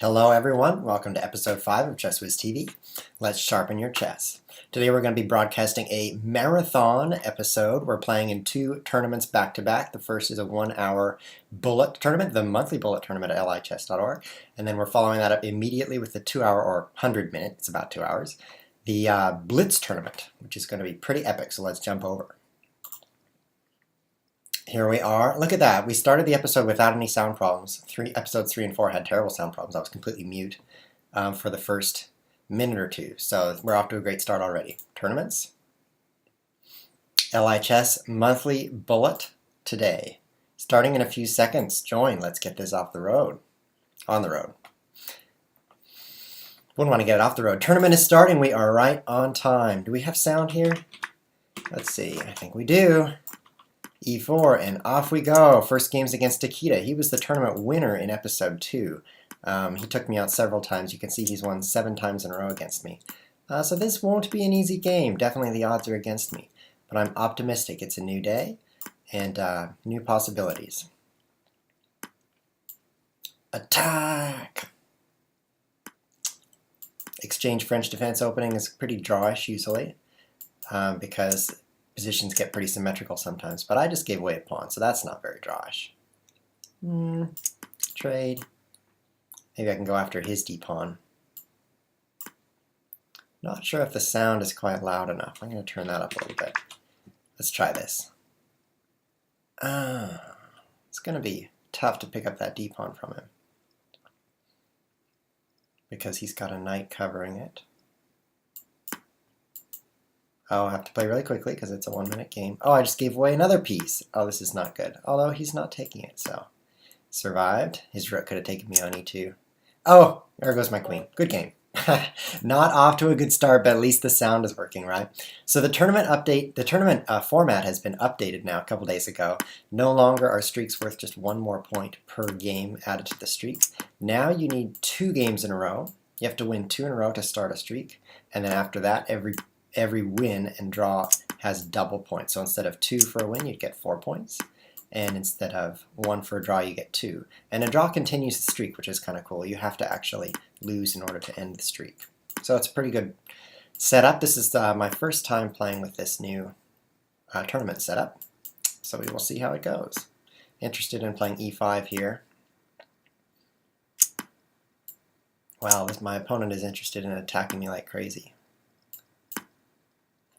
Hello everyone, welcome to episode 5 of Chess Whiz TV. Let's sharpen your chess. Today we're going to be broadcasting a marathon episode. We're playing in 2 tournaments back to back. The first is a 1-hour bullet tournament, the monthly bullet tournament at lichess.org. And then we're following that up immediately with the 2-hour or 100-minute, it's about 2 hours, the Blitz tournament, which is going to be pretty epic, so let's jump over. Here we are. Look at that. We started the episode without any sound problems. Episodes 3 and 4 had terrible sound problems. I was completely mute for the first minute or two. So we're off to a great start already. Tournaments. LIChess Monthly Bullet today. Starting in a few seconds. Join. Let's get this off the road. On the road. Wouldn't want to get it off the road. Tournament is starting. We are right on time. Do we have sound here? Let's see. I think we do. E4, and off we go. First game's against Takeda. He was the tournament winner in episode 2. He took me out several times. You can see he's won 7 times in a row against me. So this won't be an easy game. Definitely the odds are against me. But I'm optimistic. It's a new day and new possibilities. Attack! Exchange French defense opening is pretty drawish usually because positions get pretty symmetrical sometimes, but I just gave away a pawn, so that's not very drawish. Trade. Maybe I can go after his d-pawn. Not sure if the sound is quite loud enough. I'm going to turn that up a little bit. Let's try this. It's going to be tough to pick up that d-pawn from him because he's got a knight covering it. Oh, I have to play really quickly because it's a 1-minute game. Oh, I just gave away another piece. Oh, this is not good. Although he's not taking it, so. Survived. His rook could have taken me on e2. Oh, there goes my queen. Good game. Not off to a good start, but at least the sound is working, right? So the tournament update, the tournament format has been updated now a couple days ago. No longer are streaks worth just 1 more point per game added to the streak. Now you need 2 games in a row. You have to win 2 in a row to start a streak. And then after that, every win and draw has double points. So instead of 2 for a win, you'd get 4 points. And instead of 1 for a draw, you get 2. And a draw continues the streak, which is kind of cool. You have to actually lose in order to end the streak. So it's a pretty good setup. This is my first time playing with this new tournament setup. So we will see how it goes. Interested in playing e5 here. Wow, my opponent is interested in attacking me like crazy.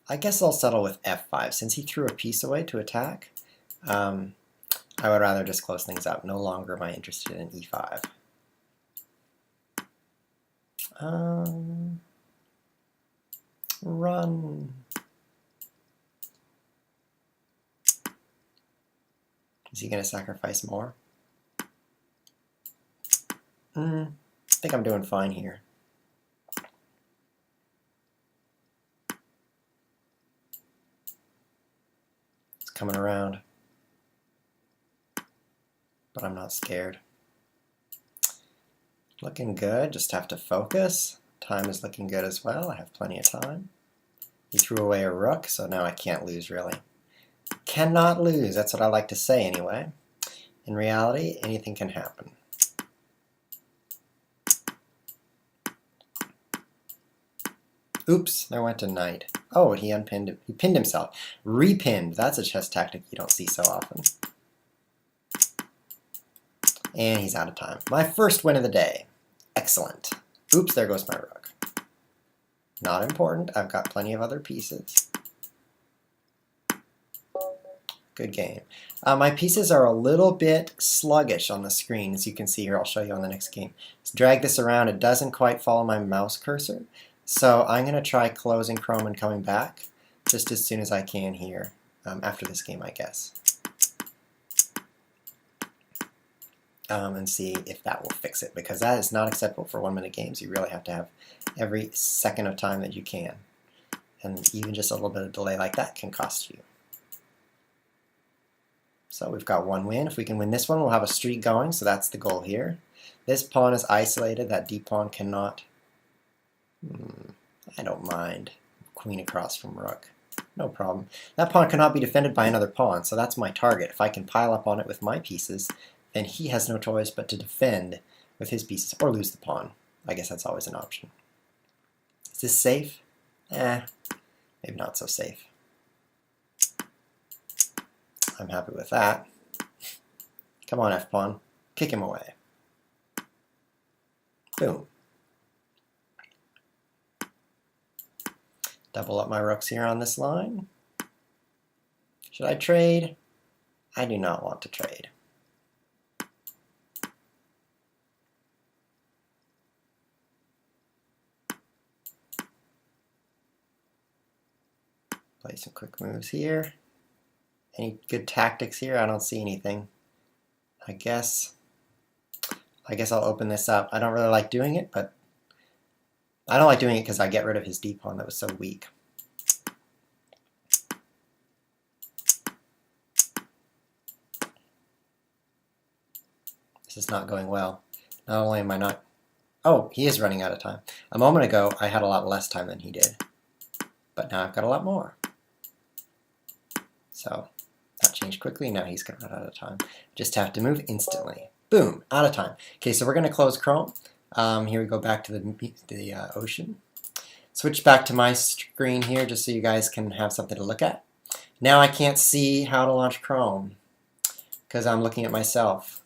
I guess I'll settle with f5. Since he threw a piece away to attack, I would rather just close things up. No longer am I interested in e5. Run. Is he going to sacrifice more? I think I'm doing fine here. Coming around, but I'm not scared. Looking good, just have to focus. Time is looking good as well. I have plenty of time. He threw away a rook, so now I can't lose really. Cannot lose, that's what I like to say anyway. In reality, anything can happen. Oops, there went a knight. Oh, he unpinned him. He pinned himself. Repinned. That's a chess tactic you don't see so often. And he's out of time. My first win of the day. Excellent. Oops, there goes my rook. Not important. I've got plenty of other pieces. Good game. My pieces are a little bit sluggish on the screen, as you can see here. I'll show you on the next game. Let's drag this around. It doesn't quite follow my mouse cursor. So I'm going to try closing Chrome and coming back just as soon as I can here, after this game, I guess. And see if that will fix it, because that is not acceptable for 1-minute games. You really have to have every second of time that you can. And even just a little bit of delay like that can cost you. So we've got 1 win. If we can win this one, we'll have a streak going, so that's the goal here. This pawn is isolated. That d-pawn cannot... I don't mind. Queen across from rook. No problem. That pawn cannot be defended by another pawn, so that's my target. If I can pile up on it with my pieces, then he has no choice but to defend with his pieces, or lose the pawn. I guess that's always an option. Is this safe? Maybe not so safe. I'm happy with that. Come on, f-pawn. Kick him away. Boom. Double up my rooks here on this line. Should I trade? I do not want to trade. Play some quick moves here. Any good tactics here? I don't see anything. I guess I'll open this up. I don't really like doing it, but I don't like doing it because I get rid of his d-pawn that was so weak. This is not going well. Not only am I not... Oh, he is running out of time. A moment ago, I had a lot less time than he did. But now I've got a lot more. So, that changed quickly. Now he's going to run out of time. Just have to move instantly. Boom, out of time. Okay, so we're going to close Chrome. Here we go back to the ocean. Switch back to my screen here just so you guys can have something to look at. Now I can't see how to launch Chrome because I'm looking at myself.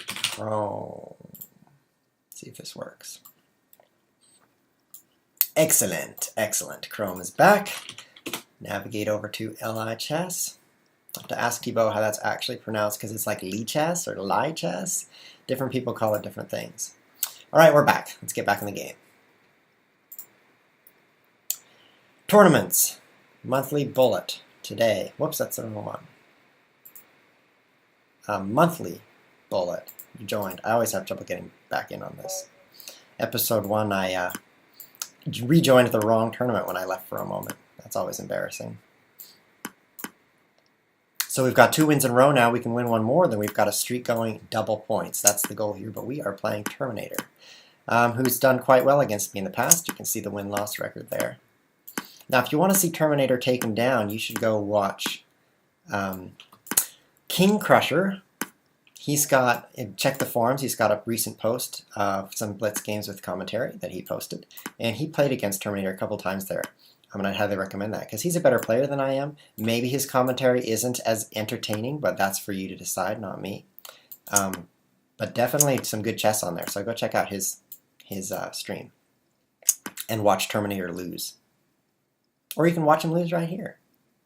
Chrome. See if this works. Excellent, excellent. Chrome is back. Navigate over to LIChess. I have to ask Thibaut how that's actually pronounced because it's like Lichess or Lichess. Different people call it different things. All right, we're back. Let's get back in the game. Tournaments. Monthly Bullet today. Whoops, that's the wrong one. Monthly Bullet. You joined. I always have trouble getting back in on this. Episode 1, I rejoined the wrong tournament when I left for a moment. That's always embarrassing. So we've got 2 wins in a row now. We can win one more, then we've got a streak going, double points. That's the goal here, but we are playing Terminator, who's done quite well against me in the past. You can see the win-loss record there. Now, if you want to see Terminator taken down, you should go watch King Crusher. He's got, check the forums, he's got a recent post of some Blitz games with commentary that he posted, and he played against Terminator a couple times there. I'm going to highly recommend that because he's a better player than I am. Maybe his commentary isn't as entertaining, but that's for you to decide, not me. But definitely some good chess on there, so go check out his stream and watch Terminator lose. Or you can watch him lose right here.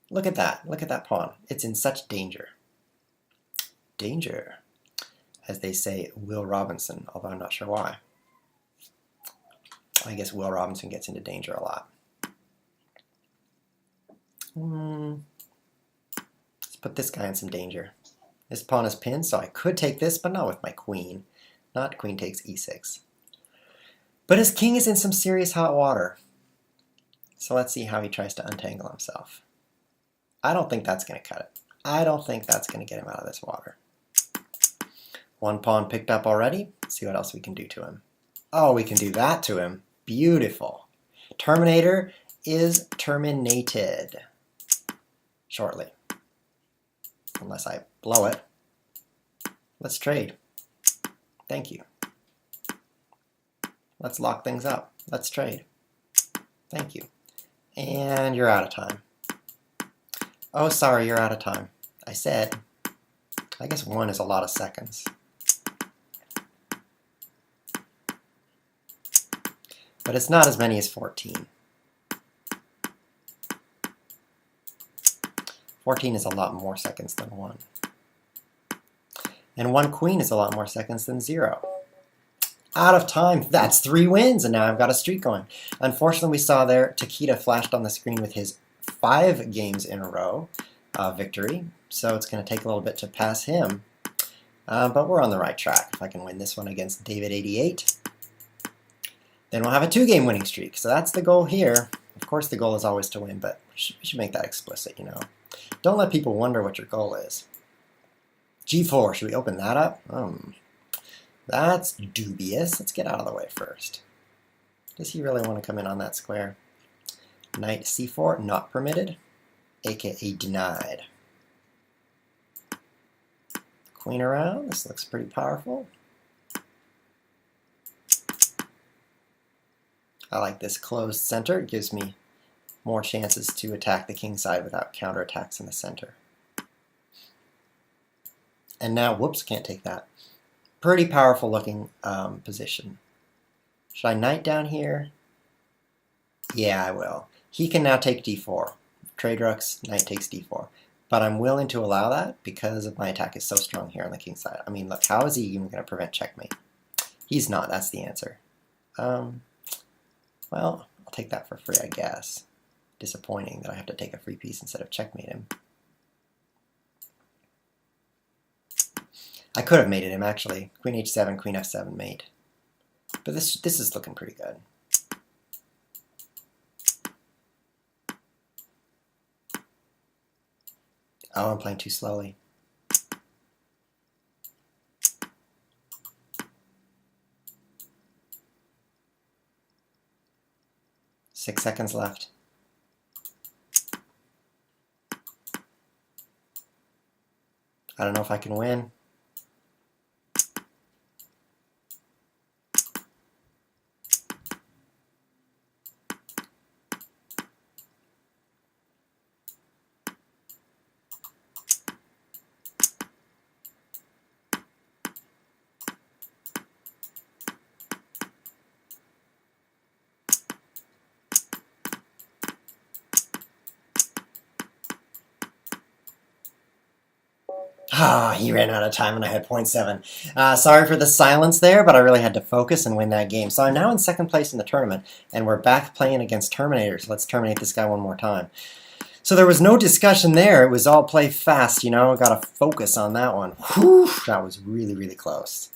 Look at that. Look at that pawn. It's in such danger. Danger, as they say, Will Robinson, although I'm not sure why. I guess Will Robinson gets into danger a lot. Let's put this guy in some danger. This pawn is pinned, so I could take this, but not with my queen. Not queen takes e6. But his king is in some serious hot water. So let's see how he tries to untangle himself. I don't think that's going to cut it. I don't think that's going to get him out of this water. One pawn picked up already. Let's see what else we can do to him. Oh, we can do that to him. Beautiful. Terminator is terminated. Shortly. Unless I blow it. Let's trade. Thank you. Let's lock things up. Let's trade. Thank you. And you're out of time. Oh, sorry, you're out of time. I said, I guess 1 is a lot of seconds. But it's not as many as 14. 14 is a lot more seconds than 1. And 1 queen is a lot more seconds than 0. Out of time. That's 3 wins, and now I've got a streak going. Unfortunately, we saw there Takeda flashed on the screen with his 5 games in a row victory, so it's going to take a little bit to pass him. But we're on the right track. If I can win this one against David88, then we'll have a 2-game winning streak. So that's the goal here. Of course, the goal is always to win, but we should make that explicit, you know. Don't let people wonder what your goal is. G4, should we open that up? That's dubious. Let's get out of the way first. Does he really want to come in on that square? Knight C4, not permitted, aka denied. Queen around, this looks pretty powerful. I like this closed center. It gives me more chances to attack the king side without counterattacks in the center. And now, whoops, can't take that. Pretty powerful looking position. Should I knight down here? Yeah, I will. He can now take d4. Trade rooks, knight takes d4. But I'm willing to allow that because my attack is so strong here on the king side. I mean, look, how is he even going to prevent checkmate? He's not, that's the answer. Well, I'll take that for free, I guess. Disappointing that I have to take a free piece instead of checkmate him. I could have mated him, actually. Queen h7, queen f7 mate. But this is looking pretty good. Oh, I'm playing too slowly. Six seconds left. I don't know if I can win. Ah, he ran out of time and I had 0.7. Sorry for the silence there, but I really had to focus and win that game. So I'm now in second place in the tournament, and we're back playing against Terminators. Let's terminate this guy one more time. So there was no discussion there. It was all play fast, you know. Got to focus on that one. Whew, that was really, really close.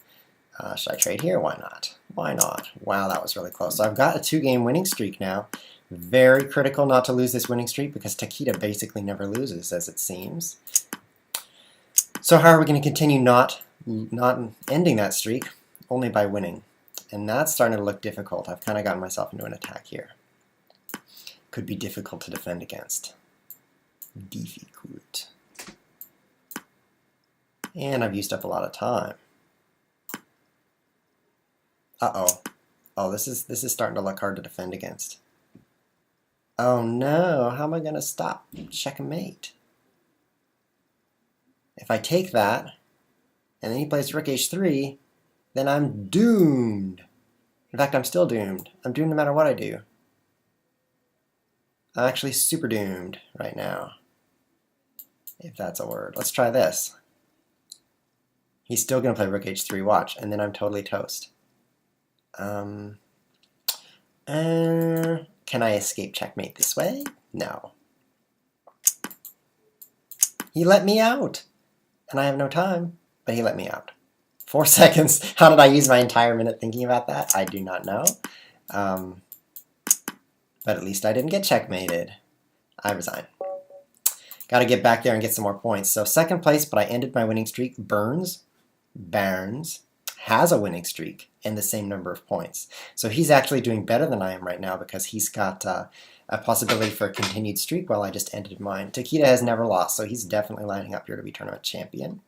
Should I trade here? Why not? Why not? Wow, that was really close. So I've got a 2-game winning streak now. Very critical not to lose this winning streak because Takeda basically never loses, as it seems. So how are we going to continue not ending that streak? Only by winning. And that's starting to look difficult. I've kind of gotten myself into an attack here. Could be difficult to defend against. Difficult. And I've used up a lot of time. Uh-oh. Oh, this is starting to look hard to defend against. Oh no, how am I going to stop checkmate? If I take that, and then he plays rook h3, then I'm doomed. In fact, I'm still doomed. I'm doomed no matter what I do. I'm actually super doomed right now. If that's a word. Let's try this. He's still going to play rook h3, watch, and then I'm totally toast. Can I escape checkmate this way? No. He let me out. And I have no time, but he let me out. 4 seconds. How did I use my entire minute thinking about that? I do not know. But at least I didn't get checkmated. I resign. Got to get back there and get some more points. So second place, but I ended my winning streak. Barnes has a winning streak and the same number of points. So he's actually doing better than I am right now because he's got a possibility for a continued streak while I just ended mine. Takeda has never lost, so he's definitely lining up here to be tournament champion.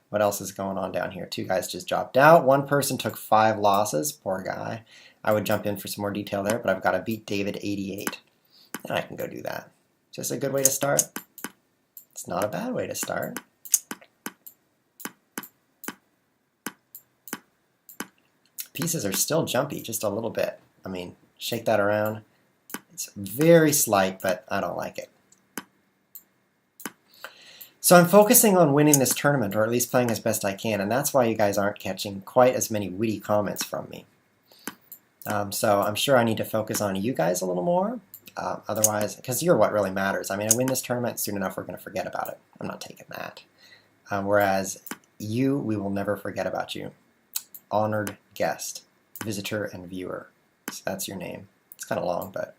What else is going on down here? 2 guys just dropped out. 1 person took 5 losses. Poor guy. I would jump in for some more detail there, but I've got to beat David 88. And I can go do that. Just a good way to start. It's not a bad way to start. Pieces are still jumpy, just a little bit. I mean, shake that around. It's very slight, but I don't like it. So I'm focusing on winning this tournament, or at least playing as best I can, and that's why you guys aren't catching quite as many witty comments from me. So I'm sure I need to focus on you guys a little more. Otherwise, because you're what really matters. I mean, I win this tournament, soon enough we're going to forget about it. I'm not taking that. Whereas you, we will never forget about you. Honored guest, visitor, and viewer. So that's your name. It's kind of long, but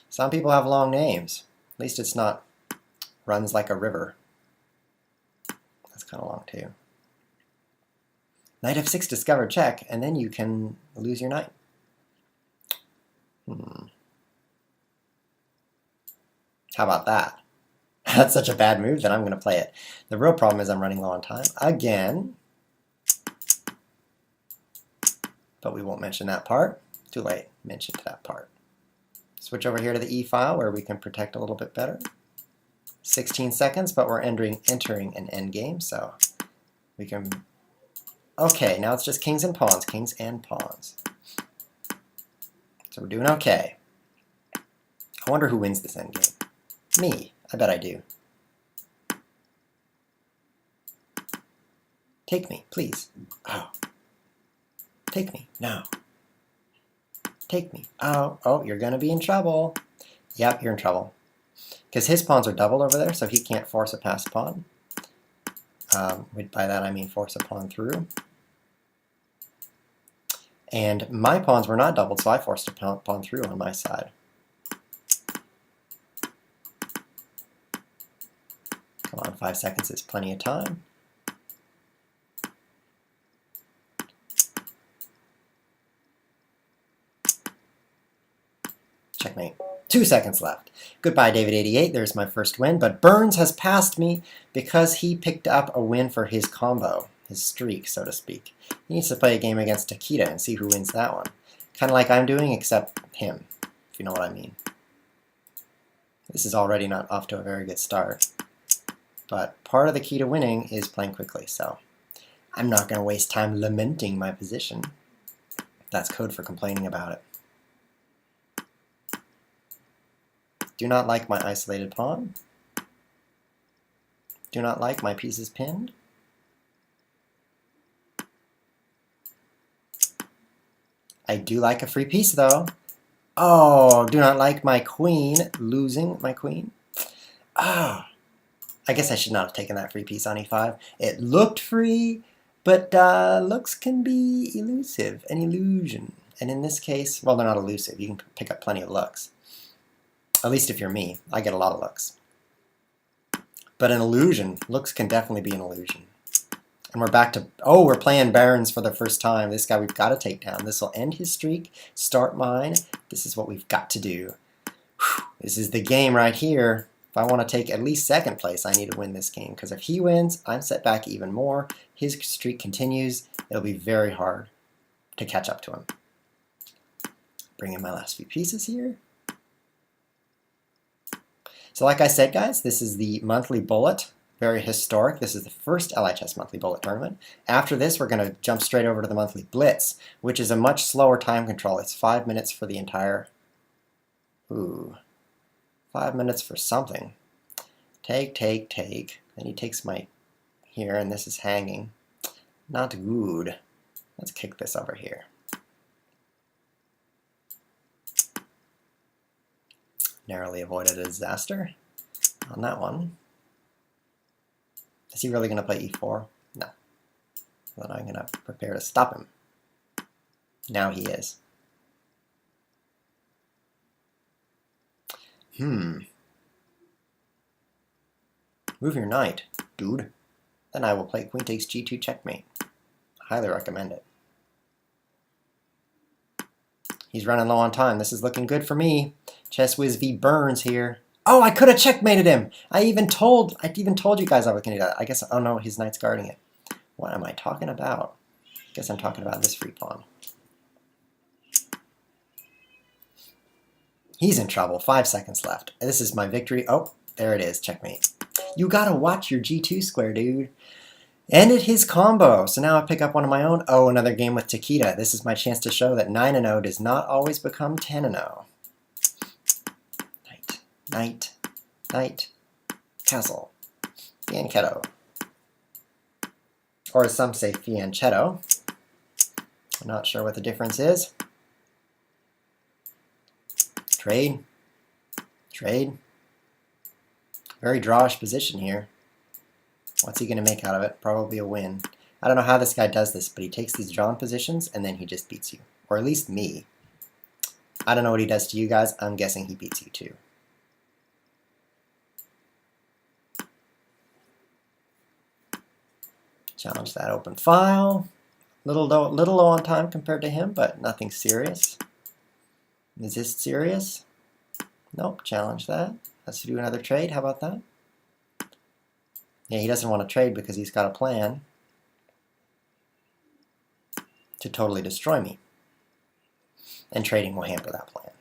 some people have long names. At least it's not runs like a river. That's kind of long too. Knight f6 discovered check, and then you can lose your knight. How about that? That's such a bad move that I'm going to play it. The real problem is I'm running low on time again. But we won't mention that part. Too late. Mentioned that part. Switch over here to the E file where we can protect a little bit better. 16 seconds, but we're entering an endgame, so we can... Okay, now it's just kings and pawns. Kings and pawns. So we're doing okay. I wonder who wins this endgame. Me. I bet I do. Take me, please. Oh. Take me. No. Take me. Oh, you're going to be in trouble. Yep, you're in trouble. Because his pawns are doubled over there, so he can't force a passed pawn. By that I mean force a pawn through. And my pawns were not doubled, so I forced a pawn through on my side. Come on, 5 seconds is plenty of time. Checkmate. 2 seconds left. Goodbye, David88. There's my first win, but Burns has passed me because he picked up a win for his combo, his streak, so to speak. He needs to play a game against Takeda and see who wins that one. Kind of like I'm doing, except him, if you know what I mean. This is already not off to a very good start. But part of the key to winning is playing quickly, so I'm not going to waste time lamenting my position. That's code for complaining about it. Do not like my isolated pawn. Do not like my pieces pinned. I do like a free piece, though. Oh, do not like my queen. Losing my queen. Ah. I guess I should not have taken that free piece on e5. It looked free, but looks can be elusive, an illusion. And in this case, well, they're not elusive. You can pick up plenty of looks. At least if you're me. I get a lot of looks. But an illusion, looks can definitely be an illusion. And we're back to, oh, we're playing barons for the first time. This guy we've got to take down. This will end his streak, start mine. This is what we've got to do. Whew. This is the game right here. If I want to take at least second place, I need to win this game. Because if he wins, I'm set back even more. His streak continues. It'll be very hard to catch up to him. Bring in my last few pieces here. So like I said, guys, this is the monthly bullet. Very historic. This is the first LHS monthly bullet tournament. After this, we're going to jump straight over to the monthly blitz, which is a much slower time control. It's 5 minutes for the entire... Ooh. 5 minutes for something. Take. Then he takes my here, and this is hanging. Not good. Let's kick this over here. Narrowly avoided a disaster on that one. Is he really going to play e4? No. Then I'm going to prepare to stop him. Now he is. Move your knight, dude. Then I will play queen takes g2 checkmate. Highly recommend it. He's running low on time. This is looking good for me. Chess Whiz v Burns here. Oh, I could have checkmated him. I even told you guys I was going to do that. I guess, oh no, his knight's guarding it. What am I talking about? I guess I'm talking about this free pawn. He's in trouble. 5 seconds left. This is my victory. Oh, there it is. Checkmate. You gotta watch your g2 square, dude. Ended his combo. So now I pick up one of my own. Oh, another game with Takeda. This is my chance to show that 9-0 does not always become 10-0. Knight. Castle. Fianchetto. Or as some say, fianchetto. I'm not sure what the difference is. Trade. Very drawish position here. What's he going to make out of it? Probably a win. I don't know how this guy does this, but he takes these drawn positions and then he just beats you. Or at least me. I don't know what he does to you guys. I'm guessing he beats you too. Challenge that open file. Little low on time compared to him, but nothing serious. Is this serious? Nope, challenge that. Let's do another trade. How about that? Yeah, he doesn't want to trade because he's got a plan to totally destroy me. And trading will hamper that plan.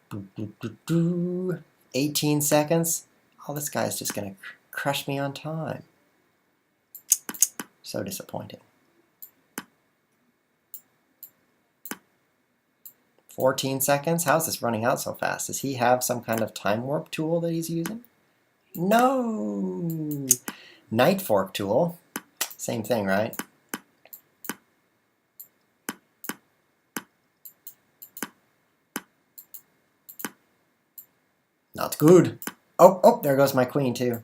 Doo, doo, doo, doo. 18 seconds. Oh, this guy's just going to crush me on time. So disappointing. 14 seconds? How's this running out so fast? Does he have some kind of time warp tool that he's using? No! Night fork tool. Same thing, right? Not good. Oh, there goes my queen too.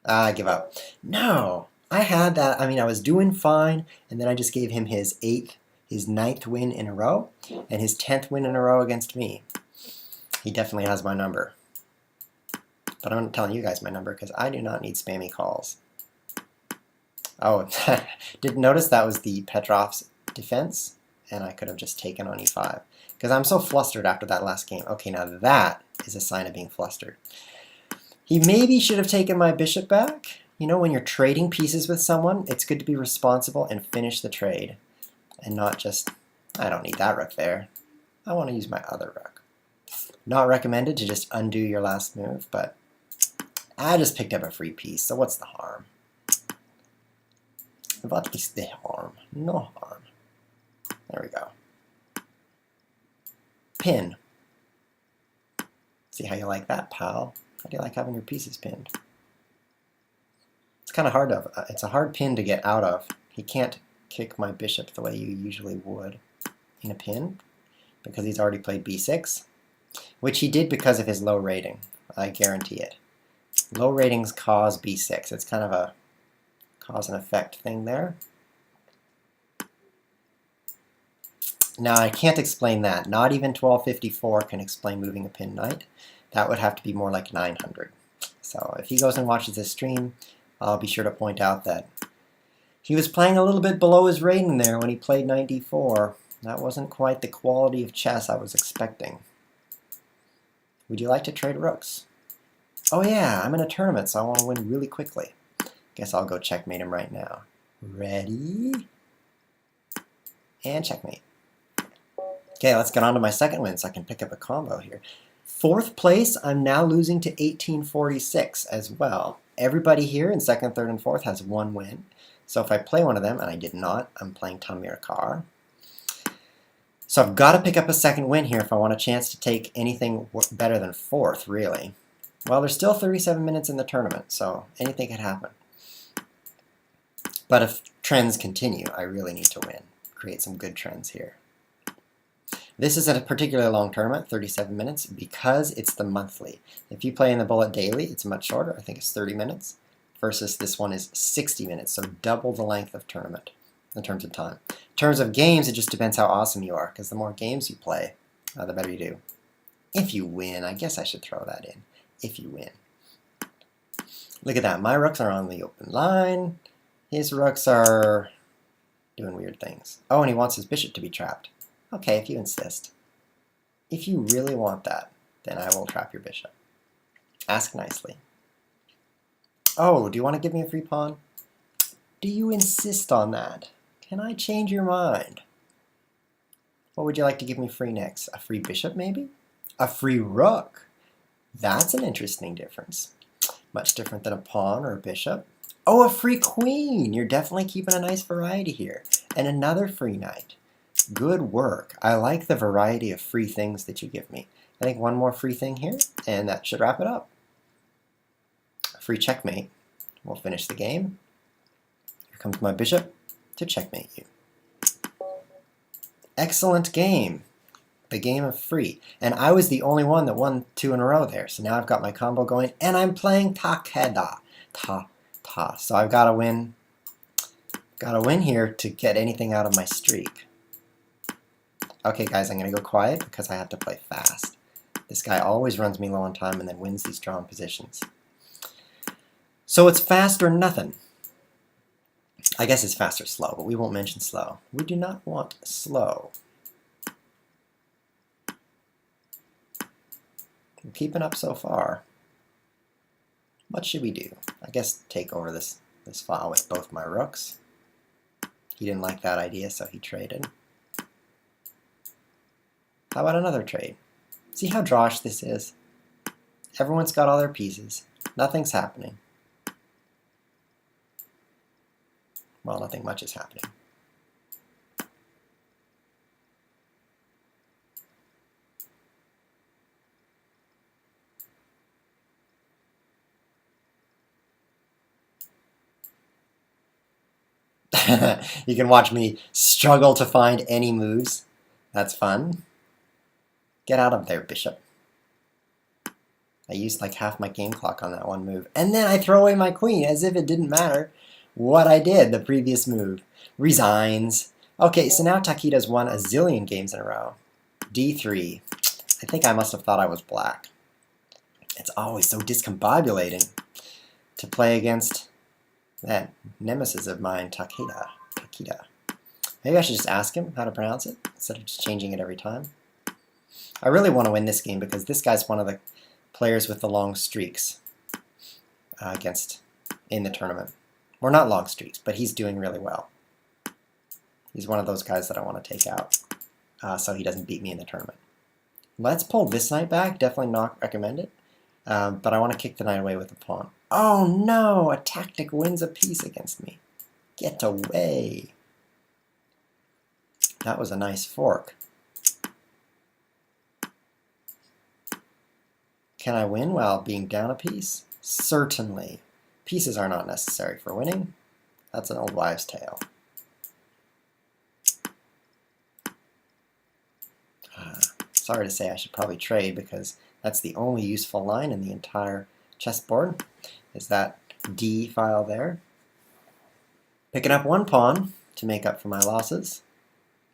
I give up. No! I had that. I mean, I was doing fine, and then I just gave him his 9th win in a row, and his 10th win in a row against me. He definitely has my number. But I'm not telling you guys my number because I do not need spammy calls. Oh, didn't notice that was the Petrov's defense, and I could have just taken on e5. Because I'm so flustered after that last game. Okay, now that is a sign of being flustered. He maybe should have taken my bishop back. You know, when you're trading pieces with someone, it's good to be responsible and finish the trade. And not just, I don't need that rook there. I want to use my other rook. Not recommended to just undo your last move, but I just picked up a free piece, so what's the harm? What is the harm? No harm. There we go. Pin. See how you like that, pal? How do you like having your pieces pinned? It's kind of hard to, it's a hard pin to get out of. He can't kick my bishop the way you usually would in a pin, because he's already played b6, which he did because of his low rating. I guarantee it. Low ratings cause b6. It's kind of a cause and effect thing there. Now I can't explain that. Not even 1254 can explain moving a pin knight. That would have to be more like 900. So if he goes and watches this stream, I'll be sure to point out that he was playing a little bit below his rating there when he played knight d4. That wasn't quite the quality of chess I was expecting. Would you like to trade rooks? Oh yeah, I'm in a tournament, so I want to win really quickly. Guess I'll go checkmate him right now. Ready? And checkmate. Okay, let's get on to my second win so I can pick up a combo here. 4th place, I'm now losing to 1846 as well. Everybody here in 2nd, 3rd, and 4th has 1 win. So if I play one of them, and I did not, I'm playing Tamir Kar. So I've got to pick up a 2nd win here if I want a chance to take anything better than 4th, really. Well, there's still 37 minutes in the tournament, so anything could happen. But if trends continue, I really need to win. Create some good trends here. This is a particularly long tournament, 37 minutes, because it's the monthly. If you play in the Bullet Daily, it's much shorter. I think it's 30 minutes. Versus this one is 60 minutes, so double the length of tournament in terms of time. In terms of games, it just depends how awesome you are, because the more games you play, the better you do. If you win, I guess I should throw that in. If you win. Look at that. My rooks are on the open line. His rooks are doing weird things. Oh, and he wants his bishop to be trapped. Okay, if you insist. If you really want that, then I will trap your bishop. Ask nicely. Oh, do you want to give me a free pawn? Do you insist on that? Can I change your mind? What would you like to give me free next? A free bishop, maybe? A free rook? That's an interesting difference. Much different than a pawn or a bishop. Oh, a free queen! You're definitely keeping a nice variety here. And another free knight. Good work. I like the variety of free things that you give me. I think one more free thing here, and that should wrap it up. A free checkmate. We'll finish the game. Here comes my bishop to checkmate you. Excellent game. The game of free. And I was the only one that won 2 in a row there. So now I've got my combo going, and I'm playing Takeda. So I've got to win. Got to win here to get anything out of my streak. Okay, guys, I'm going to go quiet because I have to play fast. This guy always runs me low on time and then wins these drawn positions. So it's fast or nothing. I guess it's fast or slow, but we won't mention slow. We do not want slow. I'm keeping up so far. What should we do? I guess take over this this file with both my rooks. He didn't like that idea, so he traded. How about another trade? See how drawish this is? Everyone's got all their pieces. Nothing's happening. Well, nothing much is happening. You can watch me struggle to find any moves. That's fun. Get out of there, bishop. I used like half my game clock on that one move. And then I throw away my queen as if it didn't matter what I did the previous move. Resigns. Okay, so now Takeda's won a zillion games in a row. D3. I think I must have thought I was black. It's always so discombobulating to play against that nemesis of mine, Takeda. Maybe I should just ask him how to pronounce it instead of just changing it every time. I really want to win this game because this guy's one of the players with the long streaks in the tournament. Or not long streaks, but he's doing really well. He's one of those guys that I want to take out so he doesn't beat me in the tournament. Let's pull this knight back. Definitely not recommend it. But I want to kick the knight away with a pawn. Oh no! A tactic wins a piece against me. Get away! That was a nice fork. Can I win while being down a piece? Certainly. Pieces are not necessary for winning. That's an old wives' tale. Sorry to say I should probably trade because that's the only useful line in the entire chessboard, is that D file there. Picking up one pawn to make up for my losses.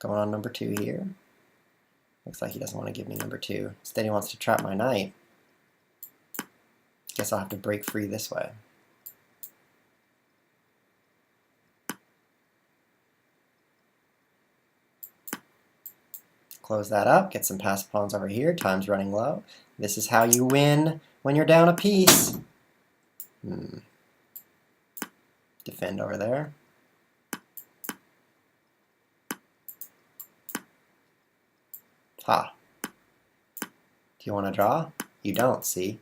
Going on number 2 here. Looks like he doesn't want to give me number 2. Instead he wants to trap my knight. Guess I'll have to break free this way. Close that up, get some passed pawns over here, time's running low. This is how you win when you're down a piece. Defend over there. Ha. Do you want to draw? You don't, see?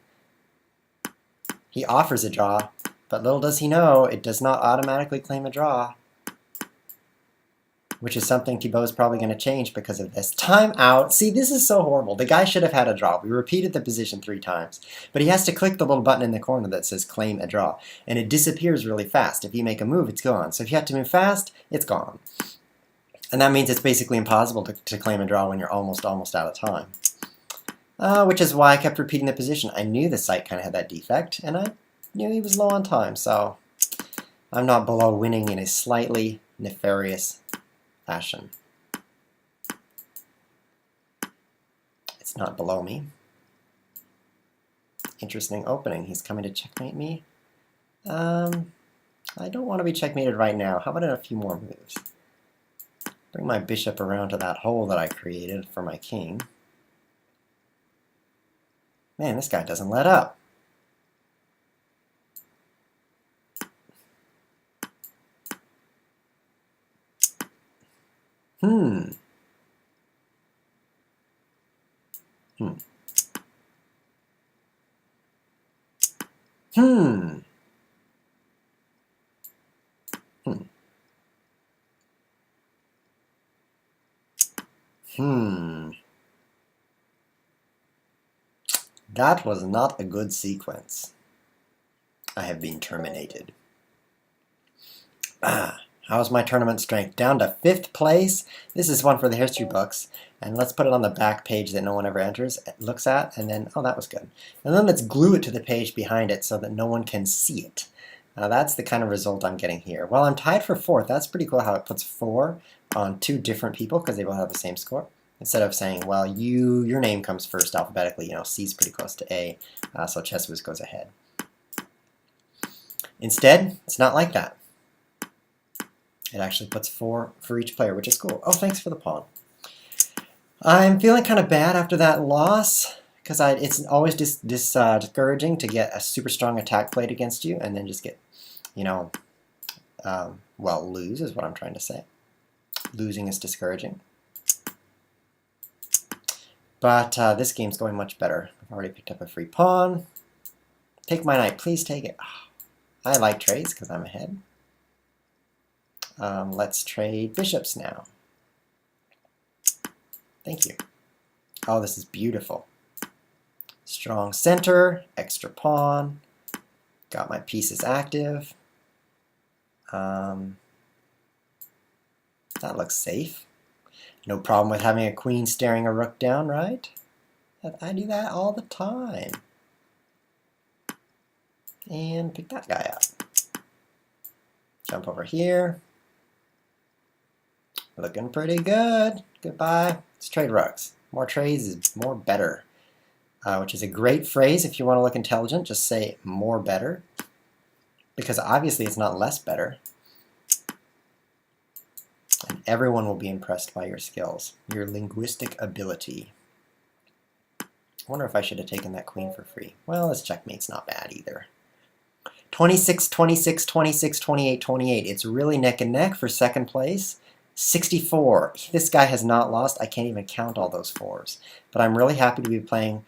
He offers a draw, but little does he know, it does not automatically claim a draw. Which is something Thibault's probably going to change because of this. Time out. See, this is so horrible. The guy should have had a draw. We repeated the position 3 times. But he has to click the little button in the corner that says claim a draw. And it disappears really fast. If you make a move, it's gone. So if you have to move fast, it's gone. And that means it's basically impossible to claim a draw when you're almost out of time. Which is why I kept repeating the position. I knew the site kind of had that defect, and I knew he was low on time. So I'm not below winning in a slightly nefarious fashion. It's not below me. Interesting opening. He's coming to checkmate me. I don't want to be checkmated right now. How about in a few more moves? Bring my bishop around to that hole that I created for my king. Man, this guy doesn't let up. Hmm. That was not a good sequence. I have been terminated. How's my tournament strength? Down to 5th place. This is one for the history books. And let's put it on the back page that no one ever looks at. And then, oh, that was good. And then let's glue it to the page behind it so that no one can see it. That's the kind of result I'm getting here. Well, I'm tied for 4th. That's pretty cool how it puts 4 on 2 different people because they both have the same score. Instead of saying, well, your name comes first alphabetically, you know, C's pretty close to A, so ChessWhiz goes ahead. Instead, it's not like that. It actually puts 4 for each player, which is cool. Oh, thanks for the pawn. I'm feeling kind of bad after that loss, because it's always discouraging to get a super strong attack played against you, and then just get, you know, well, lose is what I'm trying to say. Losing is discouraging. But this game's going much better. I've already picked up a free pawn. Take my knight, please take it. I like trades because I'm ahead. Let's trade bishops now. Thank you. Oh, this is beautiful. Strong center, extra pawn. Got my pieces active. That looks safe. No problem with having a queen staring a rook down, right? I do that all the time. And pick that guy up. Jump over here. Looking pretty good. Goodbye. Let's trade rooks. More trades is more better. Which is a great phrase if you want to look intelligent. Just say more better. Because obviously it's not less better. And everyone will be impressed by your skills. Your linguistic ability. I wonder if I should have taken that queen for free. Well, this checkmate's not bad either. 26, 26, 26, 28, 28. It's really neck and neck for second place. 64. This guy has not lost. I can't even count all those fours. But I'm really happy to be playing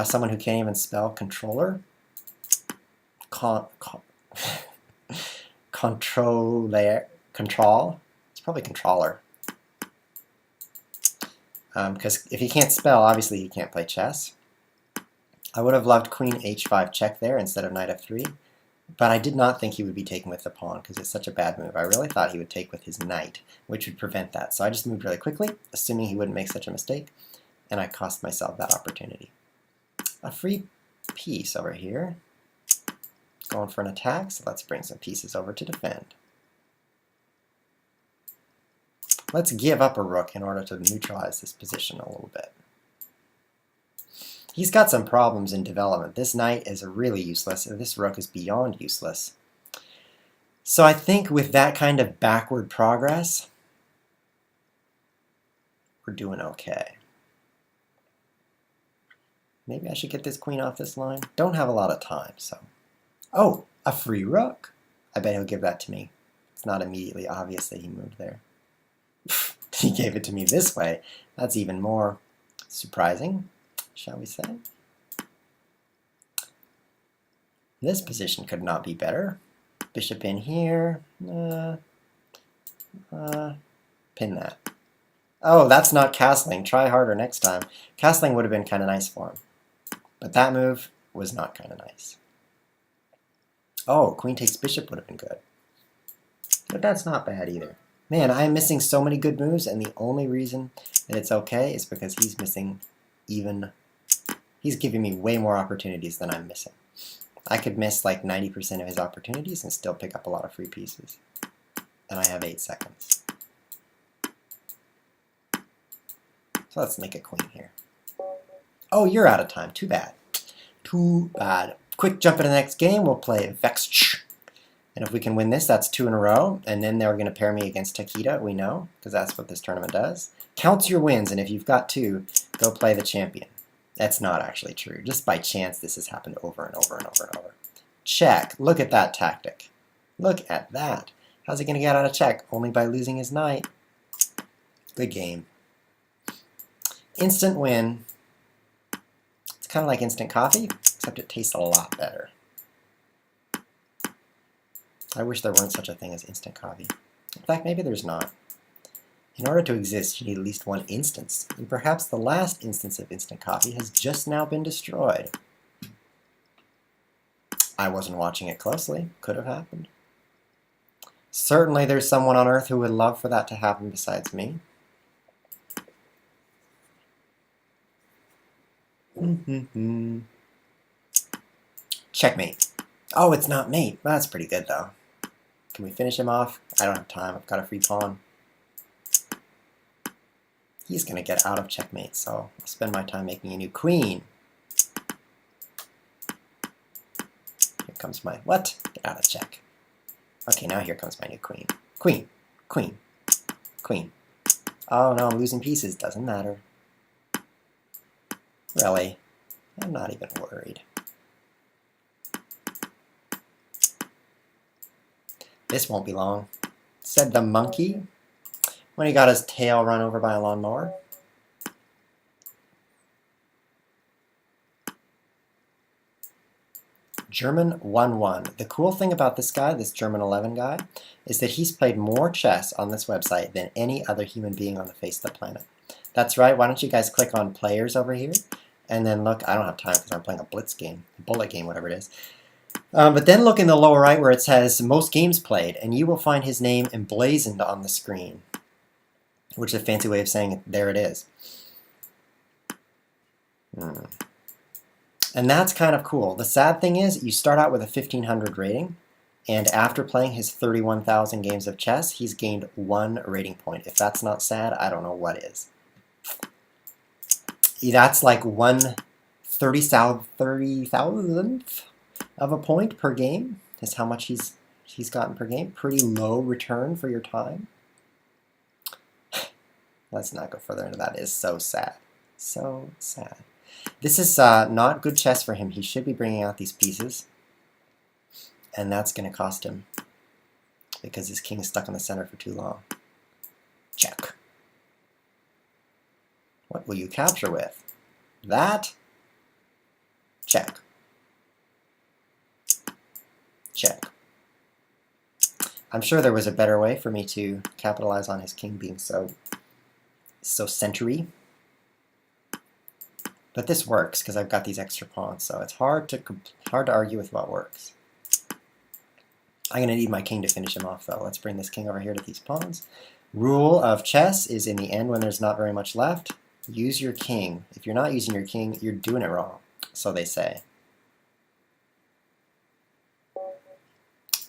someone who can't even spell controller. Control. It's probably controller. Because if he can't spell, obviously he can't play chess. I would have loved queen h5 check there instead of knight f3. But I did not think he would be taken with the pawn because it's such a bad move. I really thought he would take with his knight, which would prevent that. So I just moved really quickly, assuming he wouldn't make such a mistake, and I cost myself that opportunity. A free piece over here. Going for an attack, so let's bring some pieces over to defend. Let's give up a rook in order to neutralize this position a little bit. He's got some problems in development. This knight is really useless, and this rook is beyond useless. So I think with that kind of backward progress, we're doing okay. Maybe I should get this queen off this line. Don't have a lot of time, so. Oh, a free rook. I bet he'll give that to me. It's not immediately obvious that he moved there. He gave it to me this way. That's even more surprising, shall we say. This position could not be better. Bishop in here. Pin that. Oh, that's not castling. Try harder next time. Castling would have been kind of nice for him. But that move was not kind of nice. Oh, queen takes bishop would have been good. But that's not bad either. Man, I am missing so many good moves, and the only reason that it's okay is because he's missing he's giving me way more opportunities than I'm missing. I could miss like 90% of his opportunities and still pick up a lot of free pieces. And I have 8 seconds. So let's make a queen here. Oh, you're out of time. Too bad. Too bad. Quick jump into the next game. We'll play Vex. And if we can win this, that's 2 in a row. And then they're going to pair me against Takeda, we know, because that's what this tournament does. Counts your wins, and if you've got 2, go play the champion. That's not actually true. Just by chance, this has happened over and over and over and over. Check. Look at that tactic. Look at that. How's he going to get out of check? Only by losing his knight. Good game. Instant win. It's kind of like instant coffee, except it tastes a lot better. I wish there weren't such a thing as instant coffee. In fact, maybe there's not. In order to exist, you need at least one instance, and perhaps the last instance of instant coffee has just now been destroyed. I wasn't watching it closely. Could have happened. Certainly there's someone on Earth who would love for that to happen besides me. Checkmate. Oh, it's not mate. That's pretty good, though. Can we finish him off? I don't have time. I've got a free pawn. He's going to get out of checkmate, so I'll spend my time making a new queen. Here comes my... What? Get out of check. Okay, now here comes my new queen. Queen. Queen. Queen. Oh, no, I'm losing pieces. Doesn't matter. Really? I'm not even worried. This won't be long, said the monkey when he got his tail run over by a lawnmower. German 1-1. The cool thing about this guy, this German 11 guy, is that he's played more chess on this website than any other human being on the face of the planet. That's right, why don't you guys click on players over here, and then look, I don't have time because I'm playing a blitz game, a bullet game, whatever it is. But then look in the lower right where it says most games played, and you will find his name emblazoned on the screen, which is a fancy way of saying there it is. And that's kind of cool. The sad thing is, you start out with a 1500 rating, and after playing his 31,000 games of chess, he's gained 1 rating point. If that's not sad, I don't know what is. That's like 1/30,000th of a point per game, is how much he's gotten per game. Pretty low return for your time. Let's not go further into that. It is so sad. So sad. This is not good chess for him. He should be bringing out these pieces, and that's going to cost him because his king is stuck in the center for too long. Check. What will you capture with? That? Check. Check. I'm sure there was a better way for me to capitalize on his king being so century. But this works because I've got these extra pawns, so it's hard to argue with what works. I'm going to need my king to finish him off, though. Let's bring this king over here to these pawns. Rule of chess is in the end, when there's not very much left, use your king. If you're not using your king, you're doing it wrong, so they say.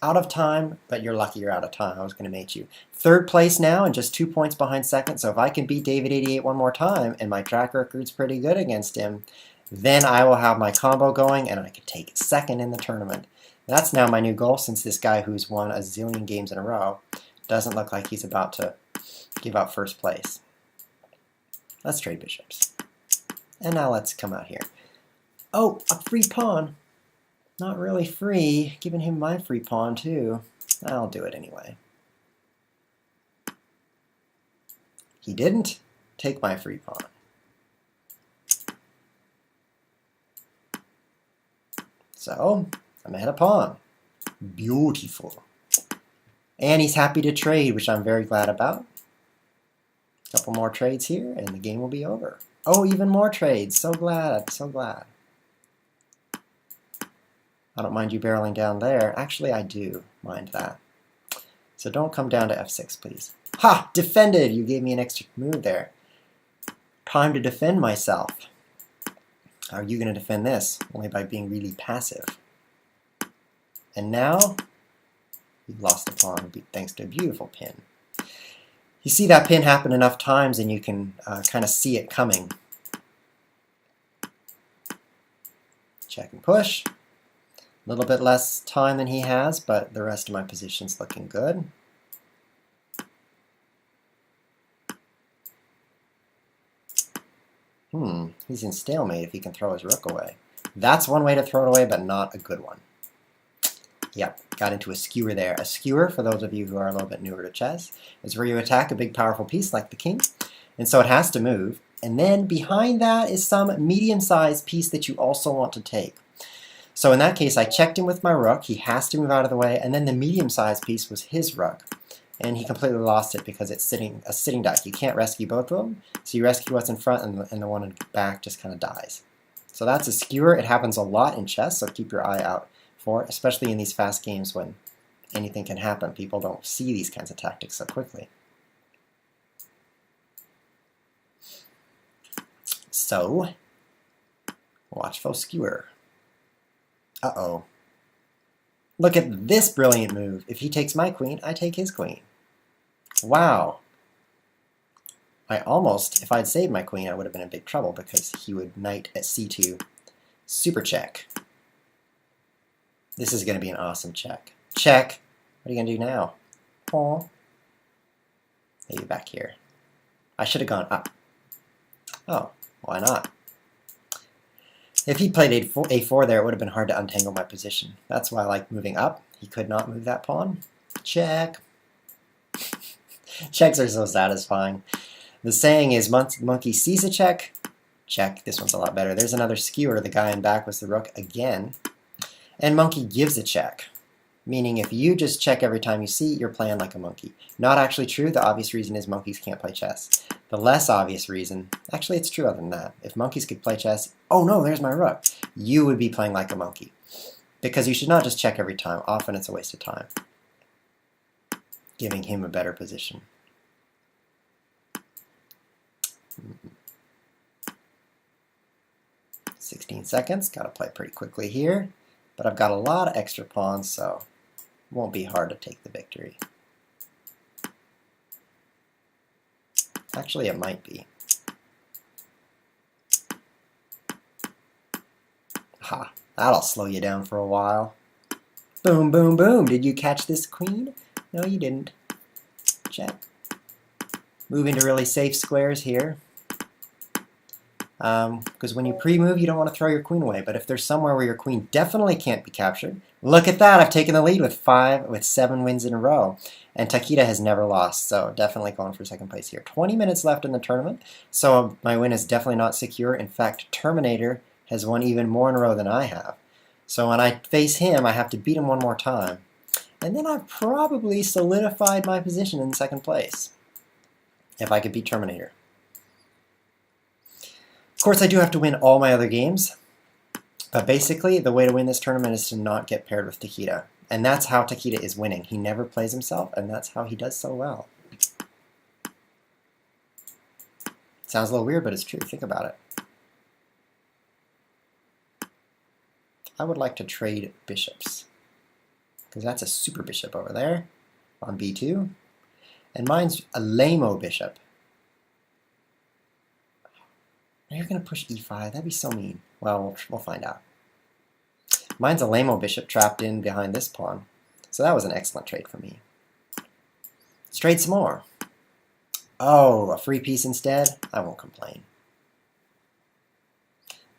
Out of time, but you're lucky you're out of time. I was going to mate you. Third place now and just 2 points behind second, so if I can beat David88 one more time, and my track record's pretty good against him, then I will have my combo going and I can take second in the tournament. That's now my new goal, since this guy who's won a zillion games in a row doesn't look like he's about to give up first place. Let's trade bishops. And now let's come out here. Oh, a free pawn. Not really free, giving him my free pawn too. I'll do it anyway. He didn't take my free pawn. So, I'm ahead a pawn. Beautiful. And he's happy to trade, which I'm very glad about. A couple more trades here, and the game will be over. Oh, even more trades. So glad, so glad. I don't mind you barreling down there. Actually, I do mind that. So don't come down to f6, please. Ha! Defended! You gave me an extra move there. Time to defend myself. How are you going to defend this? Only by being really passive. And now, you've lost the pawn thanks to a beautiful pin. You see that pin happen enough times and you can kind of see it coming. Check and push. A little bit less time than he has, but the rest of my position's looking good. He's in stalemate if he can throw his rook away. That's one way to throw it away, but not a good one. Yep, got into a skewer there. A skewer, for those of you who are a little bit newer to chess, is where you attack a big powerful piece like the king, and so it has to move. And then behind that is some medium-sized piece that you also want to take. So in that case, I checked him with my rook. He has to move out of the way, and then the medium-sized piece was his rook. And he completely lost it because it's a sitting duck. You can't rescue both of them, so you rescue what's in front, and the one in back just kind of dies. So that's a skewer. It happens a lot in chess, so keep your eye out for it, especially in these fast games when anything can happen. People don't see these kinds of tactics so quickly. So, watchful skewer. Uh-oh. Look at this brilliant move. If he takes my queen, I take his queen. Wow. I almost, if I'd saved my queen, I would have been in big trouble because he would knight at c2. Super check. This is going to be an awesome check. Check. What are you going to do now? Aw. Maybe back here. I should have gone up. Oh, why not? If he played a4 there, it would have been hard to untangle my position. That's why I like moving up. He could not move that pawn. Check. Checks are so satisfying. The saying is, monkey sees a check. Check. This one's a lot better. There's another skewer. The guy in back was the rook again. And monkey gives a check. Meaning if you just check every time you see, you're playing like a monkey. Not actually true. The obvious reason is monkeys can't play chess. The less obvious reason, actually it's true other than that. If monkeys could play chess, oh no, there's my rook. You would be playing like a monkey. Because you should not just check every time. Often it's a waste of time. Giving him a better position. 16 seconds. Got to play pretty quickly here. But I've got a lot of extra pawns, so it won't be hard to take the victory. Actually, it might be. Ha! That'll slow you down for a while. Boom, boom, boom. Did you catch this queen? No, you didn't. Check. Move into really safe squares here. Because when you pre-move, you don't want to throw your queen away. But if there's somewhere where your queen definitely can't be captured, look at that! I've taken the lead with 7 wins in a row. And Takeda has never lost, so definitely going for second place here. 20 minutes left in the tournament, so my win is definitely not secure. In fact, Terminator has won even more in a row than I have. So when I face him, I have to beat him one more time. And then I've probably solidified my position in second place, if I could beat Terminator. Of course, I do have to win all my other games, but basically, the way to win this tournament is to not get paired with Takeda. And that's how Takeda is winning. He never plays himself, and that's how he does so well. Sounds a little weird, but it's true. Think about it. I would like to trade bishops, because that's a super bishop over there on b2, and mine's a lame-o bishop. You're going to push e5. That'd be so mean. Well, we'll find out. Mine's a lame-o bishop trapped in behind this pawn. So that was an excellent trade for me. Let's trade some more. Oh, a free piece instead? I won't complain.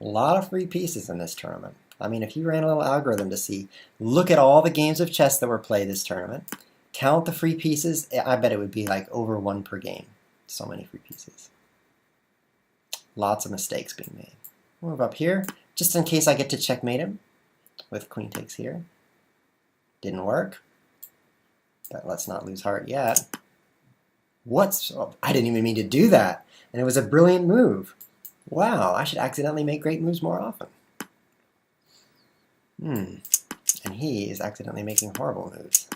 A lot of free pieces in this tournament. I mean, if you ran a little algorithm to see, look at all the games of chess that were played this tournament, count the free pieces, I bet it would be like over 1 per game. So many free pieces. Lots of mistakes being made. Move up here, just in case I get to checkmate him with queen takes here. Didn't work, but let's not lose heart yet. Oh, I didn't even mean to do that, and it was a brilliant move. Wow, I should accidentally make great moves more often. And he is accidentally making horrible moves.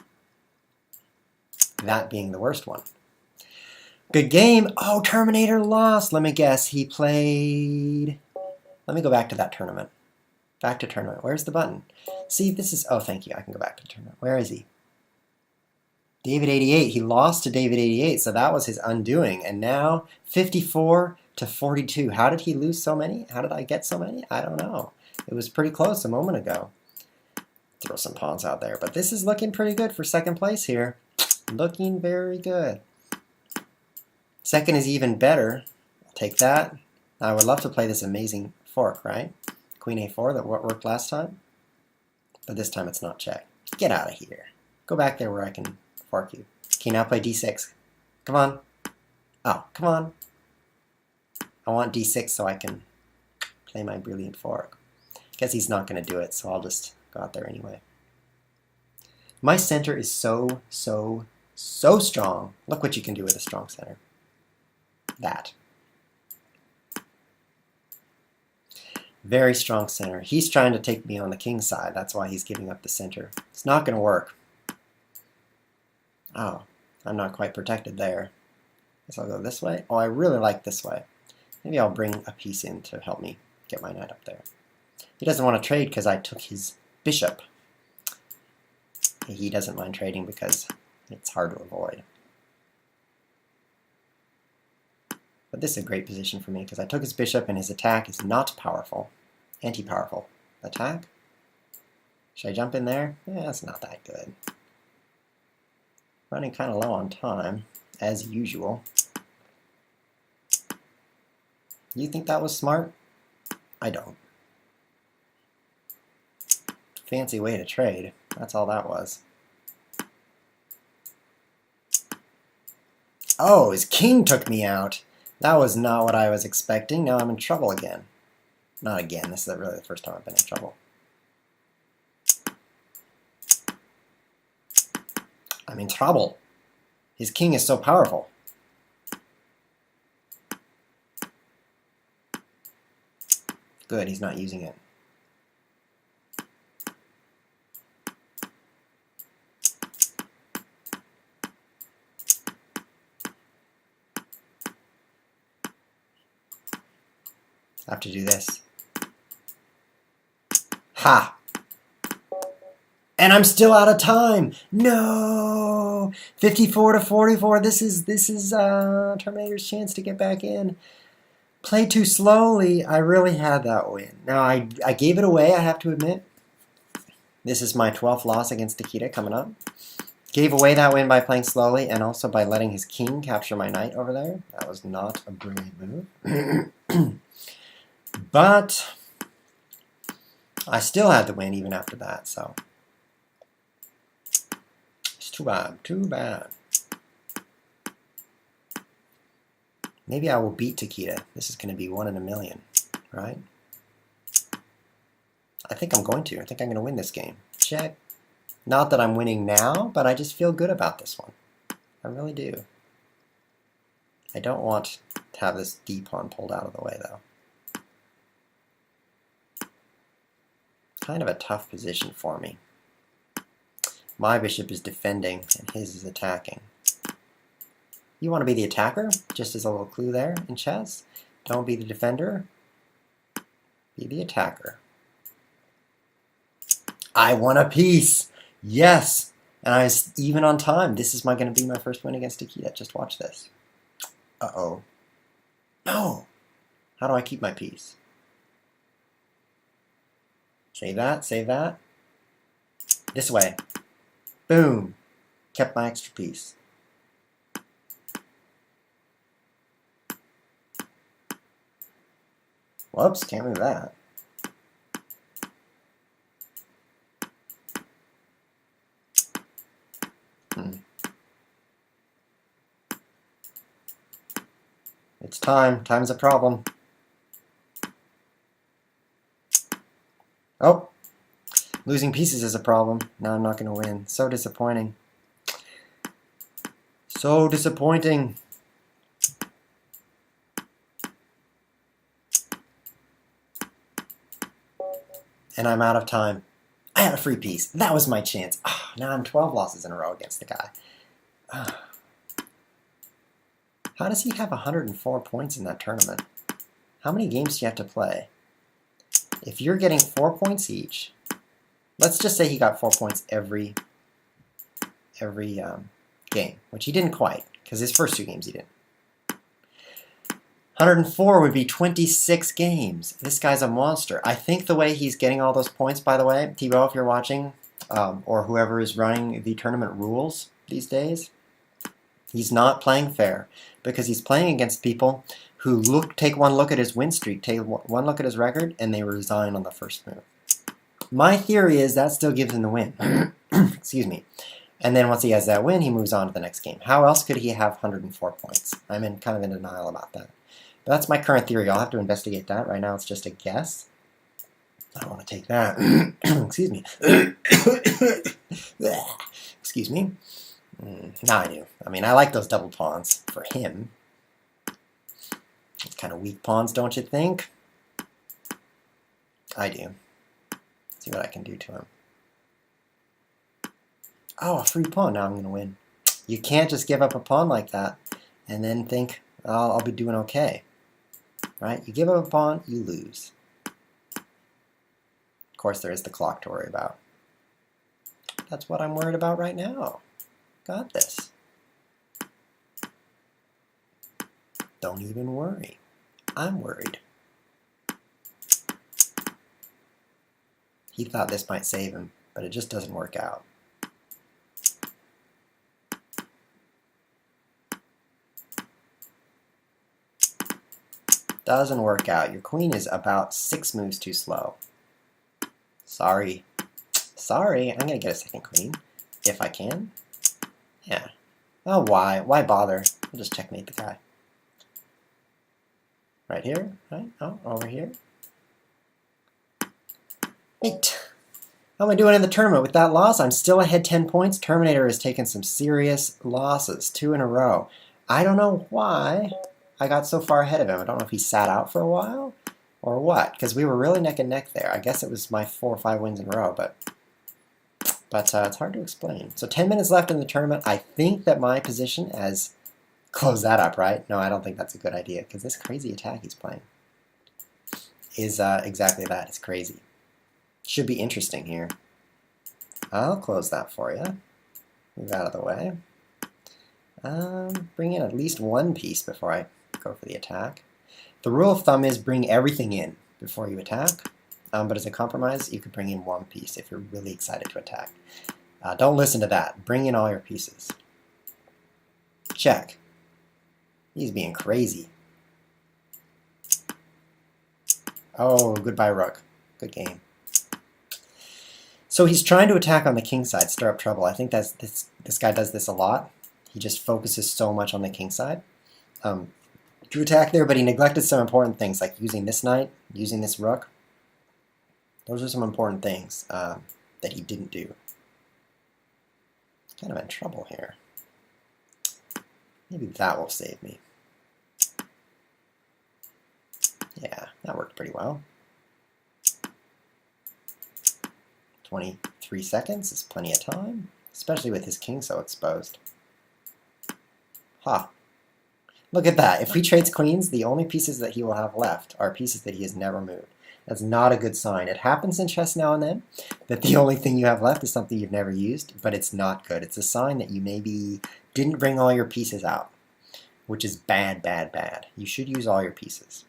That being the worst one. Good game. Oh, Terminator lost. Let me guess. He played... Let me go back to that tournament. Back to tournament. Where's the button? See, this is... Oh, thank you. I can go back to the tournament. Where is he? David 88. He lost to David 88, so that was his undoing. And now, 54 to 42. How did he lose so many? How did I get so many? I don't know. It was pretty close a moment ago. Throw some pawns out there. But this is looking pretty good for second place here. Looking very good. Second is even better. I'll take that. I would love to play this amazing fork, right? Queen a4, that worked last time. But this time it's not check. Get out of here. Go back there where I can fork you. Okay, now play d6. Come on. Oh, come on. I want d6 so I can play my brilliant fork. Guess he's not going to do it, so I'll just go out there anyway. My center is so strong. Look what you can do with a strong center. That. Very strong center. He's trying to take me on the king's side. That's why he's giving up the center. It's not going to work. Oh, I'm not quite protected there. Guess I'll go this way. Oh, I really like this way. Maybe I'll bring a piece in to help me get my knight up there. He doesn't want to trade because I took his bishop. He doesn't mind trading because it's hard to avoid. But this is a great position for me because I took his bishop and his attack is not powerful. Anti-powerful. Attack? Should I jump in there? Yeah, it's not that good. Running kind of low on time, as usual. You think that was smart? I don't. Fancy way to trade. That's all that was. Oh, his king took me out. That was not what I was expecting. Now I'm in trouble again. Not again. This is really the first time I've been in trouble. I'm in trouble. His king is so powerful. Good, he's not using it. I have to do this. Ha! And I'm still out of time. No, 54 to 44. This is Terminator's chance to get back in. Played too slowly. I really had that win. Now I gave it away. I have to admit. This is my 12th loss against Nikita coming up. Gave away that win by playing slowly and also by letting his king capture my knight over there. That was not a brilliant move. But I still had the win even after that, so it's too bad, too bad. Maybe I will beat Nikita. This is going to be 1 in a million, right? I think I'm going to. I think I'm going to win this game. Check. Not that I'm winning now, but I just feel good about this one. I really do. I don't want to have this D pawn pulled out of the way, though. Kind of a tough position for me. My bishop is defending, and his is attacking. You want to be the attacker, just as a little clue there in chess. Don't be the defender. Be the attacker. I won a piece! Yes! And I was even on time. This is going to be my first win against Nikita. Just watch this. Uh-oh. No! How do I keep my piece? Save that, save that. This way. Boom! Kept my extra piece. Whoops, can't move that. It's time. Time's a problem. Oh! Losing pieces is a problem. Now I'm not going to win. So disappointing. So disappointing. And I'm out of time. I had a free piece. That was my chance. Oh, now I'm 12 losses in a row against the guy. Oh. How does he have 104 points in that tournament? How many games do you have to play? If you're getting 4 points each, let's just say he got 4 points every game, which he didn't quite, because his first 2 games he didn't. 104 would be 26 games. This guy's a monster. I think the way he's getting all those points, by the way, Thibaut, if you're watching, or whoever is running the tournament rules these days, he's not playing fair, because he's playing against people who take one look at his win streak, take one look at his record, and they resign on the first move. My theory is that still gives him the win. Excuse me. And then once he has that win, he moves on to the next game. How else could he have 104 points? I'm kind of in denial about that. But that's my current theory. I'll have to investigate that. Right now it's just a guess. I don't want to take that. Excuse me. Excuse me. No, I do. I mean, I like those double pawns for him. It's kind of weak pawns, don't you think? I do. Let's see what I can do to him. Oh, a free pawn. Now I'm going to win. You can't just give up a pawn like that and then think, oh, I'll be doing okay. Right? You give up a pawn, you lose. Of course, there is the clock to worry about. That's what I'm worried about right now. Got this. Don't even worry. I'm worried. He thought this might save him, but it just doesn't work out. Doesn't work out. Your queen is about 6 moves too slow. Sorry. Sorry, I'm going to get a second queen. If I can. Yeah. Oh, why? Why bother? We'll just checkmate the guy. Right here, right? Oh, over here. 8. How am I doing in the tournament? With that loss, I'm still ahead 10 points. Terminator has taken some serious losses, 2 in a row. I don't know why I got so far ahead of him. I don't know if he sat out for a while or what, because we were really neck and neck there. I guess it was my 4 or 5 wins in a row, but it's hard to explain. So 10 minutes left in the tournament. I think that my position as... Close that up, right? No, I don't think that's a good idea, because this crazy attack he's playing is exactly that. It's crazy. Should be interesting here. I'll close that for you. Move out of the way. Bring in at least one piece before I go for the attack. The rule of thumb is bring everything in before you attack. But as a compromise, you could bring in one piece if you're really excited to attack. Don't listen to that. Bring in all your pieces. Check. He's being crazy. Oh, goodbye, rook. Good game. So he's trying to attack on the king side, stir up trouble. I think that's this guy does this a lot. He just focuses so much on the king side to attack there, but he neglected some important things, like using this knight, using this rook. Those are some important things that he didn't do. Kind of in trouble here. Maybe that will save me. Yeah, that worked pretty well. 23 seconds is plenty of time, especially with his king so exposed. Ha! Look at that. If he trades queens, the only pieces that he will have left are pieces that he has never moved. That's not a good sign. It happens in chess now and then that the only thing you have left is something you've never used, but it's not good. It's a sign that you maybe didn't bring all your pieces out, which is bad, bad, bad. You should use all your pieces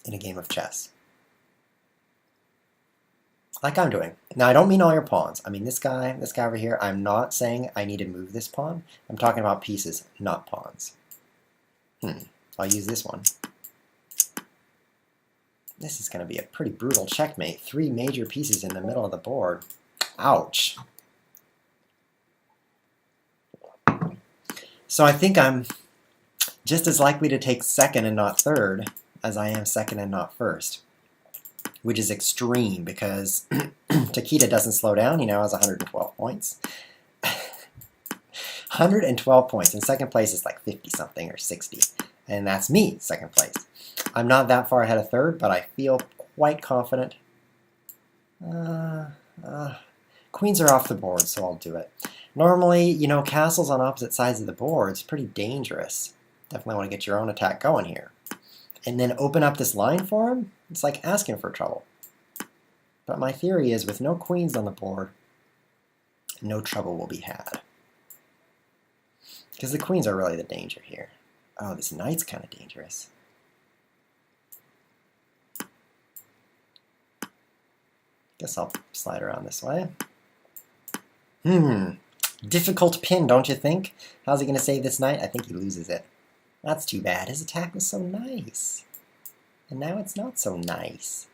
in a game of chess. Like I'm doing. Now, I don't mean all your pawns. I mean this guy over here. I'm not saying I need to move this pawn. I'm talking about pieces, not pawns. I'll use this one. This is going to be a pretty brutal checkmate. 3 major pieces in the middle of the board. Ouch. So I think I'm just as likely to take second and not third as I am second and not first, which is extreme because Takeda doesn't slow down. He now has 112 points. 112 points. In second place is like 50-something or 60. And that's me, second place. I'm not that far ahead of third, but I feel quite confident. Queens are off the board, so I'll do it. Normally, you know, castles on opposite sides of the board is pretty dangerous. Definitely want to get your own attack going here. And then open up this line for him? It's like asking for trouble. But my theory is with no queens on the board, no trouble will be had. Because the queens are really the danger here. Oh, this knight's kind of dangerous. Guess I'll slide around this way. Difficult pin, don't you think? How's he going to save this knight? I think he loses it. That's too bad. His attack was so nice. And now it's not so nice.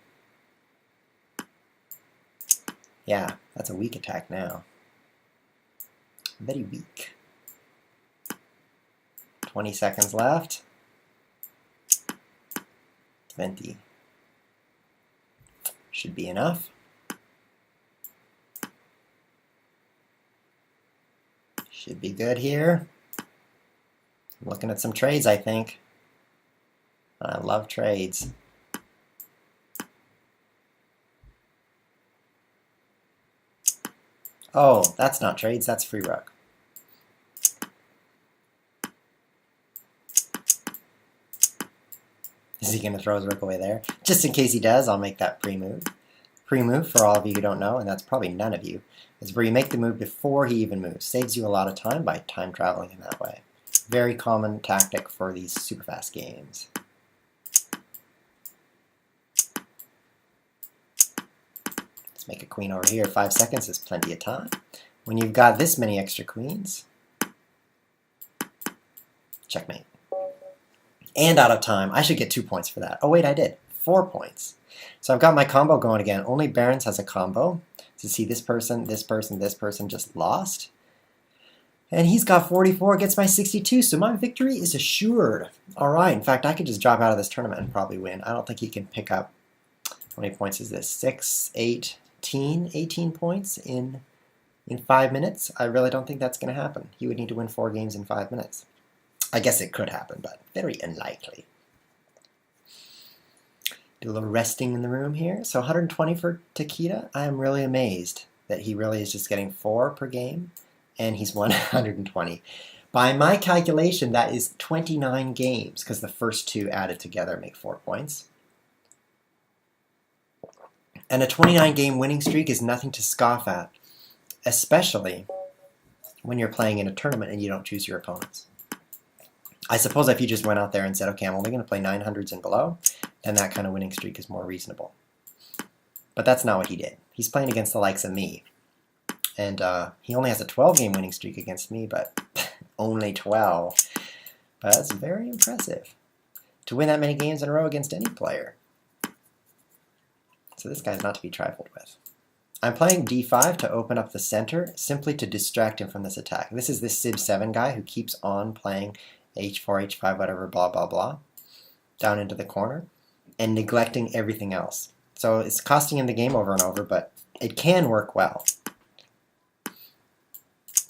Yeah, that's a weak attack now. Very weak. 20 seconds left. 20. Should be enough. Should be good here. I'm looking at some trades, I think. I love trades. Oh, that's not trades, that's free rook. Is he going to throw his rook away there? Just in case he does, I'll make that pre-move. Pre-move, for all of you who don't know, and that's probably none of you, is where you make the move before he even moves. Saves you a lot of time by time traveling in that way. Very common tactic for these super fast games. Let's make a queen over here. 5 seconds is plenty of time. When you've got this many extra queens, checkmate. And out of time. I should get 2 points for that. Oh wait, I did. 4 points. So I've got my combo going again. Only Barons has a combo. So see this person just lost. And he's got 44, gets my 62, so my victory is assured. All right, in fact, I could just drop out of this tournament and probably win. I don't think he can pick up, how many points is this? 6, 18 points in 5 minutes? I really don't think that's going to happen. He would need to win 4 games in 5 minutes. I guess it could happen, but very unlikely. Do a little resting in the room here. So 120 for Takeda. I am really amazed that he really is just getting 4 per game, and he's won 120. By my calculation, that is 29 games, because the first 2 added together make 4 points. And a 29-game winning streak is nothing to scoff at, especially when you're playing in a tournament and you don't choose your opponents. I suppose if you just went out there and said, okay, I'm only going to play 900s and below, then that kind of winning streak is more reasonable. But that's not what he did. He's playing against the likes of me. And he only has a 12-game winning streak against me, but only 12. But that's very impressive to win that many games in a row against any player. So this guy's not to be trifled with. I'm playing d5 to open up the center, simply to distract him from this attack. This is this Civ 7 guy who keeps on playing h4, h5, whatever, blah, blah, blah, down into the corner, and neglecting everything else. So it's costing him the game over and over, but it can work well.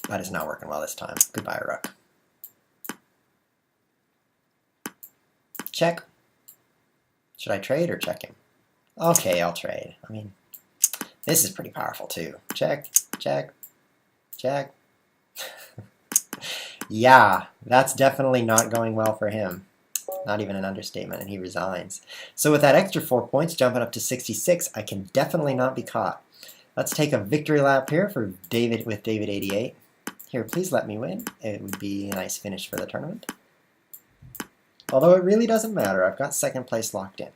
But it's not working well this time. Goodbye, rook. Check. Should I trade or check him? Okay, I'll trade. I mean, this is pretty powerful too. Check, check, check. Yeah, that's definitely not going well for him. Not even an understatement, and he resigns. So with that extra 4 points, jumping up to 66, I can definitely not be caught. Let's take a victory lap here for David with David 88. Here, please let me win. It would be a nice finish for the tournament. Although it really doesn't matter. I've got second place locked in.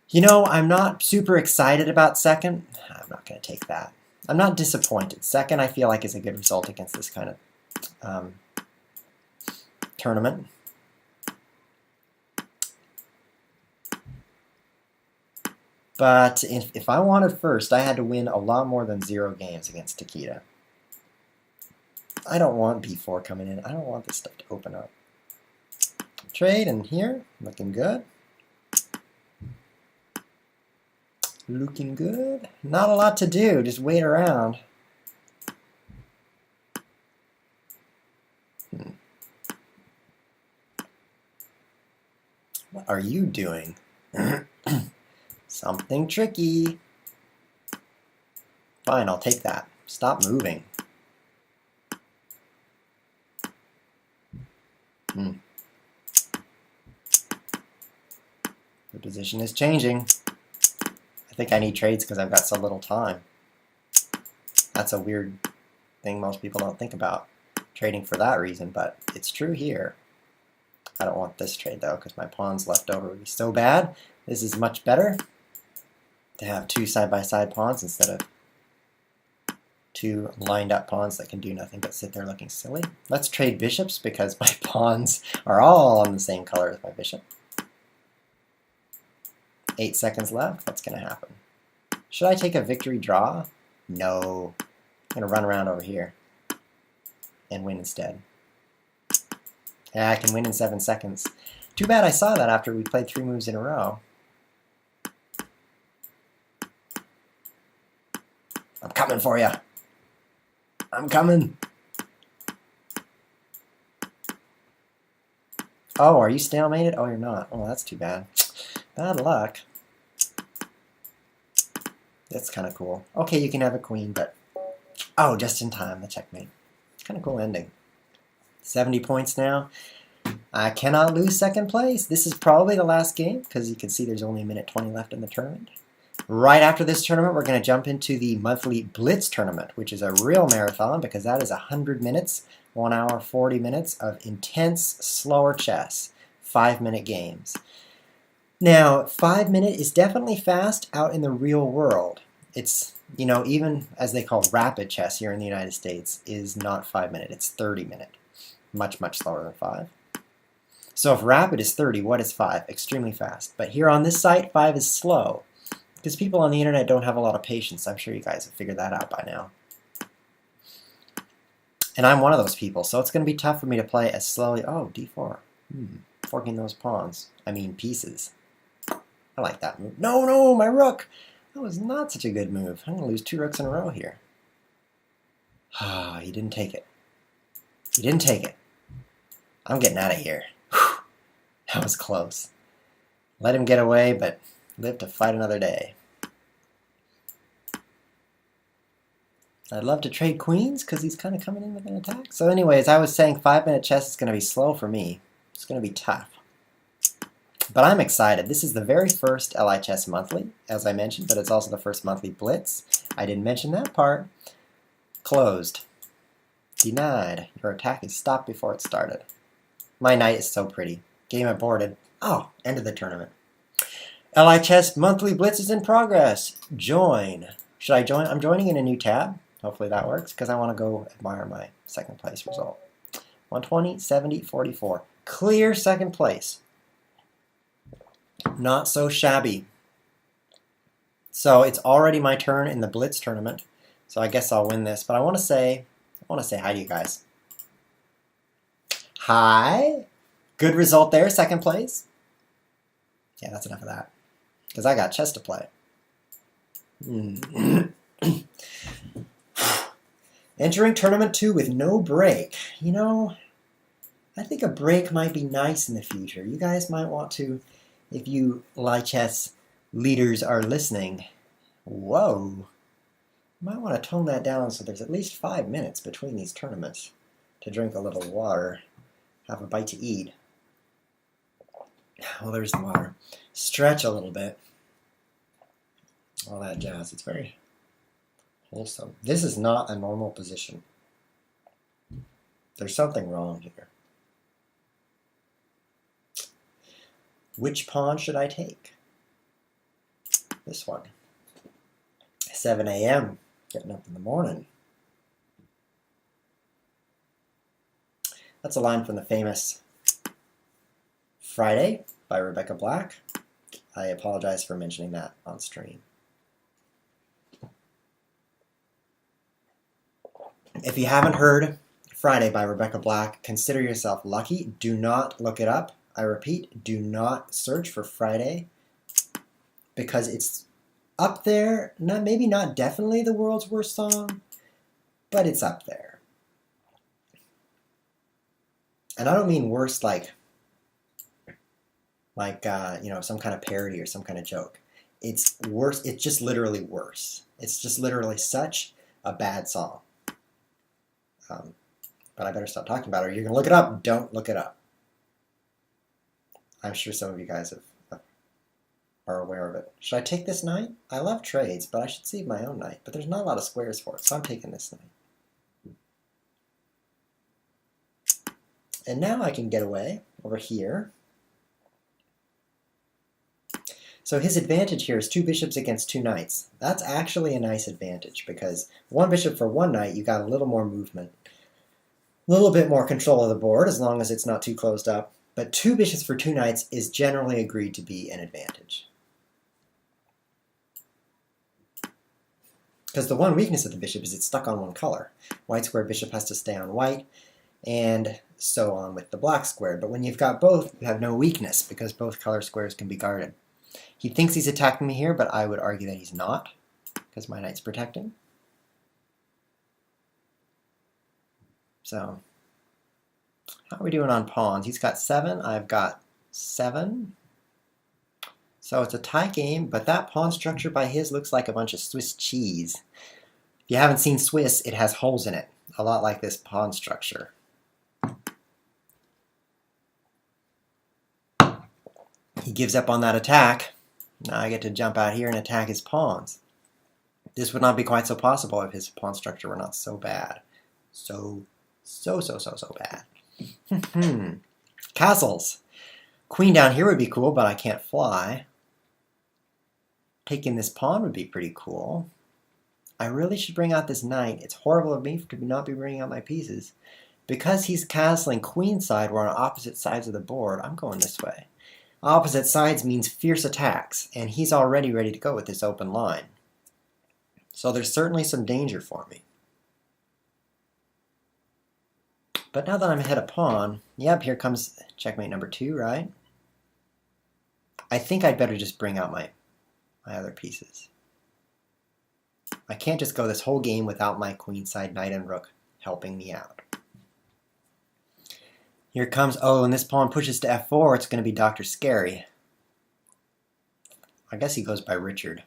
You know, I'm not super excited about second. I'm not going to take that. I'm not disappointed. Second, I feel like, is a good result against this kind of tournament. But if I wanted first, I had to win a lot more than 0 games against Takeda. I don't want b4 coming in. I don't want this stuff to open up. Trade, and here, looking good. Looking good. Not a lot to do, just wait around. What are you doing? Something tricky. Fine, I'll take that. Stop moving. The position is changing. I think I need trades because I've got so little time. That's a weird thing most people don't think about, trading for that reason, but it's true here. I don't want this trade though, because my pawns left over would be so bad. This is much better to have 2 side-by-side pawns instead of 2 lined up pawns that can do nothing but sit there looking silly. Let's trade bishops because my pawns are all on the same color as my bishop. 8 seconds left. What's going to happen? Should I take a victory draw? No. I'm going to run around over here and win instead. Yeah, I can win in 7 seconds. Too bad I saw that after we played 3 moves in a row. I'm coming for you. I'm coming. Oh, are you stalemated? Oh, you're not. Oh, that's too bad. Bad luck. That's kind of cool. Okay, you can have a queen, but... Oh, just in time, the checkmate. Kind of cool ending. 70 points now. I cannot lose second place. This is probably the last game, because you can see there's only a minute 20 left in the tournament. Right after this tournament, we're going to jump into the Monthly Blitz tournament, which is a real marathon, because that is 100 minutes, 1 hour, 40 minutes of intense, slower chess. 5-minute games. Now, 5-minute is definitely fast out in the real world. It's, you know, even as they call rapid chess here in the United States, is not 5-minute, it's 30-minute. Much, much slower than 5. So if rapid is 30, what is 5? Extremely fast. But here on this site, 5 is slow. Because people on the internet don't have a lot of patience. I'm sure you guys have figured that out by now. And I'm one of those people, so it's going to be tough for me to play as slowly. Oh, d4. Forking those pawns. I mean, pieces. I like that move. No, no, my rook! That was not such a good move. I'm going to lose 2 rooks in a row here. Ah, he didn't take it. He didn't take it. I'm getting out of here. Whew. That was close. Let him get away, but live to fight another day. I'd love to trade queens because he's kind of coming in with an attack. So anyways, I was saying 5-minute chess is going to be slow for me. It's going to be tough. But I'm excited. This is the very first LI Chess Monthly, as I mentioned, but it's also the first Monthly Blitz. I didn't mention that part. Closed. Denied. Your attack is stopped before it started. My knight is so pretty. Game aborted. Oh, end of the tournament. LI Chess Monthly Blitz is in progress. Join. Should I join? I'm joining in a new tab. Hopefully that works, because I want to go admire my second place result. 120, 70, 44. Clear second place. Not so shabby. So it's already my turn in the Blitz tournament. So I guess I'll win this. But I want to say hi to you guys. Hi. Good result there, second place. Yeah, that's enough of that. Because I got chess to play. Entering tournament 2 with no break. You know, I think a break might be nice in the future. You guys might want to, if you LI-Chess leaders are listening, whoa, you might want to tone that down so there's at least 5 minutes between these tournaments to drink a little water, have a bite to eat. Well, there's the water. Stretch a little bit. All that jazz. It's very wholesome. This is not a normal position. There's something wrong here. Which pawn should I take? This one. 7 a.m. Getting up in the morning. That's a line from the famous Friday by Rebecca Black. I apologize for mentioning that on stream. If you haven't heard Friday by Rebecca Black, consider yourself lucky. Do not look it up. I repeat, do not search for Friday because it's up there. Maybe not definitely the world's worst song, but it's up there. And I don't mean worst like you know, some kind of parody or some kind of joke. It's worse. It's just literally worse. It's just literally such a bad song. But I better stop talking about it, or you're going to look it up. Don't look it up. I'm sure some of you guys are aware of it. Should I take this knight? I love trades, but I should save my own knight. But there's not a lot of squares for it, so I'm taking this knight. And now I can get away over here. So his advantage here is 2 bishops against 2 knights. That's actually a nice advantage because 1 bishop for 1 knight, you got a little more movement. A little bit more control of the board as long as it's not too closed up. But 2 bishops for 2 knights is generally agreed to be an advantage. Because the one weakness of the bishop is it's stuck on one color. White square bishop has to stay on white, and so on with the black square. But when you've got both, you have no weakness because both color squares can be guarded. He thinks he's attacking me here, but I would argue that he's not, because my knight's protecting. So, how are we doing on pawns? He's got 7, I've got 7. So it's a tie game, but that pawn structure by his looks like a bunch of Swiss cheese. If you haven't seen Swiss, it has holes in it, a lot like this pawn structure. He gives up on that attack. Now I get to jump out here and attack his pawns. This would not be quite so possible if his pawn structure were not so bad. So bad. Castles. Queen down here would be cool, but I can't fly. Taking this pawn would be pretty cool. I really should bring out this knight. It's horrible of me to not be bringing out my pieces. Because he's castling queenside, we're on opposite sides of the board. I'm going this way. Opposite sides means fierce attacks, and he's already ready to go with this open line. So there's certainly some danger for me. But now that I'm ahead of pawn, yep, here comes checkmate number 2, right? I think I'd better just bring out my other pieces. I can't just go this whole game without my queenside knight and rook helping me out. Here comes, oh, and this pawn pushes to f4, it's going to be Dr. Scary. I guess he goes by Richard.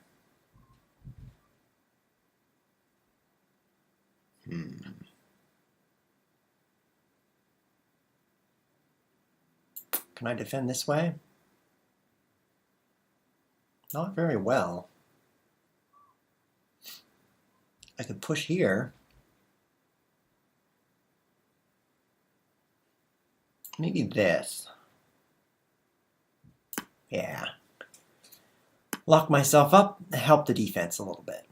Can I defend this way? Not very well. I could push here. Maybe this. Yeah. Lock myself up, help the defense a little bit.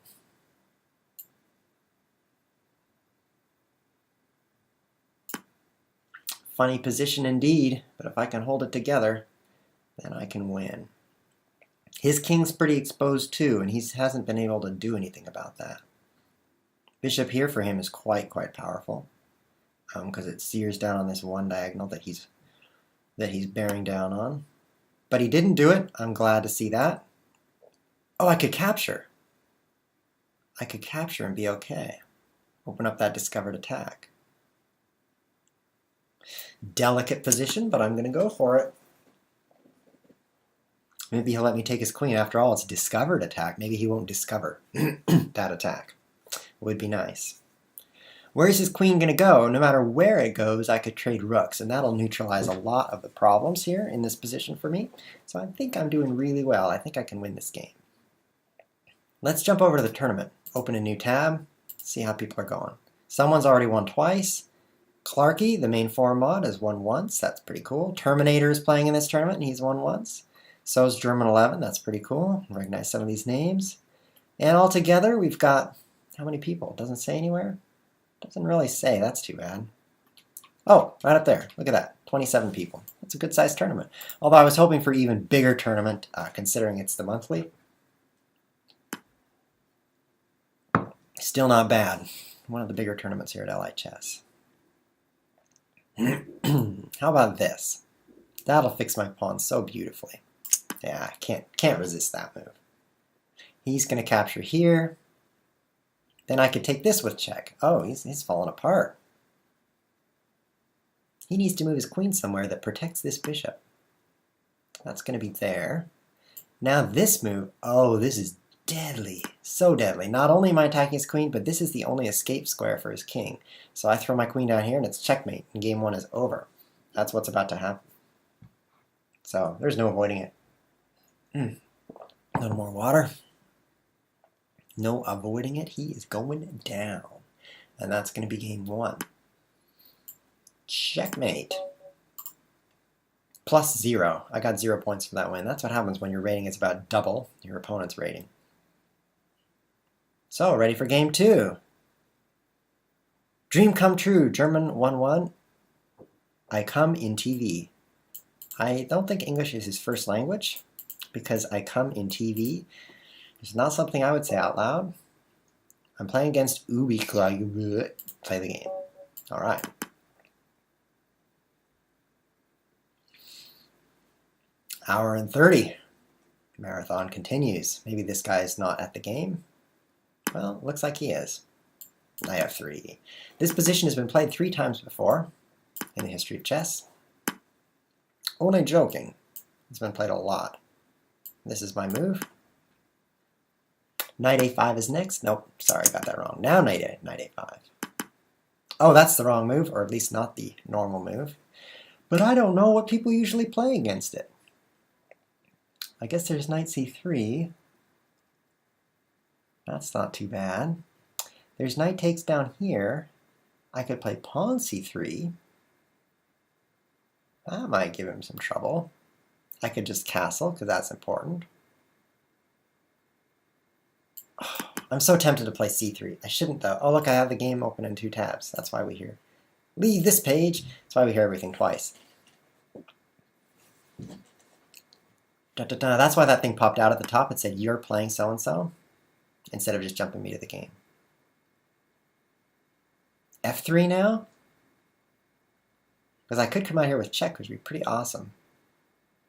Funny position indeed, but if I can hold it together, then I can win. His king's pretty exposed too, and he hasn't been able to do anything about that. Bishop here for him is quite powerful, because it sears down on this one diagonal that he's bearing down on. But he didn't do it. I'm glad to see that. Oh, I could capture. I could capture and be okay. Open up that discovered attack. Delicate position, but I'm going to go for it. Maybe he'll let me take his queen. After all, it's a discovered attack. Maybe he won't discover that attack. Would be nice. Where's his queen going to go? No matter where it goes, I could trade rooks, and that'll neutralize a lot of the problems here in this position for me. So I think I'm doing really well. I think I can win this game. Let's jump over to the tournament. Open a new tab. See how people are going. Someone's already won twice. Clarky, the main forum mod, has won once. That's pretty cool. Terminator is playing in this tournament, and he's won once. So is German 11. That's pretty cool. Recognize some of these names. And altogether, we've got how many people? Doesn't say anywhere. Doesn't really say. That's too bad. Oh, right up there. Look at that. 27 people. That's a good-sized tournament. Although I was hoping for even bigger tournament, considering it's the monthly. Still not bad. One of the bigger tournaments here at LI Chess. How about this? That'll fix my pawn so beautifully. Yeah, I can't resist that move. He's going to capture here. Then I could take this with check. Oh, he's falling apart. He needs to move his queen somewhere that protects this bishop. That's going to be there. Now this move, oh, this is deadly. So deadly. Not only am I attacking his queen, but this is the only escape square for his king. So I throw my queen down here and it's checkmate, and game 1 is over. That's what's about to happen. So there's no avoiding it. A little more water. No avoiding it. He is going down. And that's going to be game 1. Checkmate. +0. I got 0 points for that win. That's what happens when your rating is about double your opponent's rating. So, ready for game 2. Dream come true. German 1-1. I come in TV. I don't think English is his first language, because I come in TV is not something I would say out loud. I'm playing against Ubi. Play the game. All right. Hour and 30. Marathon continues. Maybe this guy's not at the game. Well, looks like he is. Knight f3. This position has been played 3 times before in the history of chess. Only joking. It's been played a lot. This is my move. Knight a5 is next. Nope, sorry, got that wrong. Now knight a5. Oh, that's the wrong move, or at least not the normal move. But I don't know what people usually play against it. I guess there's knight c3. That's not too bad. There's knight takes down here. I could play pawn c3. That might give him some trouble. I could just castle, because that's important. Oh, I'm so tempted to play c3. I shouldn't, though. Oh, look, I have the game open in 2 tabs. That's why we hear. Leave this page. That's why we hear everything twice. That's why that thing popped out at the top. It said, you're playing so-and-so, instead of just jumping me to the game. f3 now? Because I could come out here with check, which would be pretty awesome.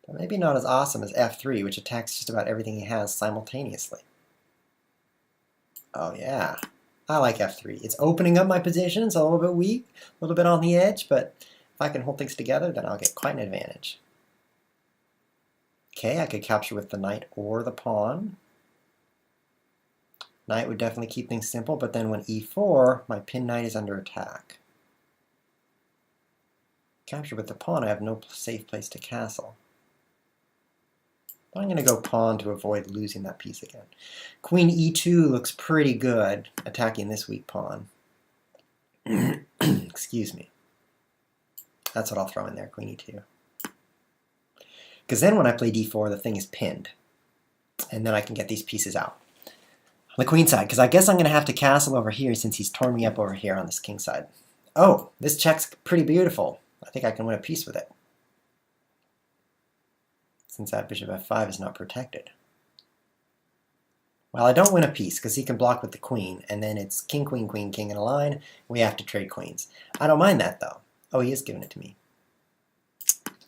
But maybe not as awesome as f3, which attacks just about everything he has simultaneously. Oh yeah, I like f3. It's opening up my position. It's a little bit weak, a little bit on the edge, but if I can hold things together, then I'll get quite an advantage. Okay, I could capture with the knight or the pawn. Knight would definitely keep things simple, but then when e4, my pinned knight is under attack. Capture with the pawn, I have no safe place to castle. I'm going to go pawn to avoid losing that piece again. Queen e2 looks pretty good, attacking this weak pawn. Excuse me. That's what I'll throw in there, queen e2. Because then when I play d4, the thing is pinned. And then I can get these pieces out. On the queen side, because I guess I'm going to have to castle over here since he's torn me up over here on this king side. Oh, this check's pretty beautiful. I think I can win a piece with it. Since that bishop f5 is not protected. Well, I don't win a piece because he can block with the queen, and then it's king, queen, queen, king in a line. We have to trade queens. I don't mind that, though. Oh, he is giving it to me.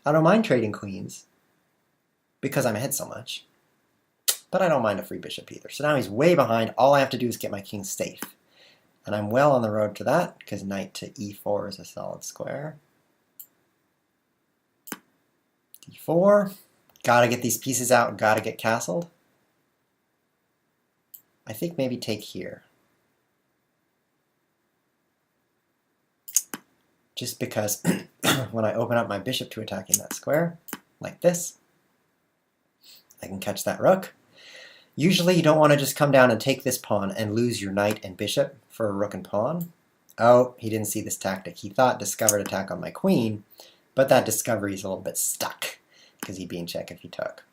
I don't mind trading queens because I'm ahead so much. But I don't mind a free bishop either. So now he's way behind. All I have to do is get my king safe. And I'm well on the road to that because knight to e4 is a solid square. d4. Gotta get these pieces out, gotta get castled. I think maybe take here. Just because when I open up my bishop to attacking that square, like this, I can catch that rook. Usually you don't want to just come down and take this pawn and lose your knight and bishop for a rook and pawn. Oh, he didn't see this tactic. He thought discovered attack on my queen, but that discovery is a little bit stuck. Because he'd be in check if he took.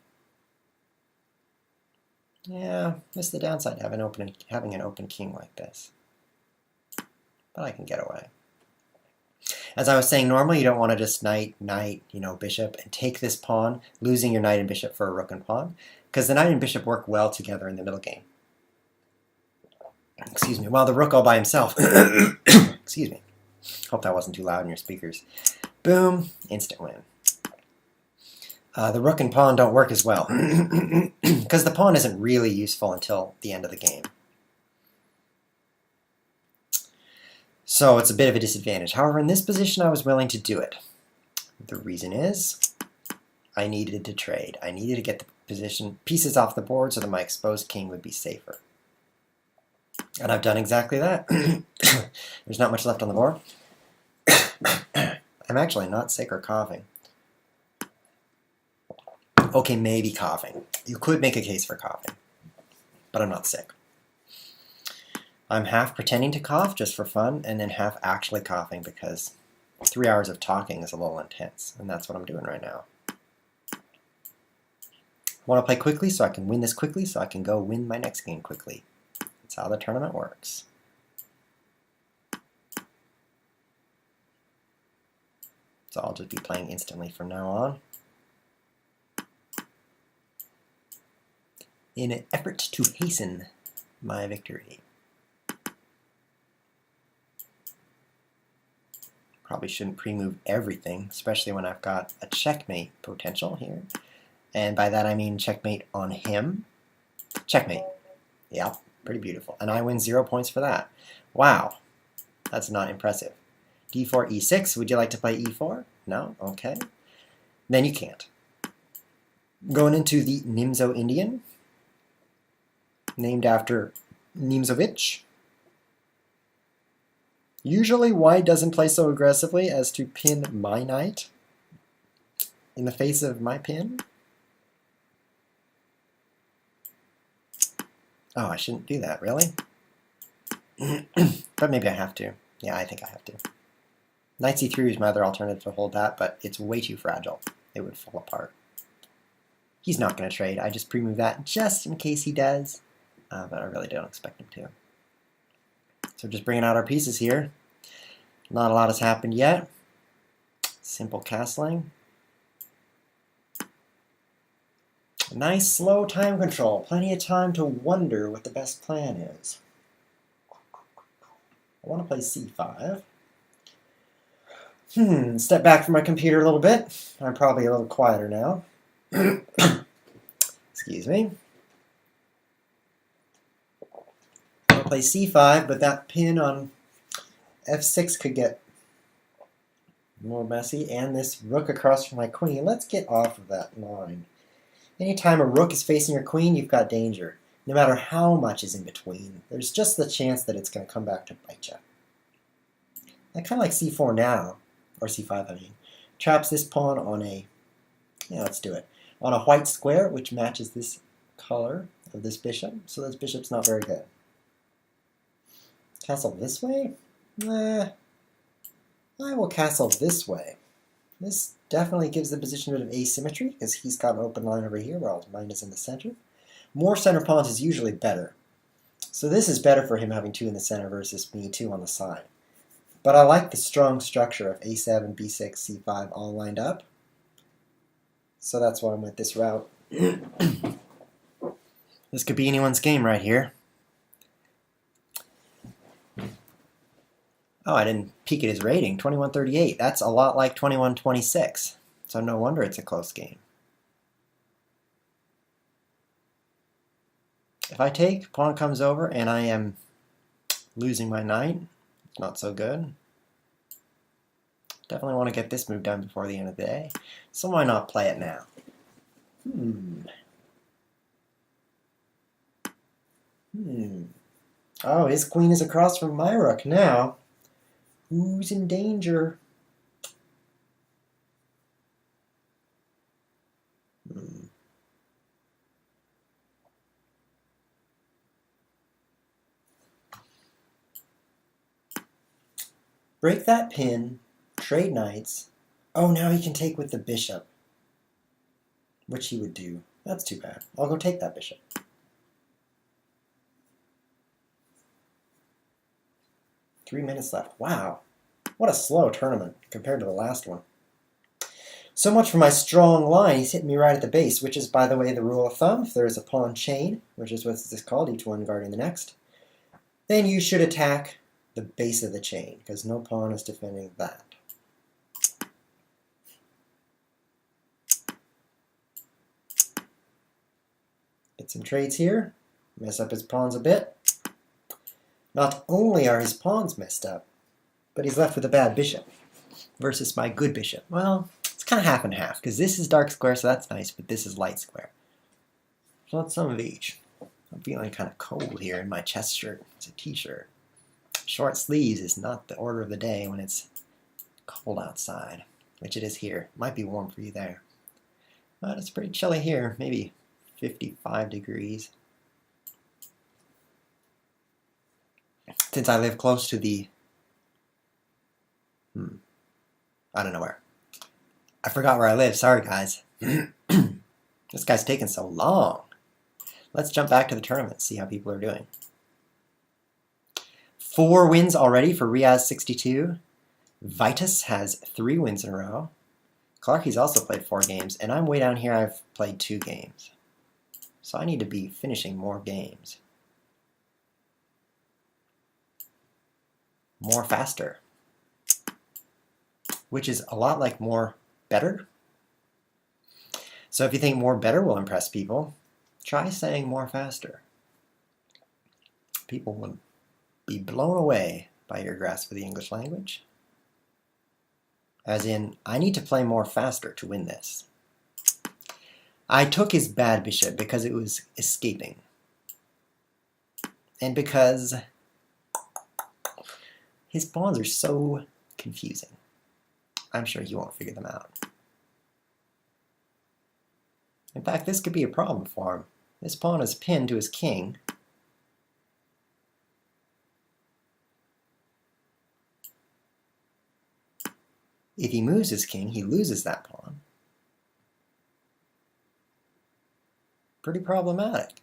Yeah, that's the downside having an open king like this. But I can get away. As I was saying, normally you don't want to just knight, bishop, and take this pawn, losing your knight and bishop for a rook and pawn, because the knight and bishop work well together in the middle game. Excuse me, while the rook all by himself. Excuse me. Hope that wasn't too loud in your speakers. Boom, instant win. The rook and pawn don't work as well, because the pawn isn't really useful until the end of the game. So it's a bit of a disadvantage. However, in this position, I was willing to do it. The reason is I needed to trade. I needed to get the pieces off the board so that my exposed king would be safer. And I've done exactly that. There's not much left on the board. I'm actually not sick or coughing. Okay, maybe coughing. You could make a case for coughing, but I'm not sick. I'm half pretending to cough just for fun, and then half actually coughing because 3 hours of talking is a little intense, and that's what I'm doing right now. I want to play quickly so I can win this quickly so I can go win my next game quickly. That's how the tournament works. So I'll just be playing instantly from now on. In an effort to hasten my victory. Probably shouldn't pre-move everything, especially when I've got a checkmate potential here. And by that I mean checkmate on him. Checkmate. Yeah, pretty beautiful. And I win 0 points for that. Wow, that's not impressive. d4, e6, would you like to play e4? No? Okay. Then you can't. Going into the Nimzo Indian. Named after Nimzovich. Usually white doesn't play so aggressively as to pin my knight in the face of my pin. Oh, I shouldn't do that, really? But maybe I have to. Yeah, I think I have to. Knight c3 is my other alternative to hold that, but it's way too fragile. It would fall apart. He's not going to trade. I just pre-move that just in case he does. But I really don't expect him to. So just bringing out our pieces here. Not a lot has happened yet. Simple castling. Nice slow time control. Plenty of time to wonder what the best plan is. I want to play c5. Step back from my computer a little bit. I'm probably a little quieter now. Excuse me. I'll play c5, but that pin on f6 could get more messy, and this rook across from my queen. Let's get off of that line. Anytime a rook is facing your queen, you've got danger. No matter how much is in between, there's just the chance that it's going to come back to bite you. I kind of like c4 now, or c5 I mean. Traps this pawn on a, yeah, let's do it, on a white square, which matches this color of this bishop, so this bishop's not very good. Castle this way? Nah, I will castle this way. This definitely gives the position a bit of asymmetry, because he's got an open line over here, while mine is in the center. More center pawns is usually better. So this is better for him having 2 in the center versus me 2 on the side. But I like the strong structure of a7, b6, c5 all lined up. So that's why I went this route. This could be anyone's game right here. Oh, I didn't peek at his rating, 2138. That's a lot like 2126. So no wonder it's a close game. If I take, pawn comes over, and I am losing my knight. Not so good. Definitely want to get this move done before the end of the day. So why not play it now? Oh, his queen is across from my rook now. Who's in danger? Break that pin, trade knights. Oh, now he can take with the bishop, which he would do. That's too bad. I'll go take that bishop. Three minutes left. Wow. What a slow tournament compared to the last one. So much for my strong line. He's hitting me right at the base, which is, by the way, the rule of thumb. If there is a pawn chain, which is what this is called, each one guarding the next, then you should attack the base of the chain, because no pawn is defending that. Get some trades here. Mess up his pawns a bit. Not only are his pawns messed up, but he's left with a bad bishop versus my good bishop. Well, it's kind of half and half, because this is dark square, so that's nice, but this is light square. So it's some of each. I'm feeling kind of cold here in my chest shirt. It's a t-shirt. Short sleeves is not the order of the day when it's cold outside, which it is here. Might be warm for you there. But it's pretty chilly here, maybe 55 degrees. Since I live close to the... I don't know where. I forgot where I live. Sorry, guys. This guy's taking so long. Let's jump back to the tournament and see how people are doing. 4 wins already for Riaz62. Vitus has 3 wins in a row. Clarky's also played 4 games, and I'm way down here. I've played 2 games. So I need to be finishing more games. More faster. Which is a lot like more better. So if you think more better will impress people, try saying more faster. People will be blown away by your grasp of the English language. As in, I need to play more faster to win this. I took his bad bishop because it was escaping. And because his pawns are so confusing. I'm sure he won't figure them out. In fact, this could be a problem for him. This pawn is pinned to his king. If he moves his king, he loses that pawn. Pretty problematic.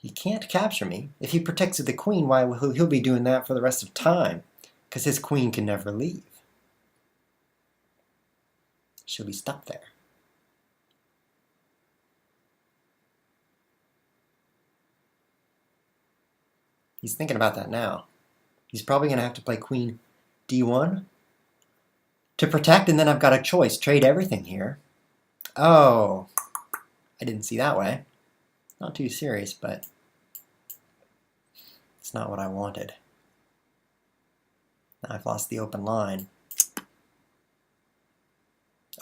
He can't capture me. If he protects with the queen, why he'll be doing that for the rest of time, because his queen can never leave. She'll be stuck there. He's thinking about that now. He's probably going to have to play queen D1 to protect, and then I've got a choice. Trade everything here. Oh, I didn't see that way. Not too serious, but it's not what I wanted. Now I've lost the open line.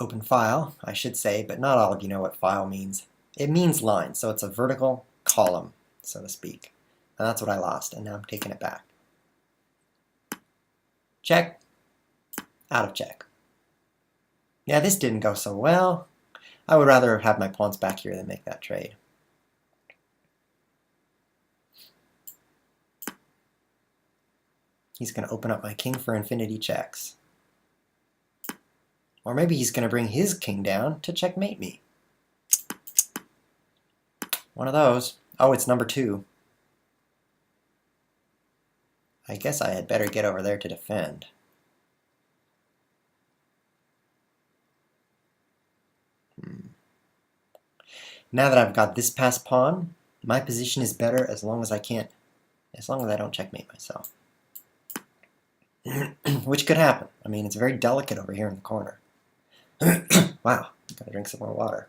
Open file, I should say, but not all of you know what file means. It means line, so it's a vertical column, so to speak. And that's what I lost, and now I'm taking it back. Check. Out of check. Yeah, this didn't go so well. I would rather have my pawns back here than make that trade. He's going to open up my king for infinity checks. Or maybe he's going to bring his king down to checkmate me. One of those. Oh, it's number 2. I guess I had better get over there to defend. Now that I've got this passed pawn, my position is better as long as I don't checkmate myself. Which could happen. I mean, it's very delicate over here in the corner. Wow, gotta drink some more water.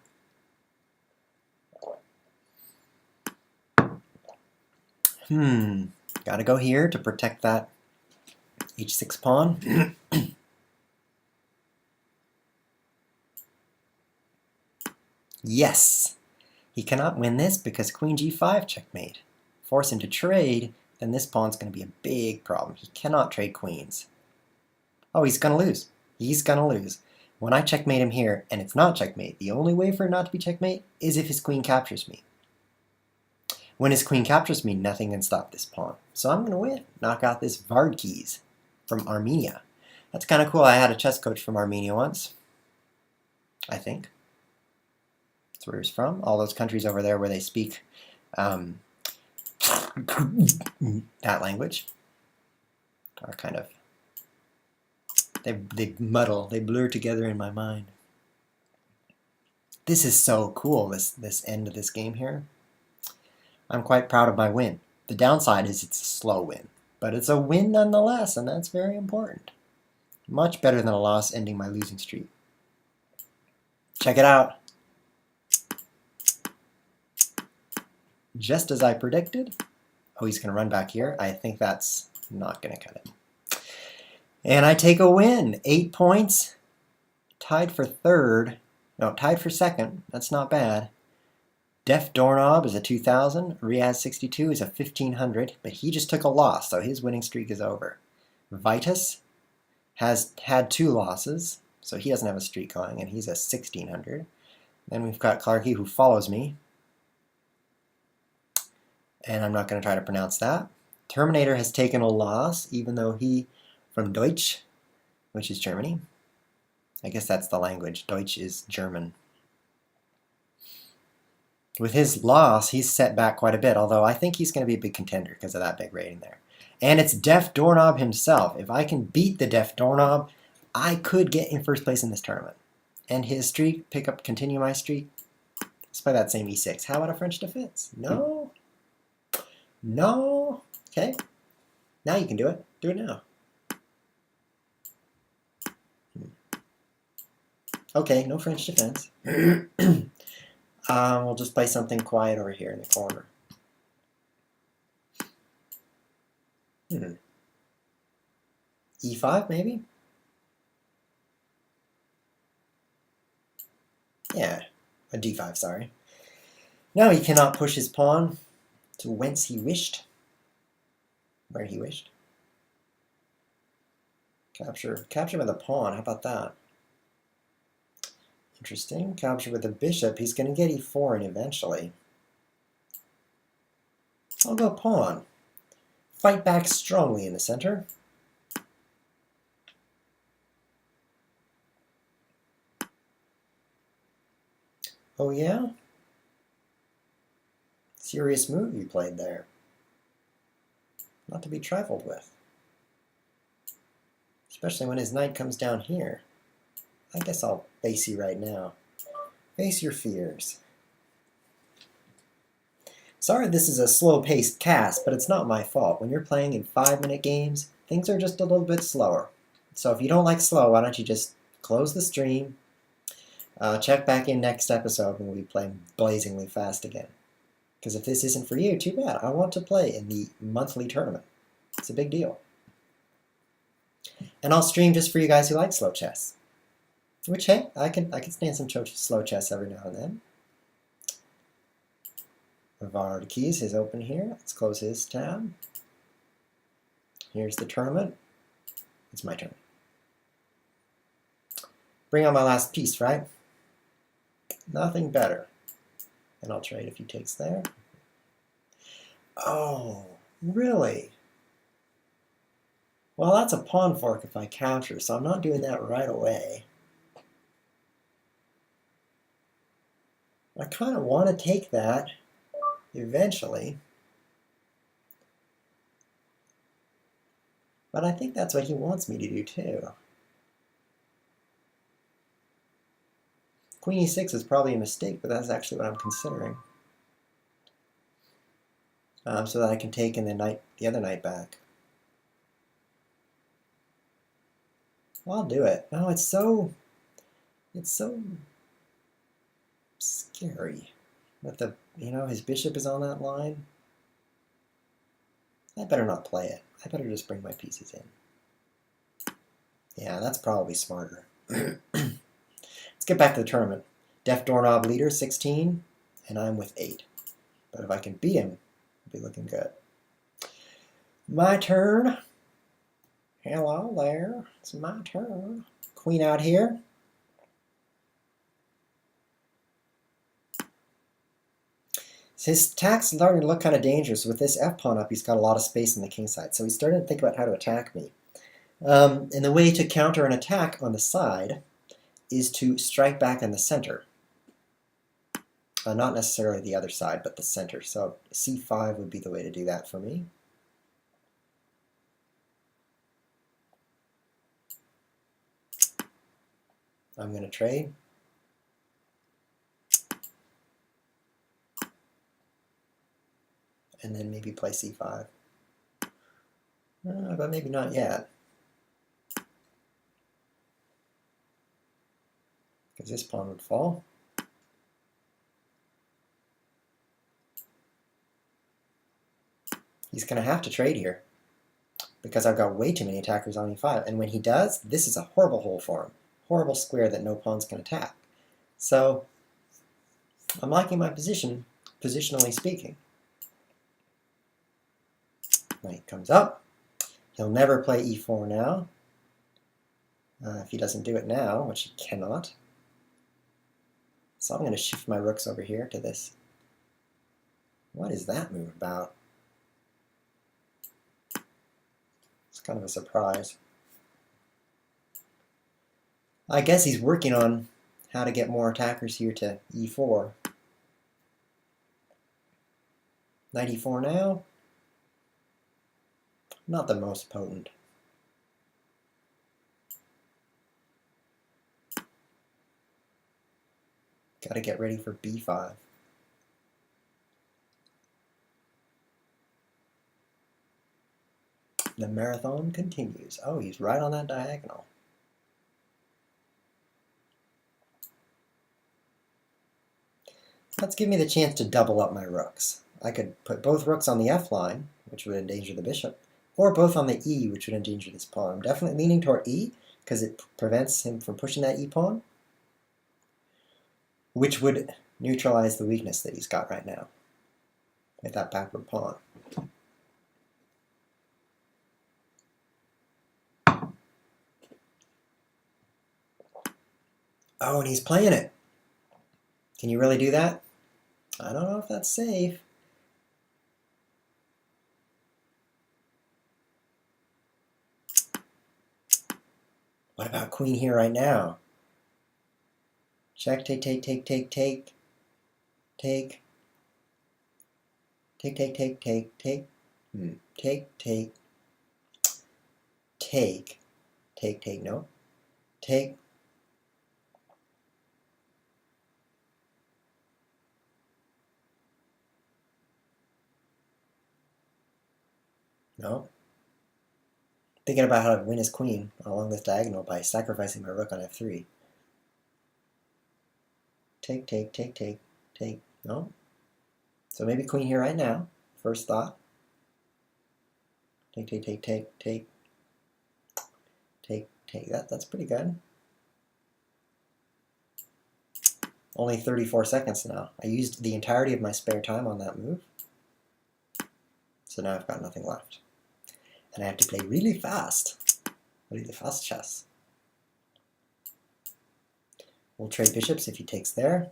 Gotta go here to protect that h6 pawn. Yes! He cannot win this because queen g5 checkmate. Force him to trade, then this pawn's going to be a big problem. He cannot trade queens. Oh, he's going to lose. He's going to lose. When I checkmate him here, and it's not checkmate, the only way for it not to be checkmate is if his queen captures me. When his queen captures me, nothing can stop this pawn. So I'm going to win. Knock out this Vardkeys from Armenia. That's kind of cool. I had a chess coach from Armenia once, I think. That's where he's from. All those countries over there where they speak that language are kind of, they muddle, they blur together in my mind. This is so cool, this end of this game here. I'm quite proud of my win. The downside is it's a slow win, but it's a win nonetheless, and that's very important. Much better than a loss ending my losing streak. Check it out. Just as I predicted. Oh, he's going to run back here. I think that's not going to cut it. And I take a win. 8 points. Tied for third. No, tied for second. That's not bad. Def Doorknob is a 2,000. Riaz 62 is a 1,500. But he just took a loss, so his winning streak is over. Vitus has had 2 losses, so he doesn't have a streak going, and he's a 1,600. Then we've got Clarky, who follows me. And I'm not going to try to pronounce that. Terminator has taken a loss, even though he, from Deutsch, which is Germany. I guess that's the language. Deutsch is German. With his loss, he's set back quite a bit, although I think he's going to be a big contender because of that big rating there. And it's Def Doorknob himself. If I can beat the Def Doorknob, I could get in first place in this tournament. And his streak, continue my streak. Let's play that same e6. How about a French defense? No. No. Okay. Now you can do it. Do it now. Okay, no French defense. We'll just play something quiet over here in the corner. E5 maybe? Yeah, a d5, sorry. Now he cannot push his pawn to whence he wished. Where he wished. Capture with a pawn, how about that? Interesting. Capture with a bishop. He's going to get e4 and eventually. I'll go pawn. Fight back strongly in the center. Oh yeah? Serious move you played there. Not to be trifled with. Especially when his knight comes down here. I guess I'll face you right now. Face your fears. Sorry this is a slow-paced cast, but it's not my fault. When you're playing in 5-minute games, things are just a little bit slower. So if you don't like slow, why don't you just close the stream, check back in next episode when we play blazingly fast again. Because if this isn't for you, too bad. I want to play in the monthly tournament. It's a big deal. And I'll stream just for you guys who like slow chess. Which, hey, I can stand some slow chess every now and then. Vard Keys is open here. Let's close his tab. Here's the tournament. It's my turn. Bring on my last piece, right? Nothing better. And I'll trade a few takes there. Oh, really? Well, that's a pawn fork if I capture, so I'm not doing that right away. I kind of want to take that eventually. But I think that's what he wants me to do too. Queen e6 is probably a mistake, but that's actually what I'm considering. So that I can take in the other knight back. I'll do it. No, it's so scary that his bishop is on that line. I better not play it. I better just bring my pieces in. Yeah, that's probably smarter. Let's get back to the tournament. Def Doorknob leader, 16, and I'm with 8. But if I can beat him, it'll be looking good. My turn. Hello there. It's my turn. Queen out here. His attack's starting to look kind of dangerous. With this f-pawn up, he's got a lot of space in the king side. So he's starting to think about how to attack me. And the way to counter an attack on the side is to strike back in the center. Not necessarily the other side, but the center. So c5 would be the way to do that for me. I'm going to trade. And then maybe play c5. But maybe not yet. Because this pawn would fall. He's going to have to trade here. Because I've got way too many attackers on e5. And when he does, this is a horrible hole for him. Horrible square that no pawns can attack. So I'm liking my position, positionally speaking. Knight comes up. He'll never play e4 now. If he doesn't do it now, which he cannot. So I'm going to shift my rooks over here to this. What is that move about? It's kind of a surprise. I guess he's working on how to get more attackers here to e4. Knight e4 now. Not the most potent. Got to get ready for b5. The marathon continues. Oh, he's right on that diagonal. Let's give me the chance to double up my rooks. I could put both rooks on the f line, which would endanger the bishop, or both on the e, which would endanger this pawn. I'm definitely leaning toward e, because it prevents him from pushing that e pawn, which would neutralize the weakness that he's got right now with that backward pawn. Oh, and he's playing it. Can you really do that? I don't know if that's safe. What about queen here right now? Check, take, take, take, take, take. Take. Take, take, take, take, take. Take, take. Take. Take, take, no. Take. No. Thinking about how to win his queen along this diagonal by sacrificing my rook on f3. Take, take, take, take, take. No. So maybe queen here right now. First thought. Take, take, take, take, take. Take, take. That's pretty good. Only 34 seconds now. I used the entirety of my spare time on that move. So now I've got nothing left. And I have to play really fast. Really fast chess. We'll trade bishops if he takes there.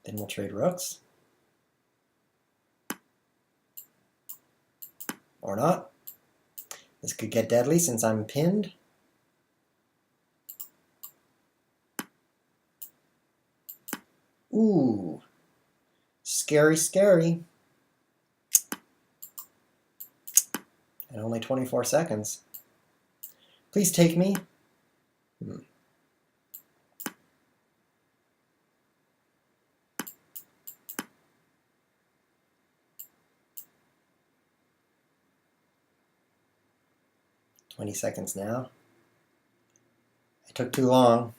Then we'll trade rooks. Or not. This could get deadly since I'm pinned. Ooh. Scary, scary. And only 24 seconds. Please take me. 20 seconds now. It took too long.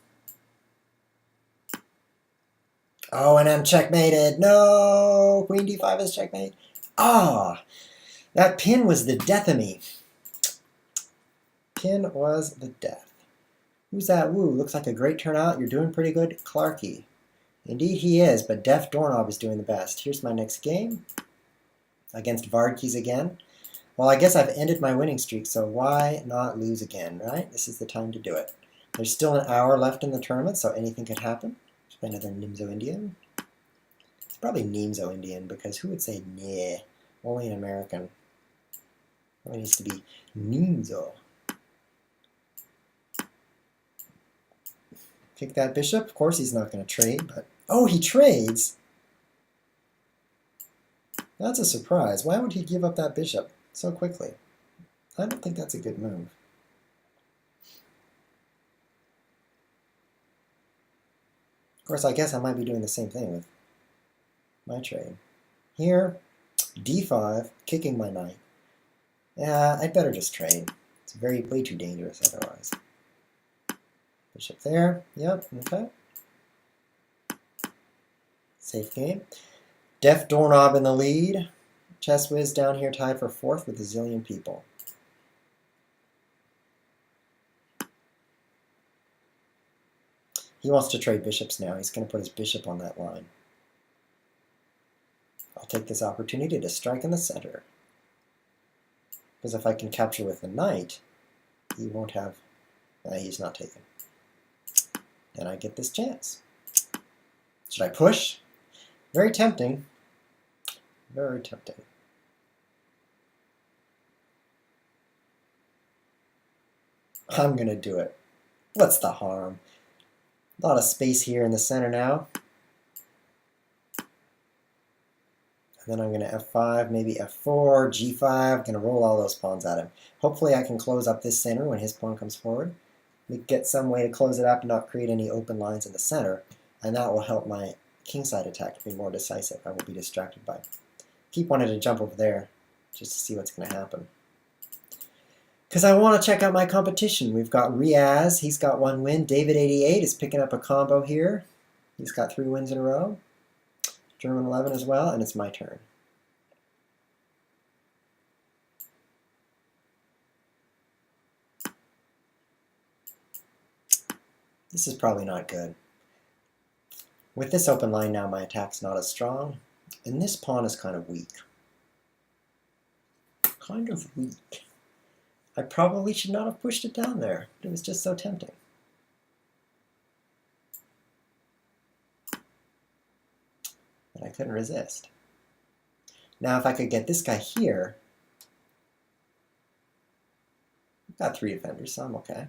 Oh, and I'm checkmated. No! Queen d5 is checkmate. Ah! That pin was the death of me. Pin was the death. Who's that? Woo, looks like a great turnout. You're doing pretty good, Clarky. Indeed he is, but Def Doorknob is doing the best. Here's my next game. Against Vardkeys again. Well, I guess I've ended my winning streak, so why not lose again, right? This is the time to do it. There's still an hour left in the tournament, so anything could happen. Let's play another Nimzo Indian. It's probably Nimzo Indian, because who would say nah? Only an American. It needs to be Nimzo. Kick that bishop. Of course he's not going to trade, but... Oh, he trades? That's a surprise. Why would he give up that bishop so quickly? I don't think that's a good move. Of course, I guess I might be doing the same thing with my trade. Here, d5, kicking my knight. Yeah, I'd better just trade. It's way too dangerous otherwise. Bishop there. Yep, okay. Safe game. Def Doorknob in the lead. Chess Whiz down here tied for 4th with a zillion people. He wants to trade bishops now. He's going to put his bishop on that line. I'll take this opportunity to strike in the center. Because if I can capture with the knight, he won't have... he's not taken. And I get this chance. Should I push? Very tempting. Very tempting. I'm going to do it. What's the harm? A lot of space here in the center now. And then I'm going to f5, maybe f4, g5. Going to roll all those pawns at him. Hopefully I can close up this center when his pawn comes forward. We get some way to close it up and not create any open lines in the center. And that will help my kingside attack to be more decisive. I won't be distracted by it. Keep wanting to jump over there just to see what's going to happen. Because I want to check out my competition. We've got Riaz, he's got 1 win. David88 is picking up a combo here. He's got 3 wins in a row. German 11 as well, and it's my turn. This is probably not good. With this open line now, my attack's not as strong, and this pawn is kind of weak. Kind of weak. I probably should not have pushed it down there, but it was just so tempting. And I couldn't resist. Now if I could get this guy here, I've got 3 defenders, so I'm okay.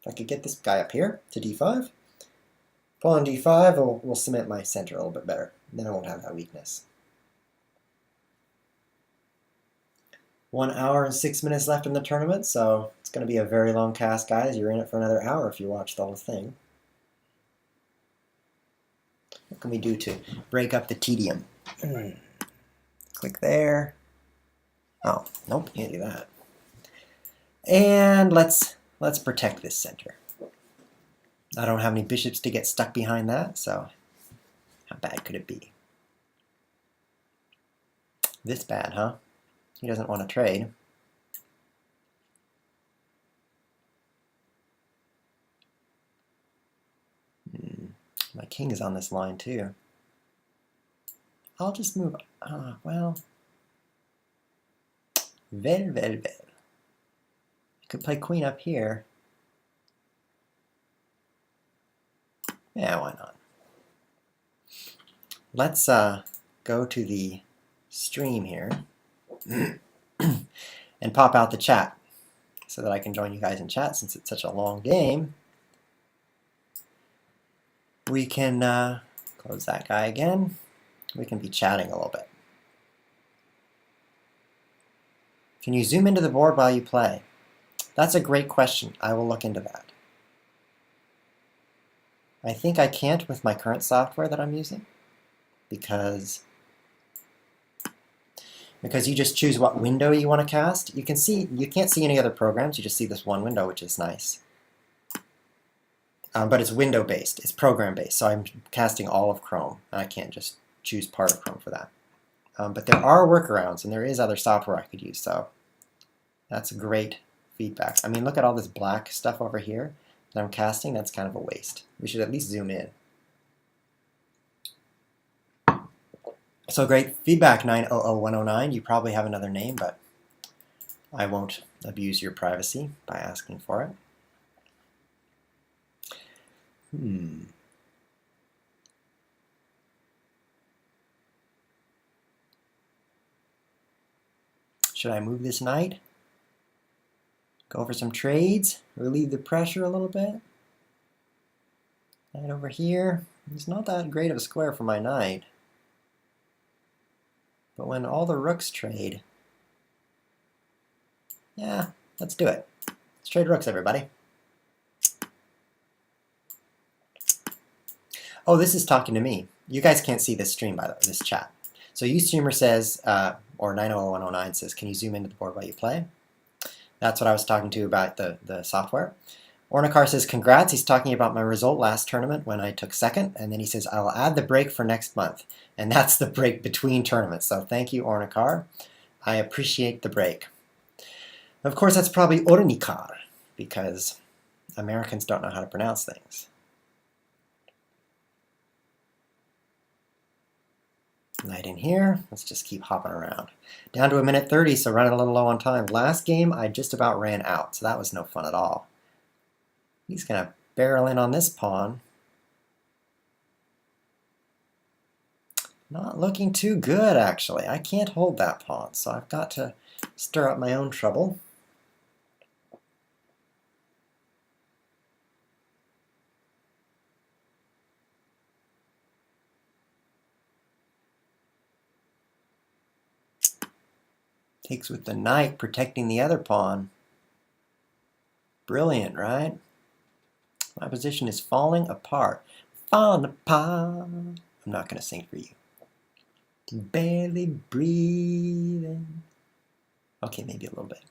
If I could get this guy up here to d5, pawn d5 will cement my center a little bit better. Then I won't have that weakness. 1 hour and 6 minutes left in the tournament, so it's going to be a very long cast, guys. You're in it for another hour if you watch the whole thing. What can we do to break up the tedium? Click there. Oh, nope, can't do that. And let's protect this center. I don't have any bishops to get stuck behind that, so how bad could it be? This bad, huh? He doesn't want to trade. My king is on this line too. I'll just move. Well. Well. I could play queen up here. Yeah, why not? Let's go to the stream here and pop out the chat so that I can join you guys in chat since it's such a long game. We can close that guy again. We can be chatting a little bit. Can you zoom into the board while you play? That's a great question. I will look into that. I think I can't with my current software that I'm using because you just choose what window you want to cast. You can't see any other programs. You just see this one window, which is nice. But it's window-based. It's program-based. So I'm casting all of Chrome. And I can't just choose part of Chrome for that. But there are workarounds, and there is other software I could use. So that's great feedback. I mean, look at all this black stuff over here that I'm casting. That's kind of a waste. We should at least zoom in. So great feedback, 900109. You probably have another name, but I won't abuse your privacy by asking for it. Should I move this knight? Go for some trades, relieve the pressure a little bit. Knight over here. It's not that great of a square for my knight. But when all the rooks trade, yeah, let's do it. Let's trade rooks, everybody. Oh, this is talking to me. You guys can't see this stream, by the way, this chat. So Ustreamer says, or 900109 says, can you zoom into the board while you play? That's what I was talking to about the software. Ornikar says, congrats. He's talking about my result last tournament when I took second. And then he says, I'll add the break for next month. And that's the break between tournaments. So thank you, Ornikar. I appreciate the break. Of course, that's probably Ornikar, because Americans don't know how to pronounce things. Knight in here. Let's just keep hopping around. Down to a minute 30, so running a little low on time. Last game, I just about ran out, so that was no fun at all. He's going to barrel in on this pawn. Not looking too good, actually. I can't hold that pawn, so I've got to stir up my own trouble. Takes with the knight, protecting the other pawn. Brilliant, right? My position is falling apart. Falling apart. I'm not going to sing for you. Barely breathing. Okay, maybe a little bit.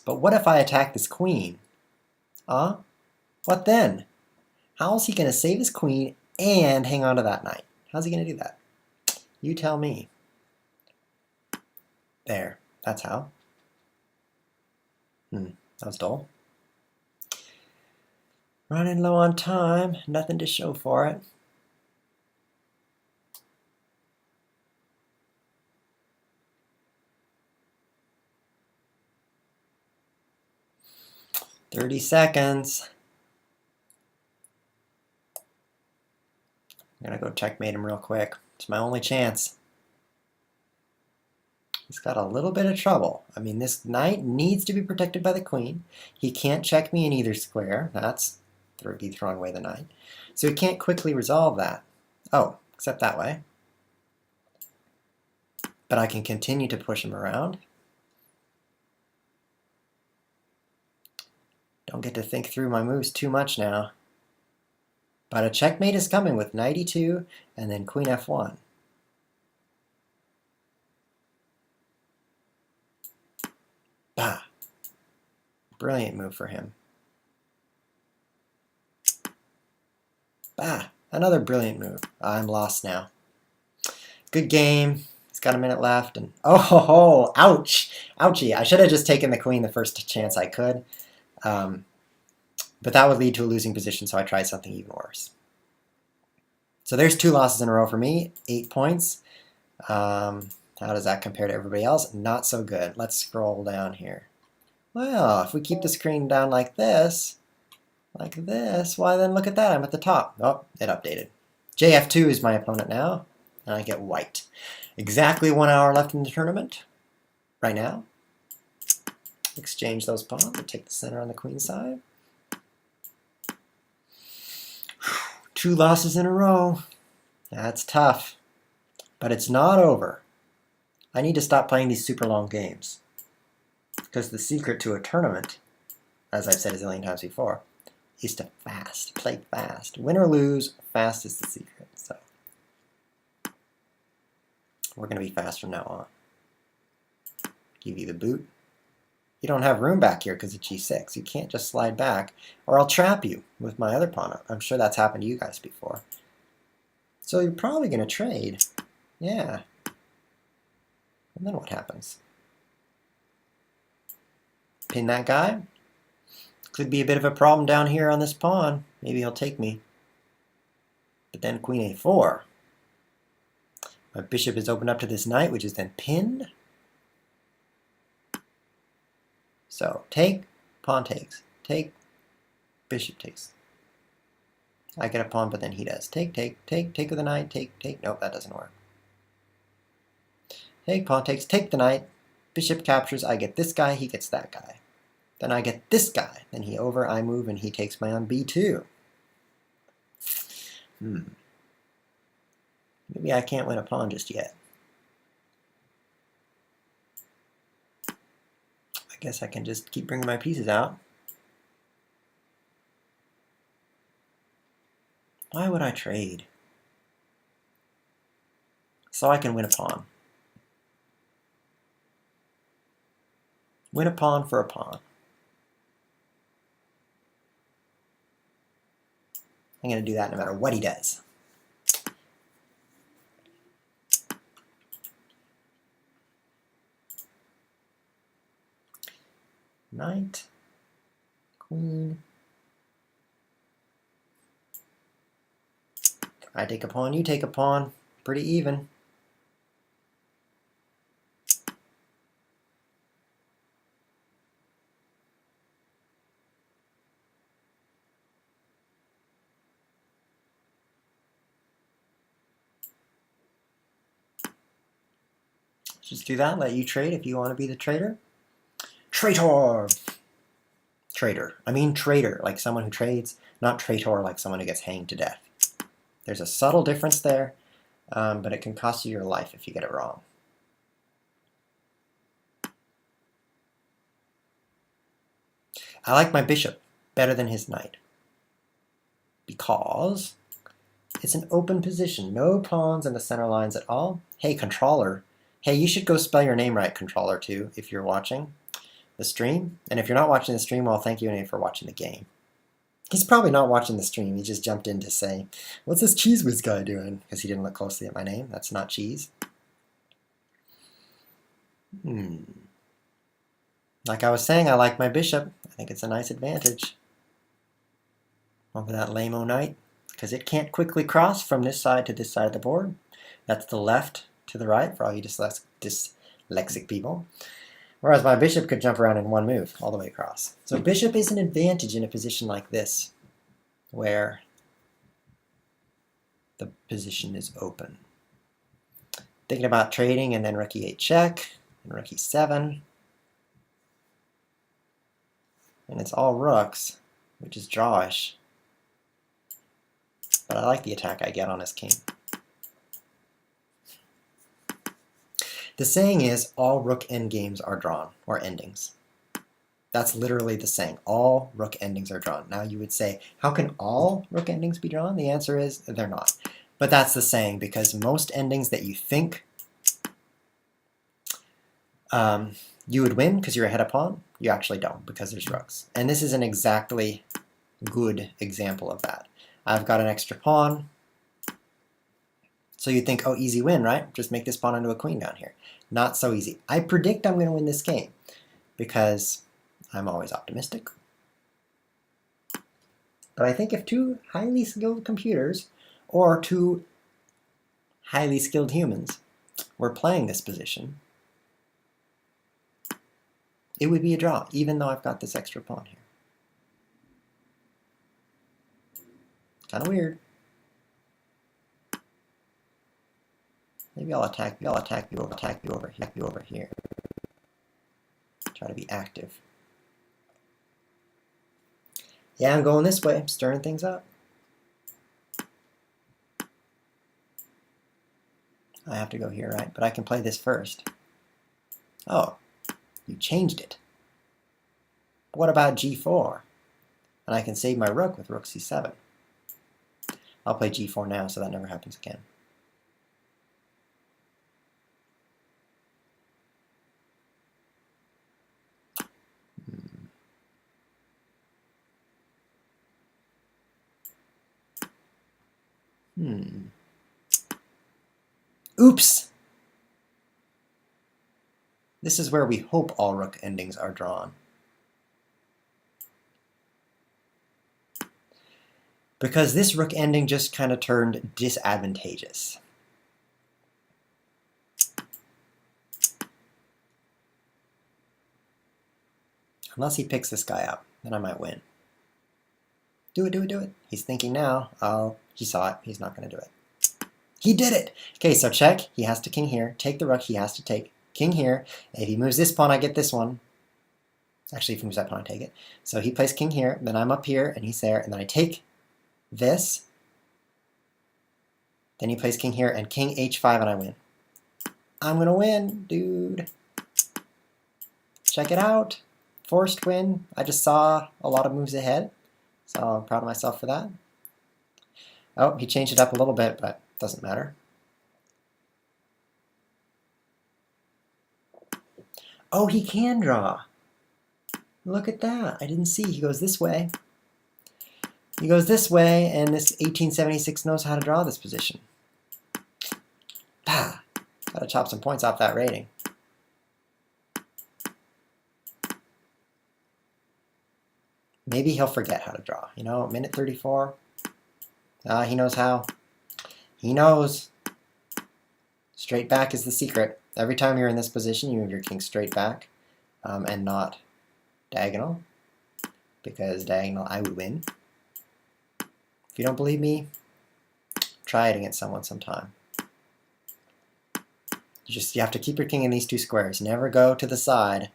But what if I attack this queen? What then? How's he going to save his queen and hang on to that knight? How's he going to do that? You tell me. There. That's how. That was dull. Running low on time. Nothing to show for it. "30 seconds. I'm going to go checkmate him real quick. It's my only chance. He's got a little bit of trouble. I mean, this knight needs to be protected by the queen. He can't check me in either square. That's be throwing away the knight. So he can't quickly resolve that. Oh, except that way. But I can continue to push him around. Don't get to think through my moves too much now. But a checkmate is coming with knight e2 and then queen f1. Bah! Brilliant move for him. Bah! Another brilliant move. I'm lost now. Good game. He's got a minute left, and oh ho ho! Ouch! Ouchie! I should have just taken the queen the first chance I could. But that would lead to a losing position, so I tried something even worse. So there's 2 losses in a row for me, 8 points. How does that compare to everybody else? Not so good. Let's scroll down here. Well, if we keep the screen down like this, why then look at that, I'm at the top. Oh, it updated. JF2 is my opponent now, and I get white. Exactly 1 hour left in the tournament, right now. Exchange those pawns and take the center on the queen side. 2 losses in a row. That's tough, but it's not over. I need to stop playing these super long games, because the secret to a tournament, as I've said a zillion times before, is to play fast. Win or lose, fast is the secret. So we're going to be fast from now on. Give you the boot. You don't have room back here because of g6. You can't just slide back, or I'll trap you with my other pawn. I'm sure that's happened to you guys before. So you're probably going to trade. Yeah. And then what happens? Pin that guy. Could be a bit of a problem down here on this pawn. Maybe he'll take me. But then queen a4. My bishop is opened up to this knight, which is then pinned. So take, pawn takes. Take, bishop takes. I get a pawn, but then he does. Take with the knight, take. Nope, that doesn't work. Take, pawn takes, take the knight. Bishop captures, I get this guy, he gets that guy. Then I get this guy. Then he over, I move, and he takes my on b2. Maybe I can't win a pawn just yet. I guess I can just keep bringing my pieces out. Why would I trade? So I can win a pawn. Win a pawn for a pawn. I'm going to do that no matter what he does. Knight, queen. I take a pawn, you take a pawn. Pretty even. Just do that, let you trade if you want to be the trader. Traitor! Trader. I mean trader, like someone who trades, not traitor like someone who gets hanged to death. There's a subtle difference there, but it can cost you your life if you get it wrong. I like my bishop better than his knight because it's an open position. No pawns in the center lines at all. Hey, controller. Hey, you should go spell your name right, controller, too, if you're watching the stream. And if you're not watching the stream, well, thank you anyway for watching the game. He's probably not watching the stream. He just jumped in to say, what's this Cheese Whiz guy doing? Because he didn't look closely at my name. That's not cheese. Like I was saying, I like my bishop. I think it's a nice advantage over that lame-o knight, because it can't quickly cross from this side to this side of the board. That's the left to the right for all you dyslexic people. Whereas my bishop could jump around in one move all the way across. So bishop is an advantage in a position like this, where the position is open. Thinking about trading, and then rook e8 check, and rook e7. And it's all rooks, which is drawish. But I like the attack I get on his king. The saying is, all rook endgames are drawn, or endings. That's literally the saying. All rook endings are drawn. Now you would say, how can all rook endings be drawn? The answer is they're not. But that's the saying, because most endings that you think you would win because you're ahead of pawn, you actually don't because there's rooks. And this is an exactly good example of that. I've got an extra pawn. So you'd think, oh, easy win, right? Just make this pawn into a queen down here. Not so easy. I predict I'm going to win this game because I'm always optimistic. But I think if two highly skilled computers or two highly skilled humans were playing this position, it would be a draw, even though I've got this extra pawn here. Kind of weird. Maybe I'll attack you over here. Try to be active. Yeah, I'm going this way. I'm stirring things up. I have to go here, right? But I can play this first. Oh, you changed it. What about g4? And I can save my rook with rook c7. I'll play g4 now so that never happens again. Oops! This is where we hope all rook endings are drawn. Because this rook ending just kind of turned disadvantageous. Unless he picks this guy up, then I might win. Do it, do it, do it. He's thinking now. Oh, he saw it. He's not going to do it. He did it! Okay, so check. He has to king here. Take the rook. He has to take king here. If he moves this pawn, I get this one. Actually, if he moves that pawn, I take it. So he plays king here. Then I'm up here, and he's there. And then I take this. Then he plays king here, and king h5, and I win. I'm going to win, dude. Check it out. Forced win. I just saw a lot of moves ahead. So I'm proud of myself for that. Oh, he changed it up a little bit, but doesn't matter. Oh, he can draw. Look at that. I didn't see. He goes this way. He goes this way, and this 1876 knows how to draw this position. Bah! Gotta chop some points off that rating. Maybe he'll forget how to draw. You know, minute 34. He knows how. He knows. Straight back is the secret. Every time you're in this position, you move your king straight back and not diagonal. Because diagonal, I would win. If you don't believe me, try it against someone sometime. You have to keep your king in these two squares. Never go to the side.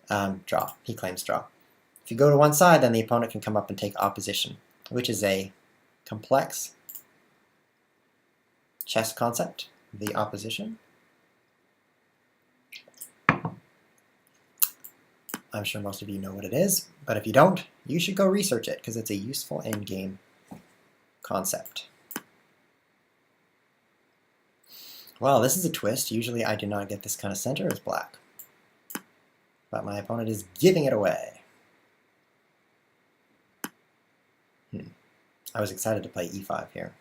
Draw. He claims draw. If you go to one side, then the opponent can come up and take opposition, which is a complex chess concept, the opposition. I'm sure most of you know what it is, but if you don't, you should go research it because it's a useful endgame concept. Well, this is a twist. Usually I do not get this kind of center as black, but my opponent is giving it away. I was excited to play e5 here.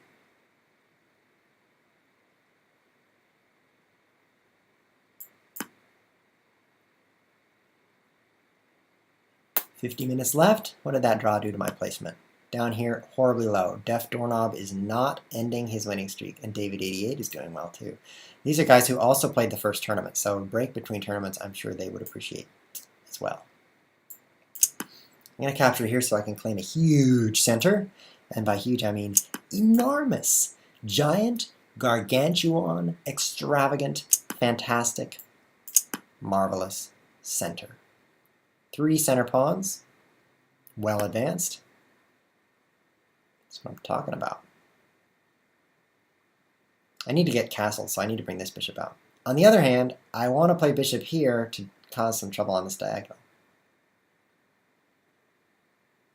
$50 minutes left. What did that draw do to my placement? Down here, horribly low. Def Doorknob is not ending his winning streak, and David88 is doing well too. These are guys who also played the first tournament, so a break between tournaments I'm sure they would appreciate as well. I'm going to capture here so I can claim a huge center. And by huge, I mean enormous, giant, gargantuan, extravagant, fantastic, marvelous center. 3 center pawns, well advanced. That's what I'm talking about. I need to get castles, so I need to bring this bishop out. On the other hand, I want to play bishop here to cause some trouble on this diagonal.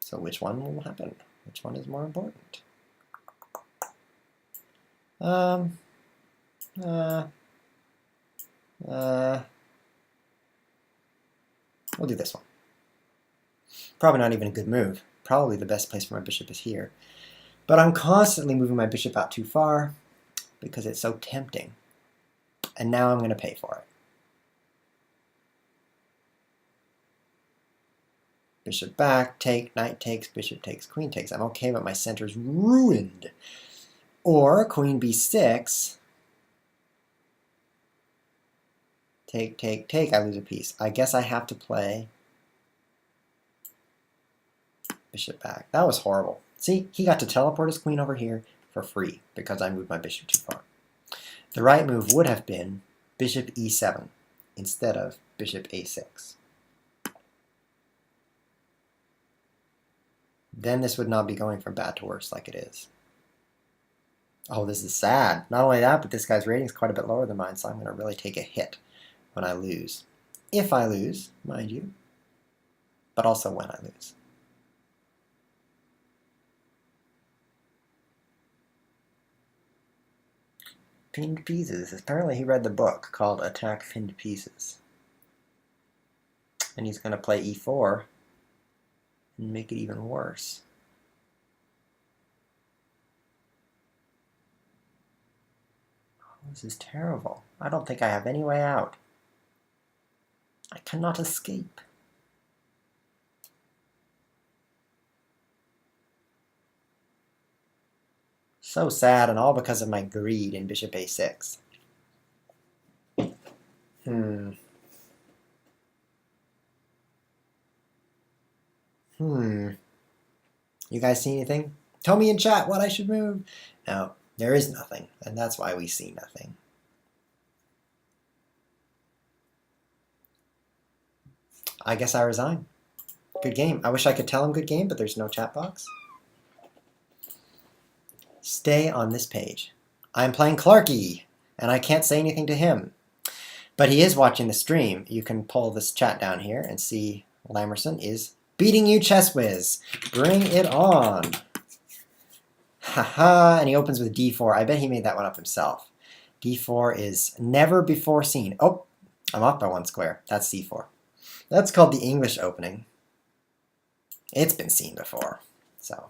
So which one will happen? Which one is more important? We'll do this one. Probably not even a good move. Probably the best place for my bishop is here. But I'm constantly moving my bishop out too far because it's so tempting. And now I'm going to pay for it. Bishop back, take, knight takes, bishop takes, queen takes. I'm okay, but my center's ruined. Or queen b6. Take, take, take. I lose a piece. I guess I have to play bishop back. That was horrible. See, he got to teleport his queen over here for free because I moved my bishop too far. The right move would have been bishop e7 instead of bishop a6. Then this would not be going from bad to worse like it is. Oh, this is sad. Not only that, but this guy's rating is quite a bit lower than mine, so I'm going to really take a hit when I lose. If I lose, mind you, but also when I lose. Pinned pieces. Apparently he read the book called Attack Pinned Pieces. And he's going to play e4 and make it even worse. Oh, this is terrible. I don't think I have any way out. I cannot escape. So sad, and all because of my greed in bishop a6. You guys see anything? Tell me in chat what I should move. No, there is nothing, and that's why we see nothing. I guess I resign. Good game. I wish I could tell him good game, but there's no chat box. Stay on this page. I'm playing Clarky, and I can't say anything to him. But he is watching the stream. You can pull this chat down here and see Lamerson is beating you, Chess Whiz. Bring it on. Haha, and he opens with d4. I bet he made that one up himself. d4 is never before seen. Oh, I'm off by 1 square. That's c4. That's called the English opening. It's been seen before. So,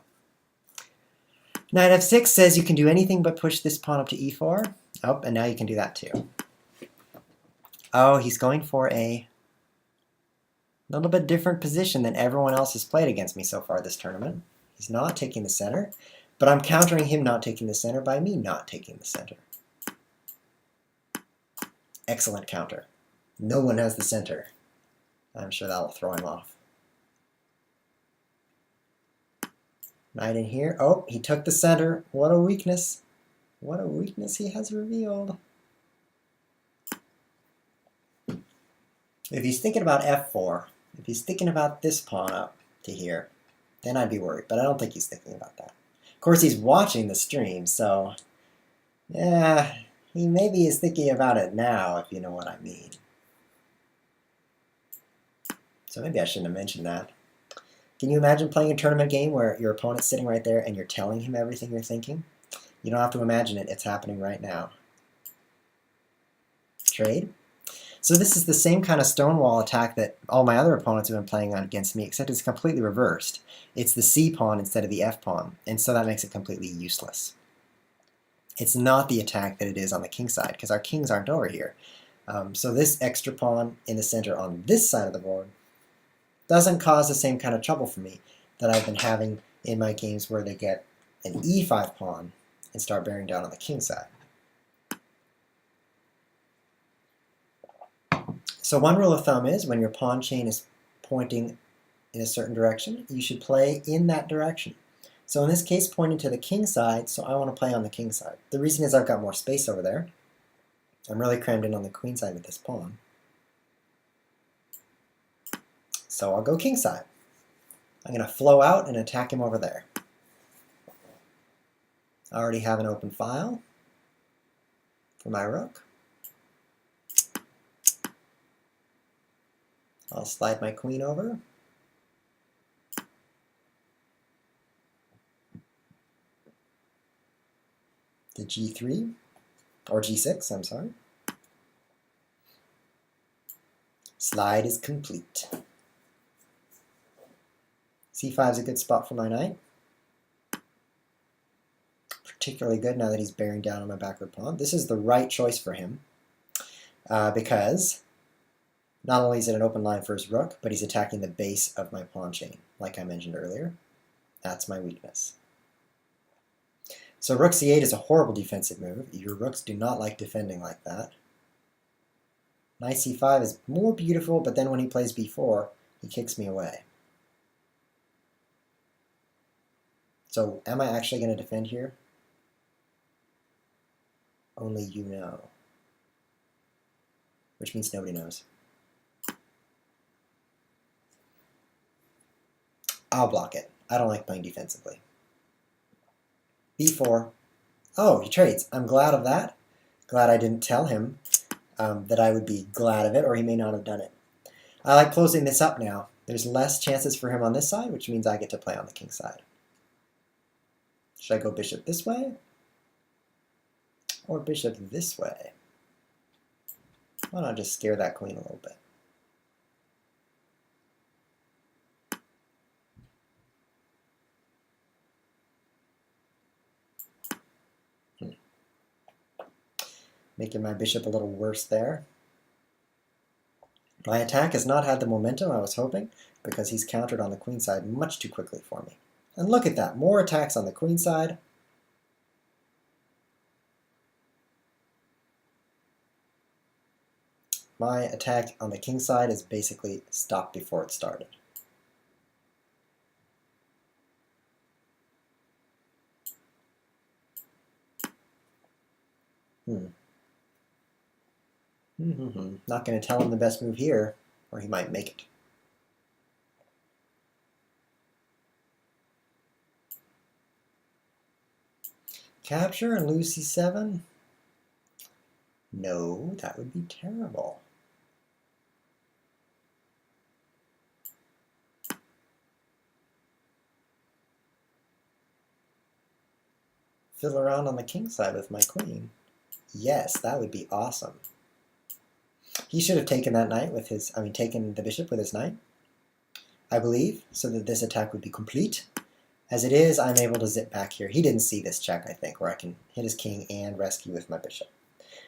knight f6 says you can do anything but push this pawn up to e4. Oh, and now you can do that too. Oh, he's going for a little bit different position than everyone else has played against me so far this tournament. He's not taking the center, but I'm countering him not taking the center by me not taking the center. Excellent counter. No one has the center. I'm sure that'll throw him off. Knight in here. Oh, he took the center. What a weakness. What a weakness he has revealed. If he's thinking about f4, if he's thinking about this pawn up to here, then I'd be worried. But I don't think he's thinking about that. Of course, he's watching the stream, so yeah, he maybe is thinking about it now, if you know what I mean. So maybe I shouldn't have mentioned that. Can you imagine playing a tournament game where your opponent's sitting right there and you're telling him everything you're thinking? You don't have to imagine it. It's happening right now. Trade. So this is the same kind of stonewall attack that all my other opponents have been playing on against me, except it's completely reversed. It's the c pawn instead of the f pawn, and so that makes it completely useless. It's not the attack that it is on the king side, because our kings aren't over here. So this extra pawn in the center on this side of the board doesn't cause the same kind of trouble for me that I've been having in my games where they get an e5 pawn and start bearing down on the king side. So one rule of thumb is when your pawn chain is pointing in a certain direction, you should play in that direction. So in this case, pointing to the king side, so I want to play on the king side. The reason is I've got more space over there. I'm really crammed in on the queen side with this pawn. So I'll go king side. I'm going to flow out and attack him over there. I already have an open file for my rook. I'll slide my queen over. to g3, or g6, I'm sorry. Slide is complete. c5 is a good spot for my knight. Particularly good now that he's bearing down on my backward pawn. This is the right choice for him because not only is it an open line for his rook, but he's attacking the base of my pawn chain, like I mentioned earlier. That's my weakness. So rook c8 is a horrible defensive move. Your rooks do not like defending like that. Knight c5 is more beautiful, but then when he plays b4, he kicks me away. So am I actually going to defend here? Only you know. Which means nobody knows. I'll block it. I don't like playing defensively. b4. Oh, he trades. I'm glad of that. Glad I didn't tell him that I would be glad of it, or he may not have done it. I like closing this up now. There's less chances for him on this side, which means I get to play on the king side. Should I go bishop this way? Or bishop this way? Why not just scare that queen a little bit? Making my bishop a little worse there. My attack has not had the momentum I was hoping because he's countered on the queen side much too quickly for me. And look at that, more attacks on the queen side. My attack on the king side is basically stopped before it started. Not going to tell him the best move here, or he might make it. Capture and lose c7? No, that would be terrible. Fiddle around on the king side with my queen. Yes, that would be awesome. He should have taken that knight with his, taken the bishop with his knight, I believe, so that this attack would be complete. As it is, I'm able to zip back here. He didn't see this check, I think, where I can hit his king and rescue with my bishop.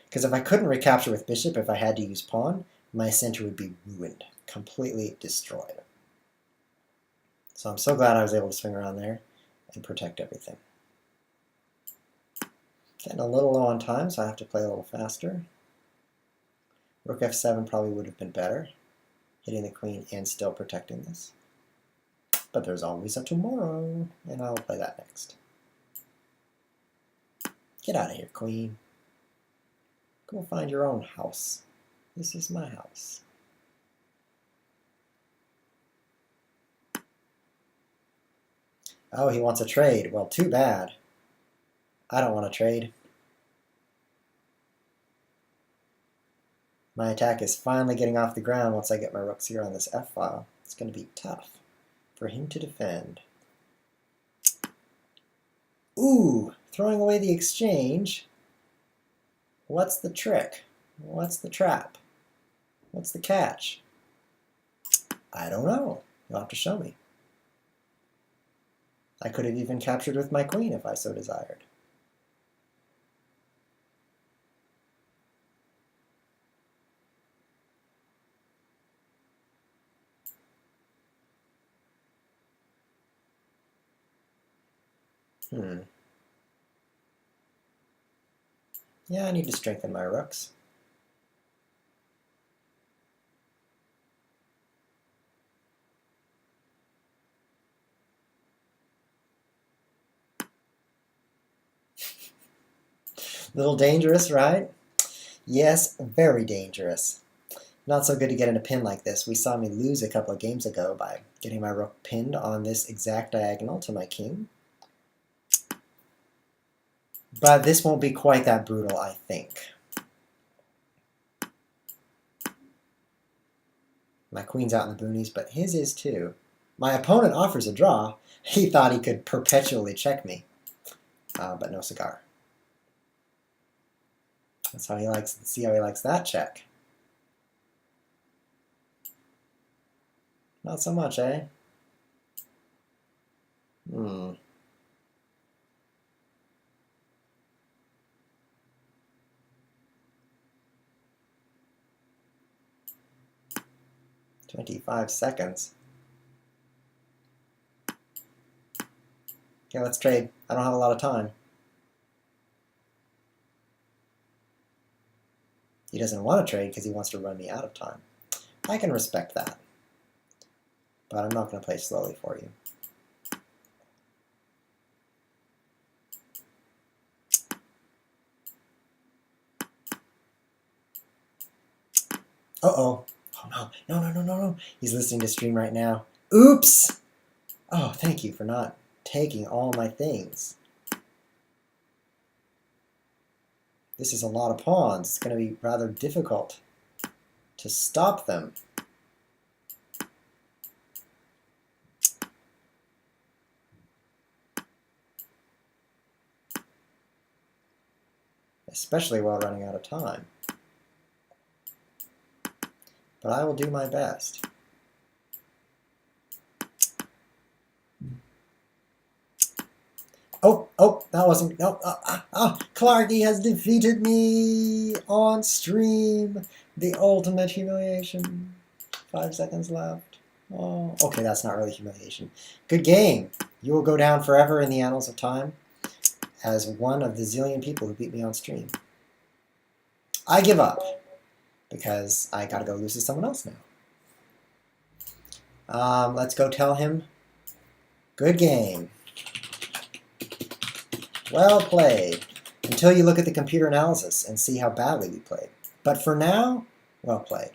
Because if I couldn't recapture with bishop, if I had to use pawn, my center would be ruined, completely destroyed. So I'm so glad I was able to swing around there and protect everything. Getting a little low on time, so I have to play a little faster. Rook f7 probably would have been better, hitting the queen and still protecting this. But there's always a tomorrow, and I'll play that next. Get out of here, queen. Go find your own house. This is my house. Oh, he wants a trade. Well, too bad. I don't want to trade. My attack is finally getting off the ground once I get my rooks here on this f-file. It's going to be tough for him to defend. Ooh, throwing away the exchange. What's the trick? What's the trap? What's the catch? I don't know. You'll have to show me. I could have even captured with my queen if I so desired. Yeah, I need to strengthen my rooks. Little dangerous, right? Yes, very dangerous. Not so good to get in a pin like this. We saw me lose a couple of games ago by getting my rook pinned on this exact diagonal to my king. But this won't be quite that brutal, I think. My queen's out in the boonies, but his is too. My opponent offers a draw. He thought he could perpetually check me. But no cigar. That's how he likes. See how he likes that check. Not so much, eh? 25 seconds. Okay, let's trade. I don't have a lot of time. He doesn't want to trade because he wants to run me out of time. I can respect that. But I'm not going to play slowly for you. Uh-oh. Oh, no. No, no, no, no, no. He's listening to stream right now. Oops! Oh, thank you for not taking all my things. This is a lot of pawns. It's going to be rather difficult to stop them. Especially while running out of time. But I will do my best. Oh, that wasn't, no, Clarky has defeated me on stream. The ultimate humiliation. 5 seconds left. Oh, okay, that's not really humiliation. Good game. You will go down forever in the annals of time as one of the zillion people who beat me on stream. I give up because I gotta go lose to someone else now. Let's go tell him, good game. Well played. Until you look at the computer analysis and see how badly we played. But for now, well played.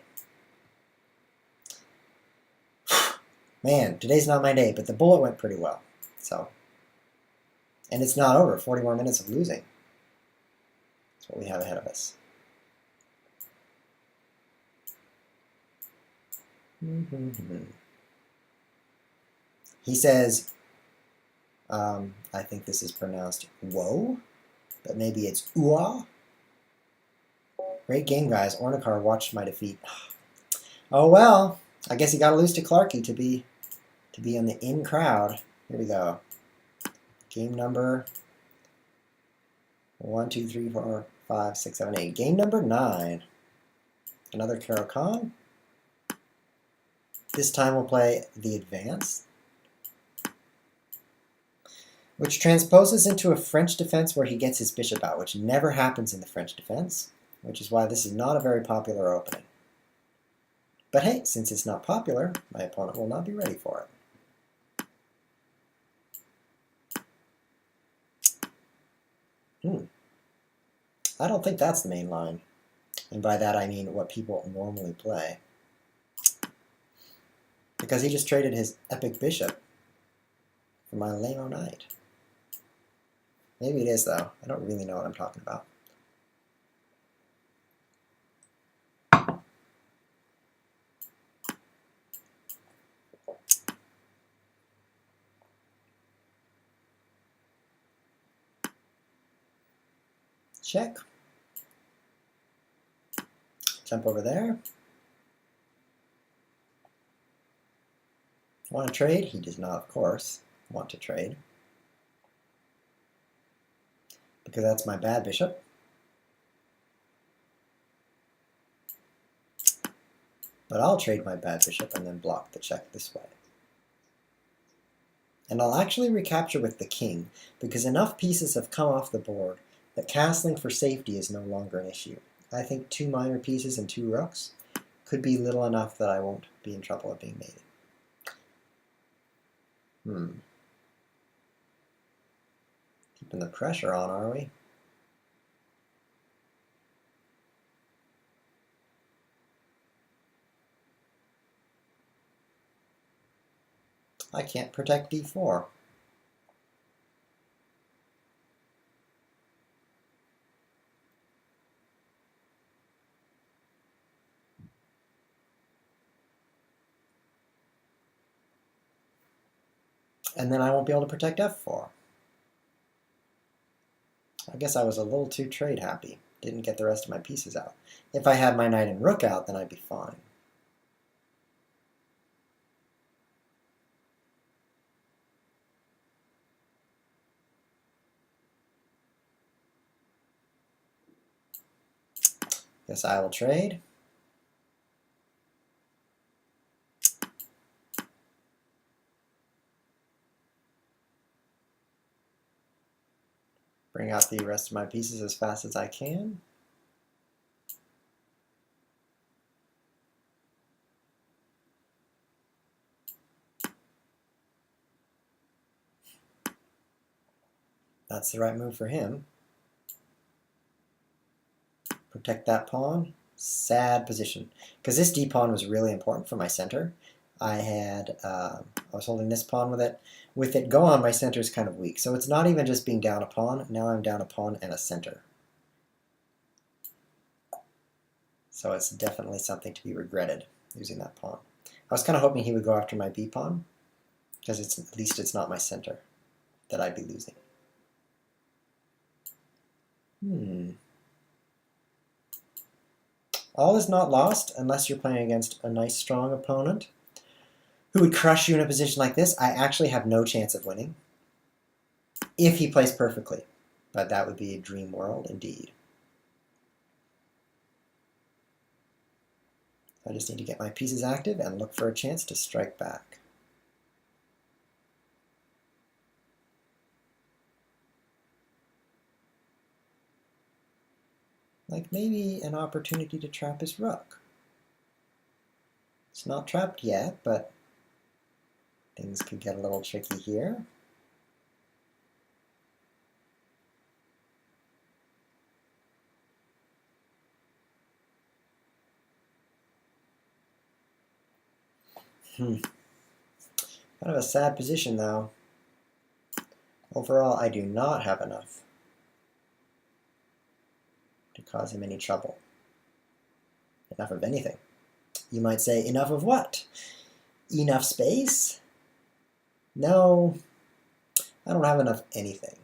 Man, today's not my day, but the bullet went pretty well. So, and it's not over. 40 more minutes of losing. That's what we have ahead of us. He says, I think this is pronounced whoa, but maybe it's ooah. Great game, guys. Ornikar watched my defeat. Oh well, I guess he got to lose to Clarky to be in the in crowd. Here we go. Game number 1, 2, 3, 4, 5, 6, 7, 8. Game number 9. Another Karo Khan. This time we'll play the Advance, which transposes into a French defense where he gets his bishop out, which never happens in the French defense, which is why this is not a very popular opening. But hey, since it's not popular, my opponent will not be ready for it. I don't think that's the main line. And by that I mean what people normally play. Because he just traded his epic bishop for my lame-o knight. Maybe it is, though. I don't really know what I'm talking about. Check. Jump over there. Want to trade? He does not, of course, want to trade. Because that's my bad bishop. But I'll trade my bad bishop and then block the check this way. And I'll actually recapture with the king, because enough pieces have come off the board that castling for safety is no longer an issue. I think 2 minor pieces and 2 rooks could be little enough that I won't be in trouble of being mated. Keeping the pressure on, are we? I can't protect d4. And then I won't be able to protect f4. I guess I was a little too trade happy. Didn't get the rest of my pieces out. If I had my knight and rook out, then I'd be fine. Guess I will trade. Bring out the rest of my pieces as fast as I can. That's the right move for him. Protect that pawn. Sad position. Because this d-pawn was really important for my center. I was holding this pawn with it. With it gone, my center is kind of weak. So it's not even just being down a pawn. Now I'm down a pawn and a center. So it's definitely something to be regretted, using that pawn. I was kind of hoping he would go after my b pawn, because at least it's not my center that I'd be losing. All is not lost unless you're playing against a nice, strong opponent who would crush you in a position like this. I actually have no chance of winning if he plays perfectly, but that would be a dream world indeed. I just need to get my pieces active and look for a chance to strike back. Like maybe an opportunity to trap his rook. It's not trapped yet, but things could get a little tricky here. Kind of a sad position, though. Overall, I do not have enough to cause him any trouble. Enough of anything. You might say, enough of what? Enough space? No, I don't have enough anything.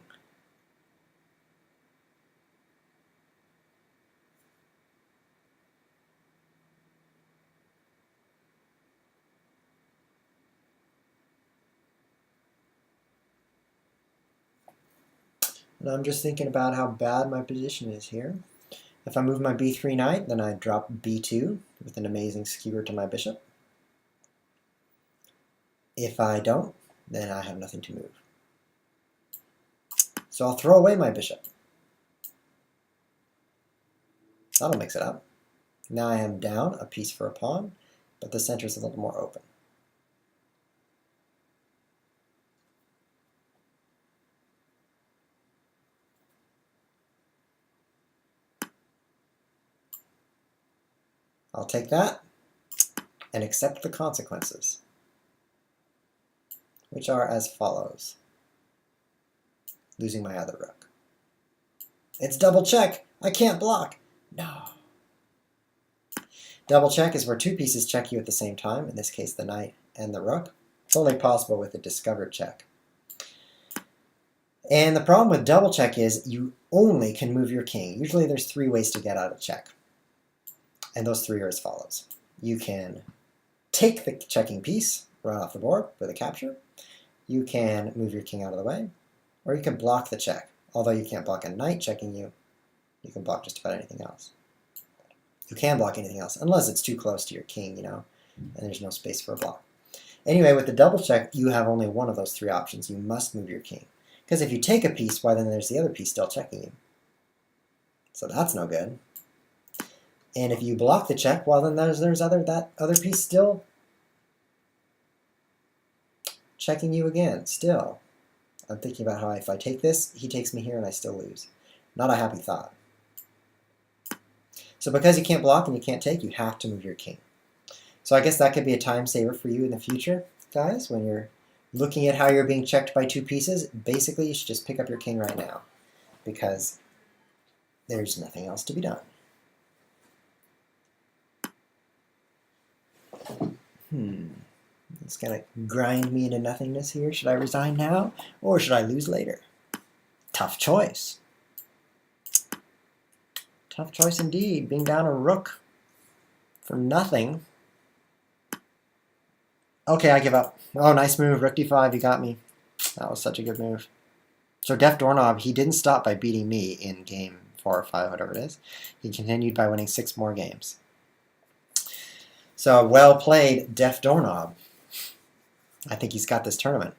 And I'm just thinking about how bad my position is here. If I move my b3 knight, then I drop b2 with an amazing skewer to my bishop. If I don't, then I have nothing to move. So I'll throw away my bishop. That'll mix it up. Now I am down a piece for a pawn, but the center is a little more open. I'll take that and accept the consequences, which are as follows. Losing my other rook. It's double check. I can't block. No. Double check is where two pieces check you at the same time, in this case the knight and the rook. It's only possible with a discovered check. And the problem with double check is you only can move your king. Usually there's 3 ways to get out of check. And those 3 are as follows. You can take the checking piece, run off the board with a capture. You can move your king out of the way, or you can block the check. Although you can't block a knight checking you, you can block just about anything else. You can block anything else, unless it's too close to your king, and there's no space for a block. Anyway, with the double check, you have only one of those 3 options. You must move your king. Because if you take a piece, why then there's the other piece still checking you. So that's no good. And if you block the check, well then there's that other piece still checking you again, still. I'm thinking about how if I take this, he takes me here and I still lose. Not a happy thought. So because you can't block and you can't take, you have to move your king. So I guess that could be a time saver for you in the future, guys, when you're looking at how you're being checked by 2 pieces. Basically, you should just pick up your king right now, because there's nothing else to be done. It's going to grind me into nothingness here. Should I resign now, or should I lose later? Tough choice. Tough choice indeed, being down a rook for nothing. Okay, I give up. Oh, nice move, rook d5, you got me. That was such a good move. So Def Doorknob, he didn't stop by beating me in game 4 or 5, whatever it is. He continued by winning 6 more games. So well played, Def Doorknob. I think he's got this tournament.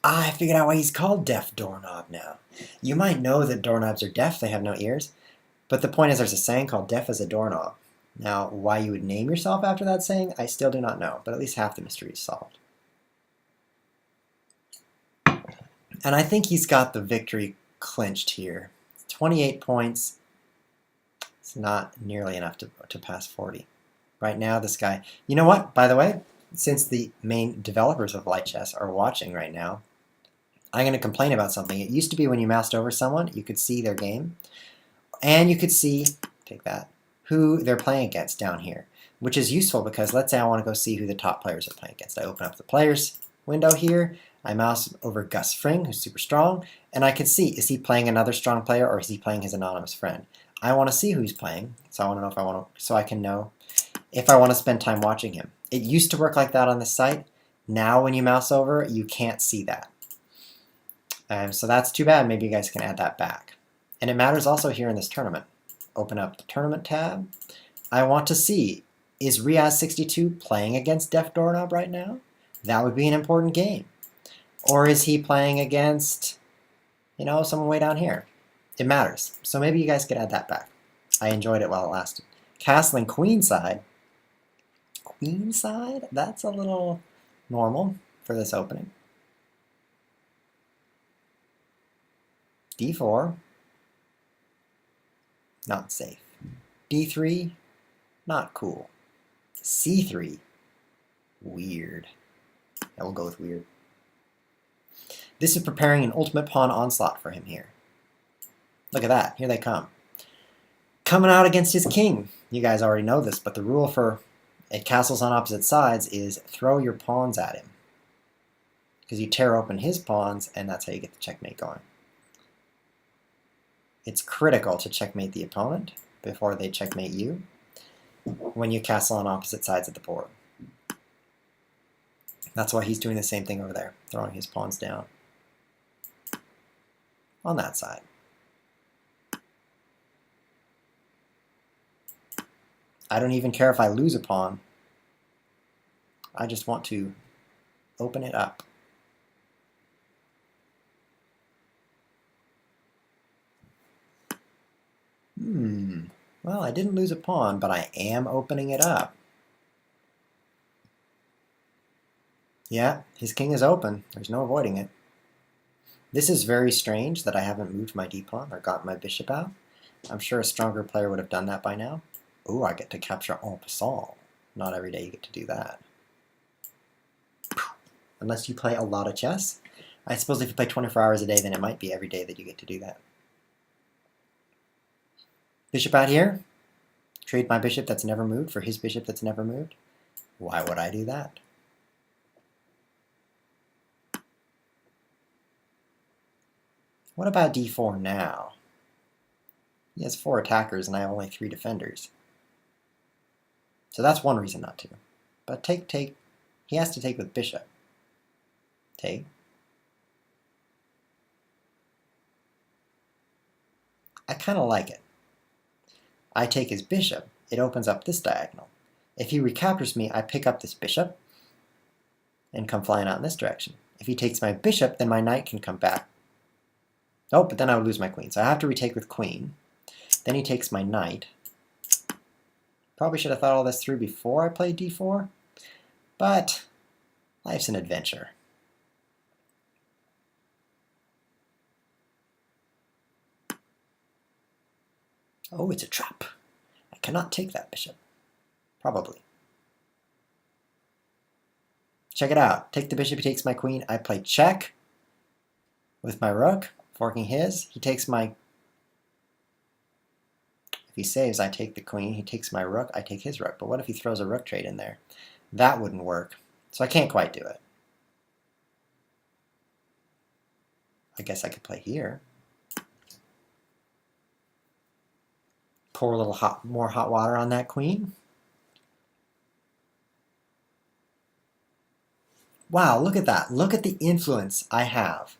I figured out why he's called Deaf Doorknob now. You might know that doorknobs are deaf, they have no ears. But the point is there's a saying called deaf as a doorknob. Now, why you would name yourself after that saying, I still do not know, but at least half the mystery is solved. And I think he's got the victory clinched here. 28 points. It's not nearly enough to pass 40. Right now, this guy... You know what, by the way? Since the main developers of Light Chess are watching right now, I'm going to complain about something. It used to be when you moused over someone, you could see their game. And you could see, take that, who they're playing against down here. Which is useful because let's say I want to go see who the top players are playing against. I open up the players window here. I mouse over Gus Fring, who's super strong. And I can see, is he playing another strong player or is he playing his anonymous friend? I want to see who he's playing. So I want to know if I want to, so I can know if I want to spend time watching him. It used to work like that on the site. Now when you mouse over, you can't see that. So that's too bad. Maybe you guys can add that back. And it matters also here in this tournament. Open up the tournament tab. I want to see, is Riaz62 playing against Def Doorknob right now? That would be an important game. Or is he playing against, you know, someone way down here? It matters. So maybe you guys could add that back. I enjoyed it while it lasted. Castling queenside. Queenside? That's a little normal for this opening. D4. Not safe. D3. Not cool. C3. Weird. I will go with weird. This is preparing an ultimate pawn onslaught for him here. Look at that. Here they come. Coming out against his king. You guys already know this, but the rule for castles on opposite sides is throw your pawns at him. Because you tear open his pawns, and that's how you get the checkmate going. It's critical to checkmate the opponent before they checkmate you when you castle on opposite sides of the board. That's why he's doing the same thing over there, throwing his pawns down on that side. I don't even care if I lose a pawn. I just want to open it up. Well, I didn't lose a pawn, but I am opening it up. Yeah, his king is open. There's no avoiding it. This is very strange that I haven't moved my d-pawn or got my bishop out. I'm sure a stronger player would have done that by now. Ooh, I get to capture en passant. Not every day you get to do that. Unless you play a lot of chess. I suppose if you play 24 hours a day, then it might be every day that you get to do that. Bishop out here. Trade my bishop that's never moved for his bishop that's never moved. Why would I do that? What about d4 now? He has 4 attackers and I have only 3 defenders. So that's one reason not to. But take. He has to take with bishop. Take. I kind of like it. I take his bishop. It opens up this diagonal. If he recaptures me, I pick up this bishop and come flying out in this direction. If he takes my bishop, then my knight can come back. Oh, but then I would lose my queen. So I have to retake with queen. Then he takes my knight. Probably should have thought all this through before I played d4. But life's an adventure. Oh, it's a trap. I cannot take that bishop. Probably. Check it out. Take the bishop, he takes my queen. I play check with my rook, forking his. He takes my... If he saves, I take the queen. He takes my rook, I take his rook. But what if he throws a rook trade in there? That wouldn't work. So I can't quite do it. I guess I could play here. pour a little more hot water on that queen. Wow, look at that. Look at the influence I have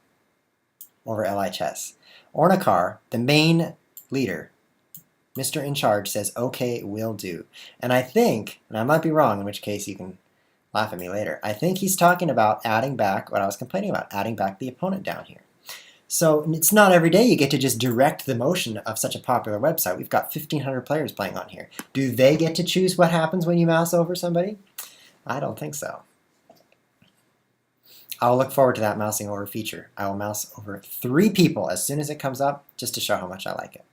over LHS. Ornikar, the main leader, Mr. In Charge, says, okay, will do. And I think, and I might be wrong, in which case you can laugh at me later, I think he's talking about adding back what I was complaining about, adding back the opponent down here. So it's not every day you get to just direct the motion of such a popular website. We've got 1,500 players playing on here. Do they get to choose what happens when you mouse over somebody? I don't think so. I'll look forward to that mousing over feature. I will mouse over 3 people as soon as it comes up, just to show how much I like it.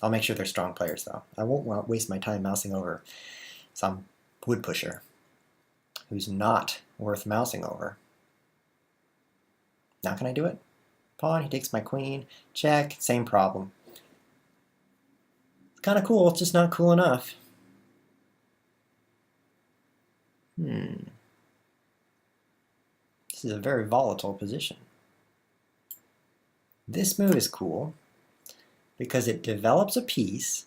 I'll make sure they're strong players, though. I won't waste my time mousing over some wood pusher who's not worth mousing over. Now can I do it? Pawn, he takes my queen. Check, same problem. It's kind of cool, it's just not cool enough. This is a very volatile position. This move is cool because it develops a piece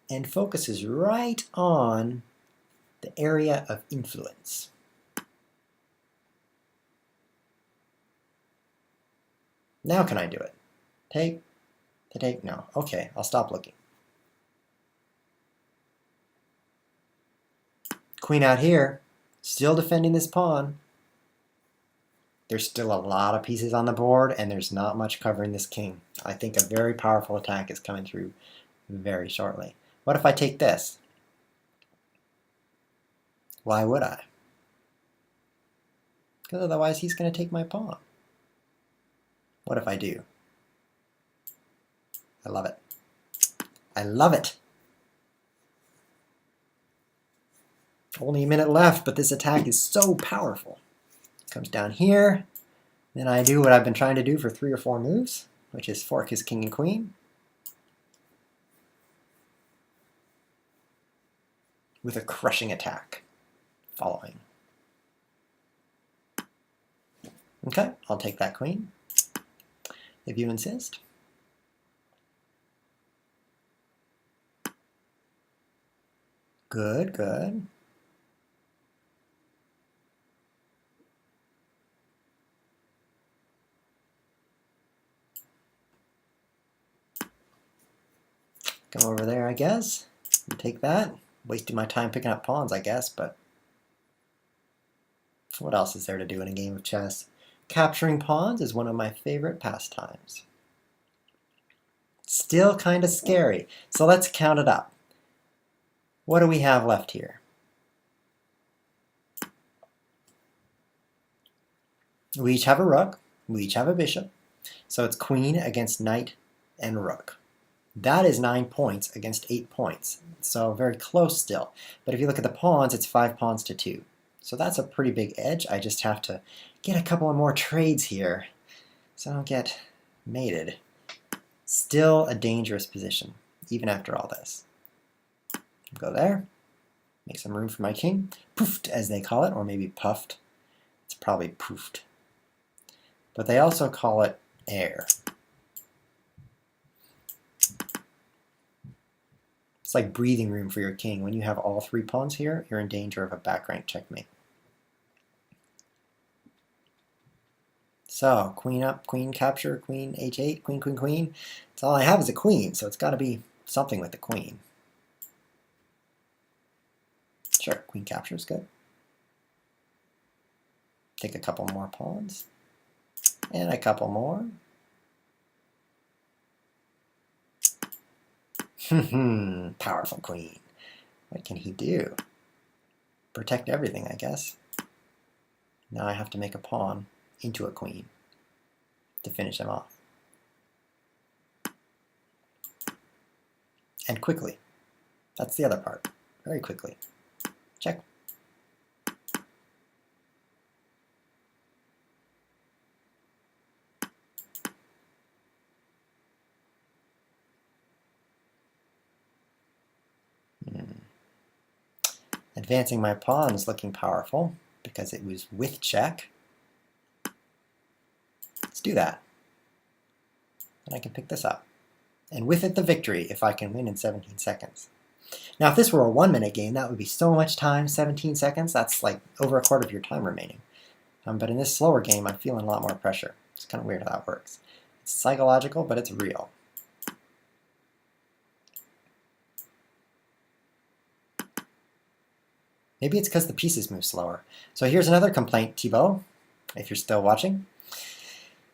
and focuses right on the area of influence. Now can I do it? Take, to take, no. Okay, I'll stop looking. Queen out here, still defending this pawn. There's still a lot of pieces on the board, and there's not much covering this king. I think a very powerful attack is coming through very shortly. What if I take this? Why would I? Because otherwise he's going to take my pawn. What if I do? I love it. I love it. Only a minute left, but this attack is so powerful. Comes down here, then I do what I've been trying to do for 3 or 4 moves, which is fork his king and queen with a crushing attack following. Okay, I'll take that queen if you insist. Good, good. Come over there, I guess, and take that. Wasting my time picking up pawns, I guess, but what else is there to do in a game of chess? Capturing pawns is one of my favorite pastimes. Still kind of scary, so let's count it up. What do we have left here? We each have a rook, we each have a bishop, so it's queen against knight and rook. That is 9 points against 8 points, so very close still. But if you look at the pawns, it's 5 pawns to 2. So that's a pretty big edge. I just have to get a couple of more trades here so I don't get mated. Still a dangerous position, even after all this. Go there, make some room for my king. Poofed, as they call it, or maybe puffed. It's probably poofed. But they also call it air. It's like breathing room for your king. When you have all 3 pawns here, you're in danger of a back rank checkmate. So, queen up, queen capture, queen h8, queen, queen, queen. That's all I have is a queen, so it's got to be something with the queen. Sure, queen capture is good. Take a couple more pawns. And a couple more. Powerful queen. What can he do? Protect everything, I guess. Now I have to make a pawn into a queen to finish him off. And quickly. That's the other part. Very quickly. Check. Advancing my pawn is looking powerful because it was with check. Let's do that. And I can pick this up. and with it the victory if I can win in 17 seconds. Now if this were a 1 minute game, that would be so much time, 17 seconds, that's like over a quarter of your time remaining. But in this slower game, I'm feeling a lot more pressure. It's kind of weird how that works. It's psychological, but it's real. Maybe it's because the pieces move slower. So here's another complaint, Thibaut, if you're still watching.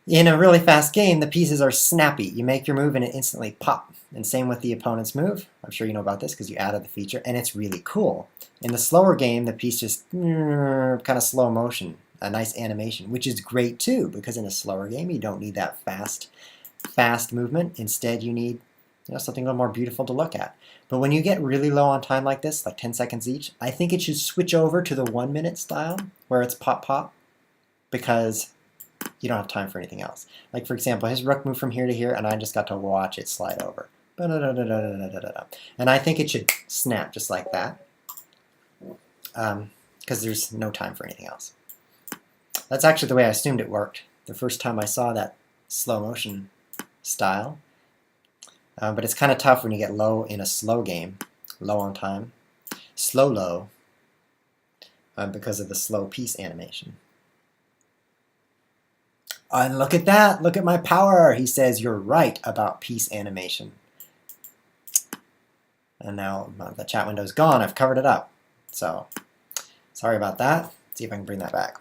In a really fast game, the pieces are snappy. You make your move and it instantly pop. And same with the opponent's move. I'm sure you know about this because you added the feature, and it's really cool. In the slower game, the piece just kind of slow motion, a nice animation, which is great too, because in a slower game, you don't need that fast movement. Instead, you need something a little more beautiful to look at. But when you get really low on time like this, like 10 seconds each, I think it should switch over to the 1 minute style where it's pop pop, because you don't have time for anything else. Like for example, his rook moved from here to here and I just got to watch it slide over. And I think it should snap just like that, because there's no time for anything else. That's actually the way I assumed it worked the first time I saw that slow motion style. But it's kind of tough when you get low in a slow game, low on time, low, because of the slow piece animation. And look at that, look at my power. He says you're right about piece animation. And now the chat window's gone, I've covered it up. So, sorry about that. Let's see if I can bring that back.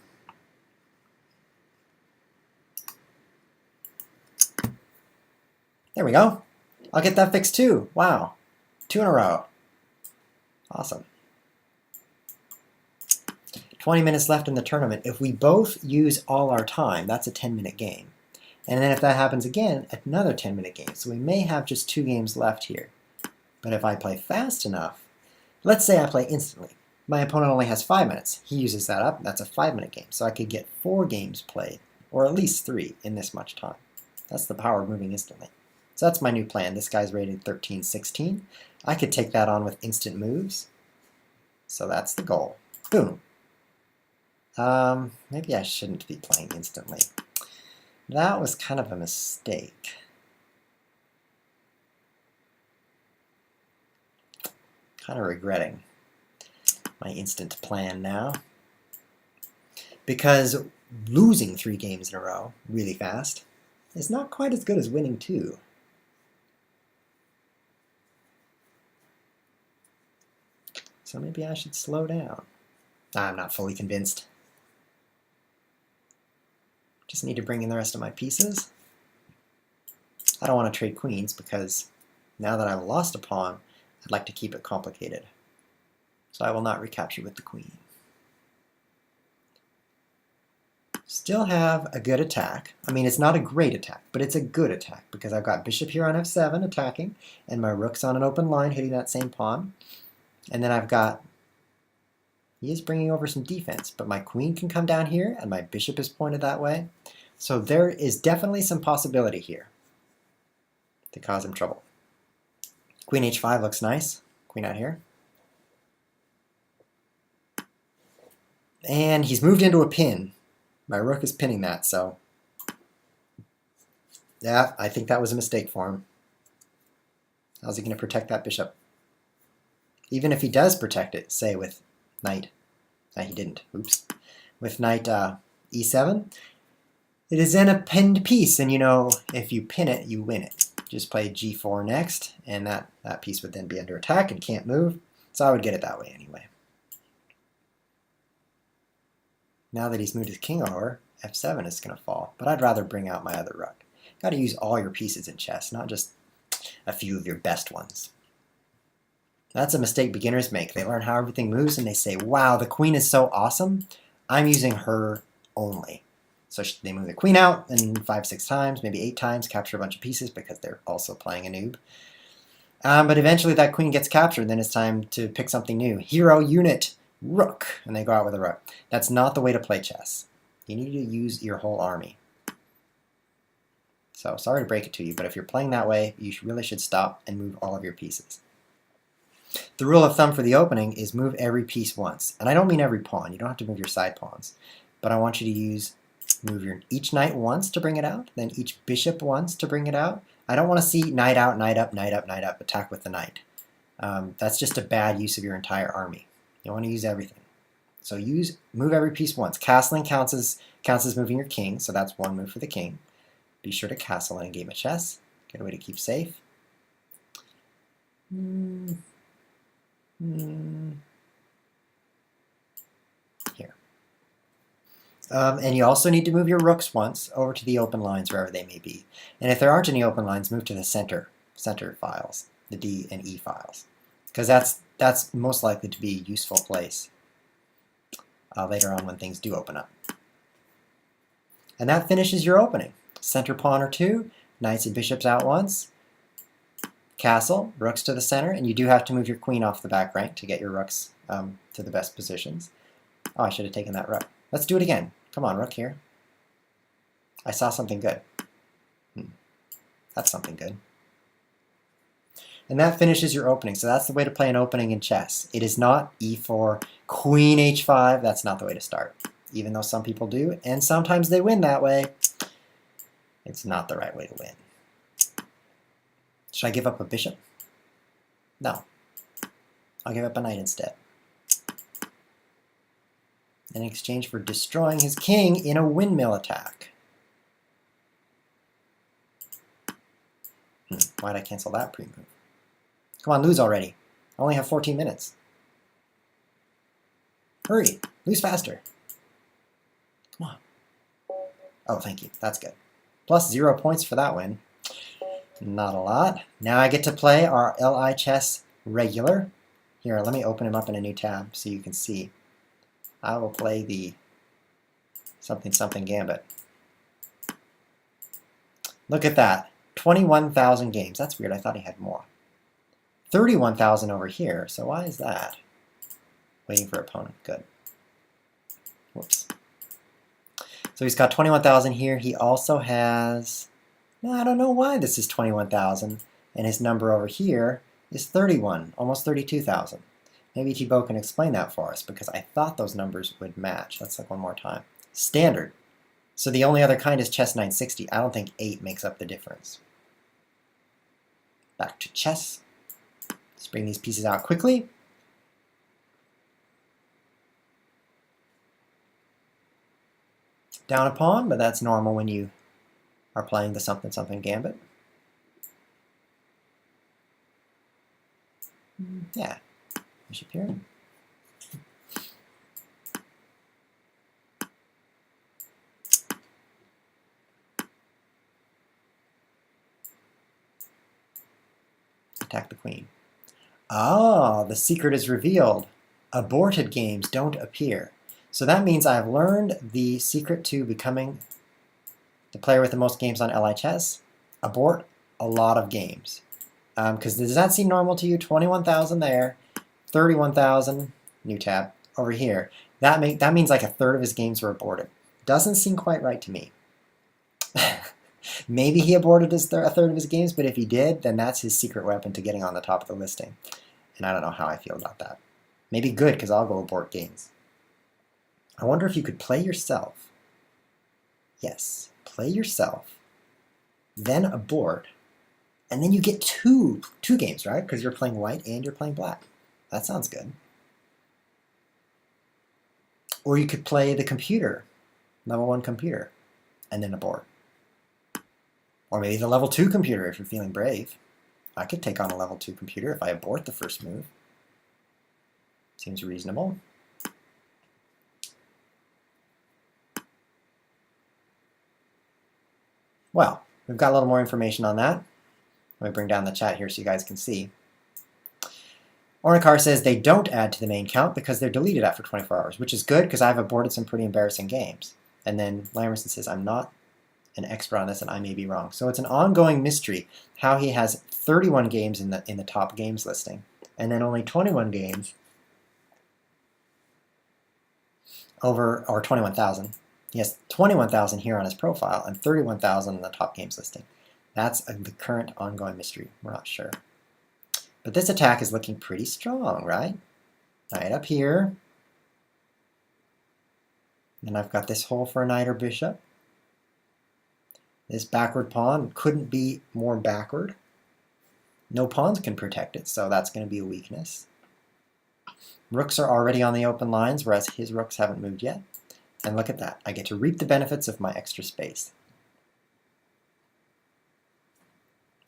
There we go. I'll get that fixed too. Wow. 2 in a row. Awesome. 20 minutes left in the tournament. If we both use all our time, that's a 10-minute game. And then if that happens again, another 10-minute game. So we may have just 2 games left here. But if I play fast enough, let's say I play instantly. My opponent only has 5 minutes. He uses that up. That's a 5-minute game. So I could get 4 games played, or at least 3 in this much time. That's the power of moving instantly. So that's my new plan. This guy's rated 13-16. I could take that on with instant moves. So that's the goal. Boom. Maybe I shouldn't be playing instantly. That was kind of a mistake. Kind of regretting my instant plan now. Because losing 3 games in a row really fast is not quite as good as winning 2. So maybe I should slow down. I'm not fully convinced. Just need to bring in the rest of my pieces. I don't want to trade queens because now that I've lost a pawn, I'd like to keep it complicated. So I will not recapture with the queen. Still have a good attack. I mean, it's not a great attack, but it's a good attack because I've got bishop here on f7 attacking, and my rook's on an open line hitting that same pawn. And then I've got, he is bringing over some defense, but my queen can come down here and my bishop is pointed that way. So there is definitely some possibility here to cause him trouble. Queen h5 looks nice. Queen out here. And he's moved into a pin. My rook is pinning that, so yeah, I think that was a mistake for him. How's he going to protect that bishop? Even if he does protect it, say with knight, he didn't, oops, with knight e7, it is then a pinned piece, and you know, if you pin it, you win it. Just play g4 next, and that piece would then be under attack and can't move, so I would get it that way anyway. Now that he's moved his king over, f7 is going to fall, but I'd rather bring out my other rook. Got to use all your pieces in chess, not just a few of your best ones. That's a mistake beginners make. They learn how everything moves and they say, wow, the queen is so awesome, I'm using her only. So they move the queen out and 5-6 times, maybe 8 times, capture a bunch of pieces because they're also playing a noob. But eventually that queen gets captured, then it's time to pick something new. Hero unit, rook, and they go out with a rook. That's not the way to play chess. You need to use your whole army. So sorry to break it to you, but if you're playing that way, you really should stop and move all of your pieces. The rule of thumb for the opening is move every piece once. And I don't mean every pawn. You don't have to move your side pawns. But I want you to use Move each knight once to bring it out, then each bishop once to bring it out. I don't want to see knight out, knight up, knight up, knight up, attack with the knight. That's just a bad use of your entire army. You want to use everything. So move every piece once. Castling counts as moving your king, so that's one move for the king. Be sure to castle in a game of chess. Good way to keep safe. Here. And you also need to move your rooks once over to the open lines, wherever they may be. And if there aren't any open lines, move to the center files, the D and E files, because that's most likely to be a useful place later on when things do open up. And that finishes your opening. Center pawn or two, knights and bishops out once, castle, rooks to the center, and you do have to move your queen off the back rank to get your rooks to the best positions. Oh, I should have taken that rook. Let's do it again. Come on, rook here. I saw something good. That's something good. And that finishes your opening. So that's the way to play an opening in chess. It is not e4, queen h5. That's not the way to start. Even though some people do, and sometimes they win that way, it's not the right way to win. Should I give up a bishop? No. I'll give up a knight instead. In exchange for destroying his king in a windmill attack. Why'd I cancel that pre-move? Come on, lose already. I only have 14 minutes. Hurry, lose faster. Come on. Oh, thank you. That's good. Plus 0 points for that win. Not a lot. Now I get to play our LI Chess regular. Here, let me open him up in a new tab so you can see. I will play the something something gambit. Look at that. 21,000 games. That's weird. I thought he had more. 31,000 over here. So why is that? Waiting for opponent. Good. Whoops. So he's got 21,000 here. He also has, I don't know why this is 21,000. And his number over here is 31, almost 32,000. Maybe Thibaut can explain that for us, because I thought those numbers would match. Let's look one more time. Standard. So the only other kind is chess 960. I don't think 8 makes up the difference. Back to chess. Let's bring these pieces out quickly. Down a pawn, but that's normal when you are playing the something something gambit. Yeah. Bishop here. Attack the queen. Ah, the secret is revealed. Aborted games don't appear. So that means I've learned the secret to becoming the player with the most games on LI Chess. Abort a lot of games. Because does that seem normal to you? 21,000 there, 31,000, new tab, over here. That means like a third of his games were aborted. Doesn't seem quite right to me. Maybe he aborted a third of his games, but if he did, then that's his secret weapon to getting on the top of the listing. And I don't know how I feel about that. Maybe good, because I'll go abort games. I wonder if you could play yourself. Yes, play yourself, then abort, and then you get two games, right? Because you're playing white and you're playing black. That sounds good. Or you could play the computer, level 1 computer, and then abort. Or maybe the level 2 computer if you're feeling brave. I could take on a level 2 computer if I abort the first move. Seems reasonable. Well, we've got a little more information on that. Let me bring down the chat here so you guys can see. Ornikar says they don't add to the main count because they're deleted after 24 hours, which is good because I've aborted some pretty embarrassing games. And then Lamerson says, I'm not an expert on this and I may be wrong. So it's an ongoing mystery how he has 31 games in the top games listing and then only 21 games over, or 21,000. He has 21,000 here on his profile and 31,000 in the top games listing. That's the current ongoing mystery. We're not sure. But this attack is looking pretty strong, right? Knight up here. And I've got this hole for a knight or bishop. This backward pawn couldn't be more backward. No pawns can protect it, so that's going to be a weakness. Rooks are already on the open lines, whereas his rooks haven't moved yet. And look at that. I get to reap the benefits of my extra space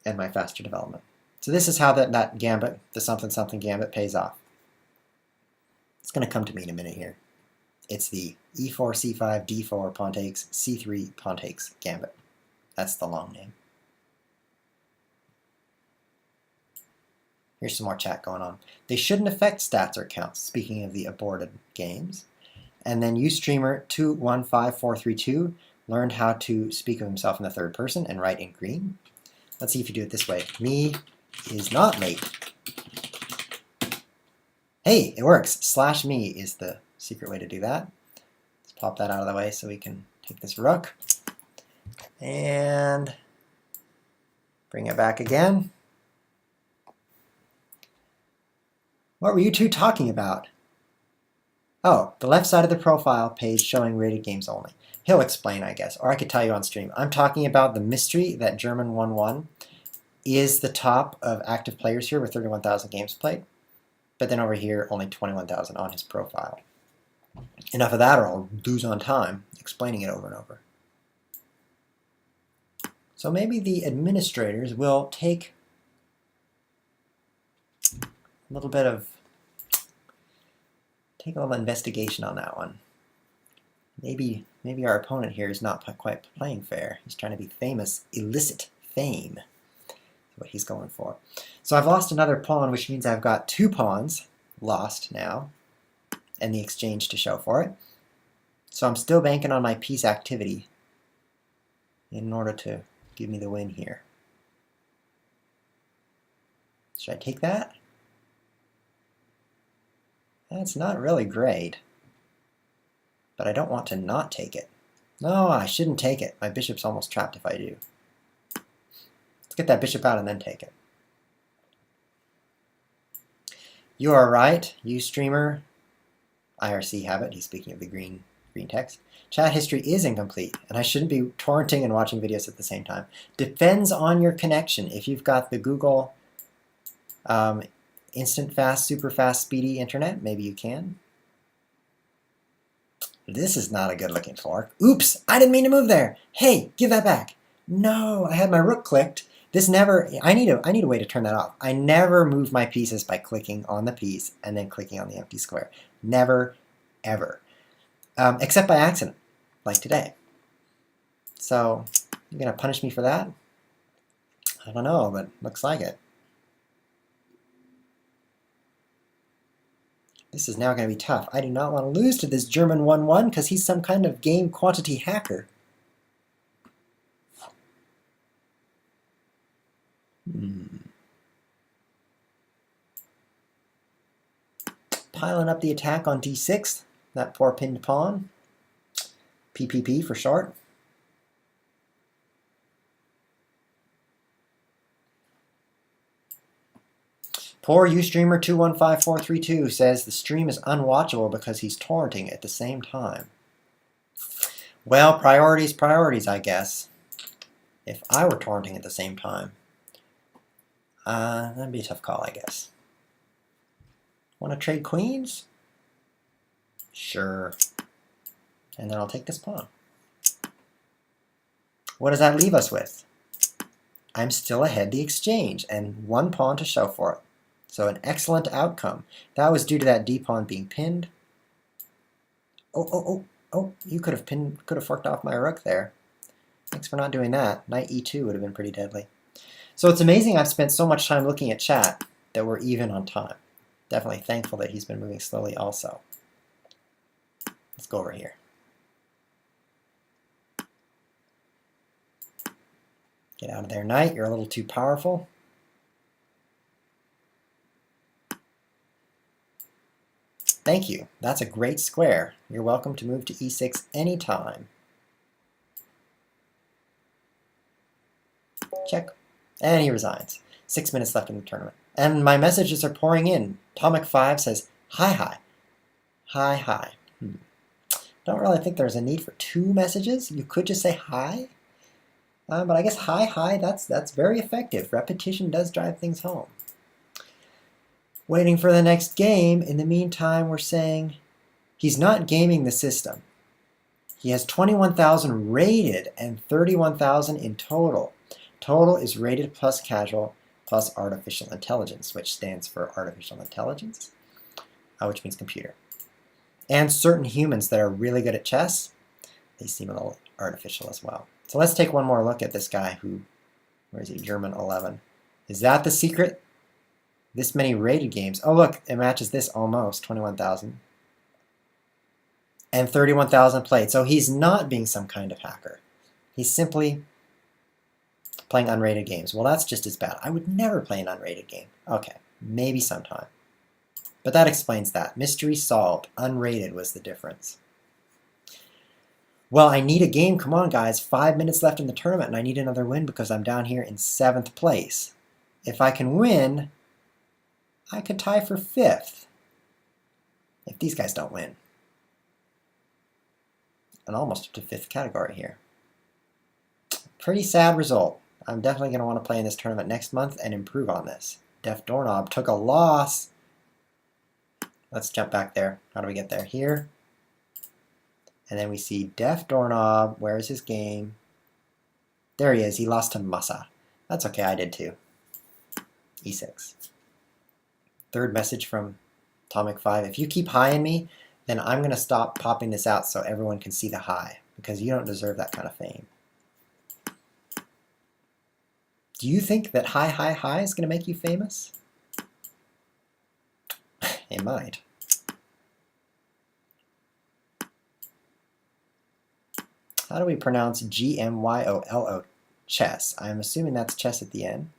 and my faster development. So this is how that gambit, the something gambit, pays off. It's going to come to me in a minute here. It's the e4, c5, d4, pawn takes, c3, pawn takes gambit. That's the long name. Here's some more chat going on. They shouldn't affect stats or counts, speaking of the aborted games. And then Ustreamer215432 learned how to speak of himself in the third person and write in green. Let's see if you do it this way. Me is not mate. Hey, it works. /me is the secret way to do that. Let's pop that out of the way so we can take this rook and bring it back again. What were you two talking about? Oh, the left side of the profile page showing rated games only. He'll explain, I guess, or I could tell you on stream. I'm talking about the mystery that German 1-1 is the top of active players here with 31,000 games played, but then over here only 21,000 on his profile. Enough of that, or I'll lose on time explaining it over and over. So maybe the administrators will take a little investigation on that one. Maybe our opponent here is not quite playing fair. He's trying to be famous, illicit fame. That's what he's going for. So I've lost another pawn, which means I've got 2 pawns lost now, and the exchange to show for it. So I'm still banking on my piece activity in order to give me the win here. Should I take that? That's not really great, but I don't want to not take it. No, I shouldn't take it. My bishop's almost trapped if I do. Let's get that bishop out and then take it. You are right, Ustreamer. IRC habit, he's speaking of the green text. Chat history is incomplete, and I shouldn't be torrenting and watching videos at the same time. Depends on your connection. If you've got the Google instant fast, super fast, speedy internet, maybe you can. This is not a good looking fork. Oops, I didn't mean to move there. Hey, give that back. No, I had my rook clicked. This never, I need a way to turn that off. I never move my pieces by clicking on the piece and then clicking on the empty square. Never, ever. Except by accident, like today. So, you're gonna punish me for that? I don't know, but looks like it. This is now going to be tough. I do not want to lose to this German 1-1 because he's some kind of game quantity hacker. Piling up the attack on d6, that poor pinned pawn. PPP for short. Poor Ustreamer215432 says the stream is unwatchable because he's torrenting at the same time. Well, priorities, I guess. If I were torrenting at the same time, that'd be a tough call, I guess. Want to trade queens? Sure. And then I'll take this pawn. What does that leave us with? I'm still ahead the exchange, and 1 pawn to show for it. So an excellent outcome. That was due to that d pawn being pinned. Oh, you could have forked off my rook there. Thanks for not doing that. Knight e2 would have been pretty deadly. So it's amazing I've spent so much time looking at chat that we're even on time. Definitely thankful that he's been moving slowly also. Let's go over here. Get out of there, knight. You're a little too powerful. Thank you. That's a great square. You're welcome to move to e6 anytime. Check. And he resigns. 6 minutes left in the tournament. And my messages are pouring in. Atomic5 says, hi. Hi. Don't really think there's a need for 2 messages. You could just say hi. But I guess high, that's very effective. Repetition does drive things home. Waiting for the next game. In the meantime, we're saying he's not gaming the system. He has 21,000 rated and 31,000 in total. Total is rated plus casual plus artificial intelligence, which stands for artificial intelligence, which means computer. And certain humans that are really good at chess, they seem a little artificial as well. So let's take one more look at this guy who, where is he, German 11. Is that the secret? This many rated games. Oh look, it matches this almost, 21,000. And 31,000 played. So he's not being some kind of hacker. He's simply playing unrated games. Well, that's just as bad. I would never play an unrated game. Okay, maybe sometime. But that explains that. Mystery solved. Unrated was the difference. Well, I need a game. Come on, guys. 5 minutes left in the tournament, and I need another win because I'm down here in 7th place. If I can win, I could tie for 5th. If these guys don't win. And almost up to 5th category here. Pretty sad result. I'm definitely going to want to play in this tournament next month and improve on this. Def Doorknob took a loss. Let's jump back there. How do we get there? Here. And then we see Def Doorknob. Where's his game? There he is. He lost to Massa. That's okay. I did too. E6. Third message from Atomic 5. If you keep high in me, then I'm going to stop popping this out so everyone can see the high. Because you don't deserve that kind of fame. Do you think that high is going to make you famous? It might. How do we pronounce G-M-Y-O-L-O? Chess. I'm assuming that's chess at the end.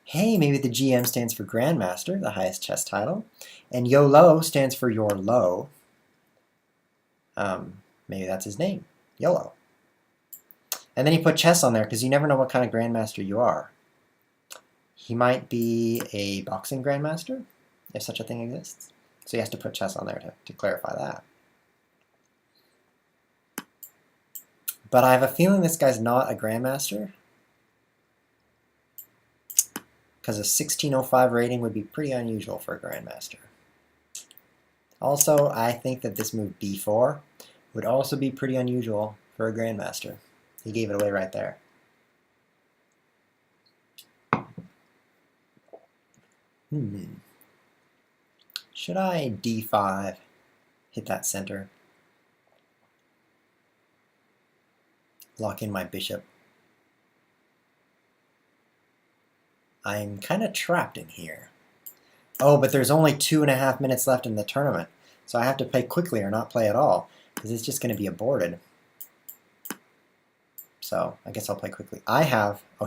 Hey, maybe the GM stands for Grandmaster, the highest chess title. And YOLO stands for your low. Maybe that's his name. YOLO. And then you put chess on there because you never know what kind of Grandmaster you are. He might be a boxing Grandmaster, if such a thing exists. So he has to put chess on there to clarify that. But I have a feeling this guy's not a Grandmaster. Because a 1605 rating would be pretty unusual for a Grandmaster. Also, I think that this move b4 would also be pretty unusual for a Grandmaster. He gave it away right there. Should I d5, hit that center, lock in my bishop? I'm kind of trapped in here. Oh, but there's only 2.5 minutes left in the tournament, so I have to play quickly or not play at all, because it's just going to be aborted. So I guess I'll play quickly.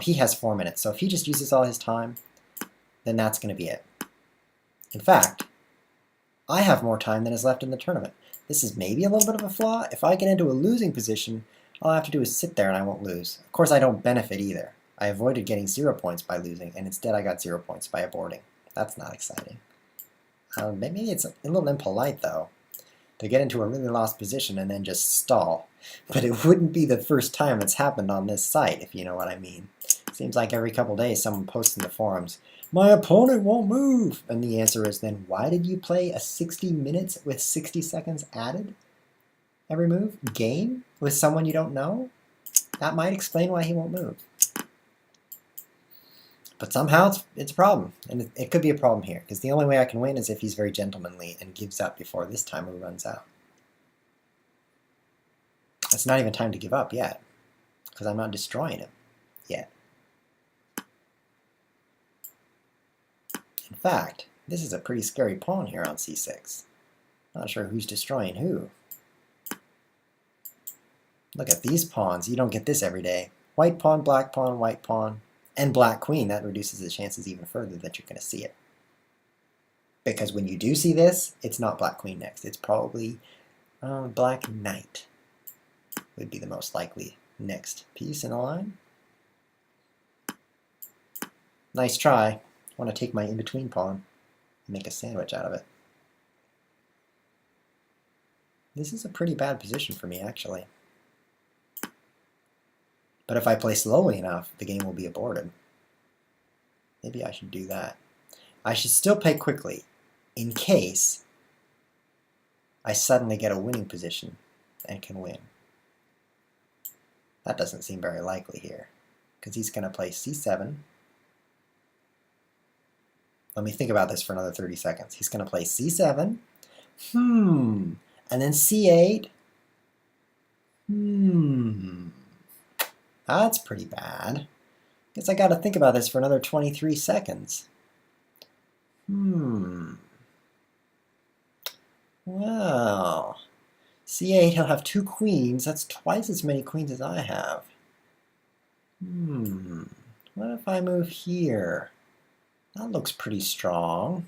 He has 4 minutes, so if he just uses all his time, then that's going to be it. In fact, I have more time than is left in the tournament. This is maybe a little bit of a flaw. If I get into a losing position, all I have to do is sit there and I won't lose. Of course, I don't benefit either. I avoided getting 0 points by losing, and instead I got 0 points by aborting. That's not exciting. Maybe it's a little impolite, though, to get into a really lost position and then just stall. But it wouldn't be the first time it's happened on this site, if you know what I mean. Seems like every couple days someone posts in the forums, "My opponent won't move!" And the answer is then, why did you play a 60 minutes with 60 seconds added? Every move? Game? With someone you don't know? That might explain why he won't move. But somehow it's a problem, and it could be a problem here, because the only way I can win is if he's very gentlemanly and gives up before this timer runs out. It's not even time to give up yet, because I'm not destroying him yet. In fact, this is a pretty scary pawn here on c6. Not sure who's destroying who. Look at these pawns. You don't get this every day. White pawn, white pawn, and black queen. That reduces the chances even further that you're going to see it. Because when you do see this, it's not black queen next. It's probably black knight would be the most likely next piece in the line. Nice try. I want to take my in-between pawn and make a sandwich out of it. This is a pretty bad position for me, actually. But if I play slowly enough, the game will be aborted. Maybe I should do that. I should still play quickly in case I suddenly get a winning position and can win. That doesn't seem very likely here, because he's going to play c7. Let me think about this for another 30 seconds. He's going to play c7. And then c8. That's pretty bad. Guess I got to think about this for another 23 seconds. Well, c8, he'll have 2 queens. That's twice as many queens as I have. What if I move here? That looks pretty strong.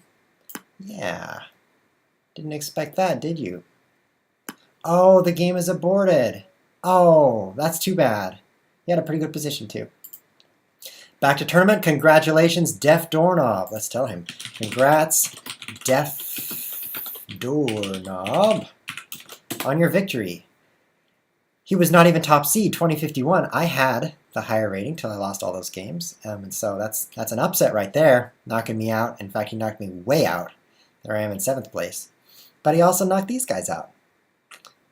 Yeah. Didn't expect that, did you? Oh, the game is aborted. Oh, that's too bad. He had a pretty good position, too. Back to tournament. Congratulations, Deaf Doorknob. Let's tell him. Congrats, Deaf Doorknob, on your victory. He was not even top seed, 2051. I had the higher rating till I lost all those games. And so that's an upset right there, knocking me out. In fact, he knocked me way out. There I am in 7th place. But he also knocked these guys out.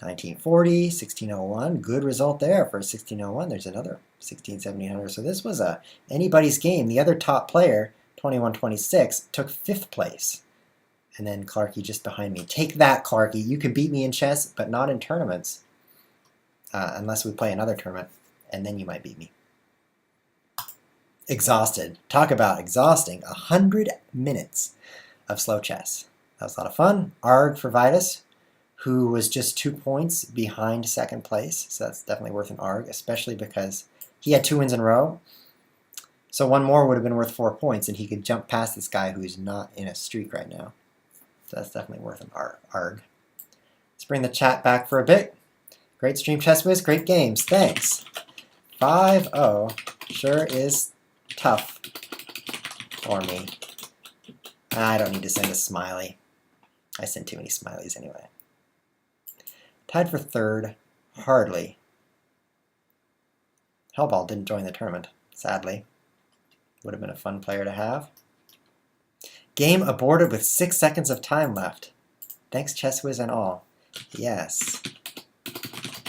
1940, 1601, good result there for 1601. There's another 1700. So this was anybody's game. The other top player, 2126, took 5th place. And then Clarky just behind me. Take that, Clarky. You can beat me in chess, but not in tournaments. Unless we play another tournament, and then you might beat me. Exhausted. Talk about exhausting. 100 minutes of slow chess. That was a lot of fun. Arg for Vitus, who was just 2 points behind 2nd place. So that's definitely worth an arg, especially because he had 2 wins in a row. So one more would have been worth 4 points, and he could jump past this guy who's not in a streak right now. So that's definitely worth an arg. Let's bring the chat back for a bit. Great stream, Chess Whiz. Great games. Thanks. 5-0 sure is tough for me. I don't need to send a smiley. I send too many smileys anyway. Tied for 3rd. Hardly. Hellball didn't join the tournament, sadly. Would have been a fun player to have. Game aborted with 6 seconds of time left. Thanks, Chess Whiz and all. Yes.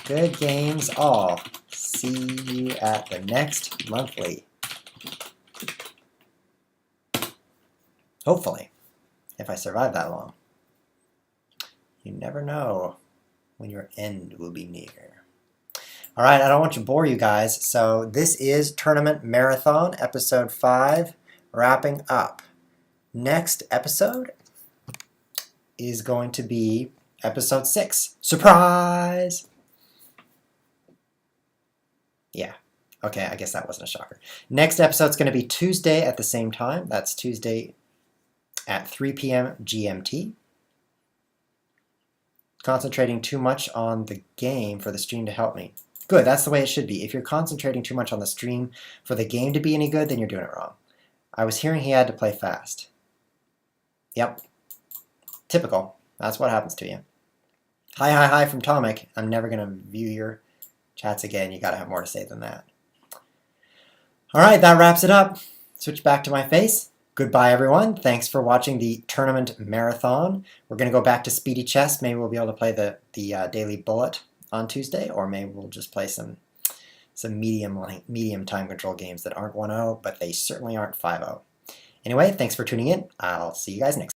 Good games all. See you at the next monthly. Hopefully, if I survive that long. You never know when your end will be near. All right, I don't want to bore you guys, so this is Tournament Marathon, episode 5, wrapping up. Next episode is going to be episode 6. Surprise! Yeah. Okay, I guess that wasn't a shocker. Next episode's going to be Tuesday at the same time. That's Tuesday at 3 p.m. GMT. Concentrating too much on the game for the stream to help me. Good, that's the way it should be. If you're concentrating too much on the stream for the game to be any good, then you're doing it wrong. I was hearing he had to play fast. Yep. Typical. That's what happens to you. Hi from Tomic. I'm never going to view your chats again. You got to have more to say than that. All right, that wraps it up. Switch back to my face. Goodbye, everyone. Thanks for watching the Tournament Marathon. We're going to go back to Speedy Chess. Maybe we'll be able to play the Daily Bullet on Tuesday, or maybe we'll just play some medium time control games that aren't 1-0, but they certainly aren't 5-0. Anyway, thanks for tuning in. I'll see you guys next time.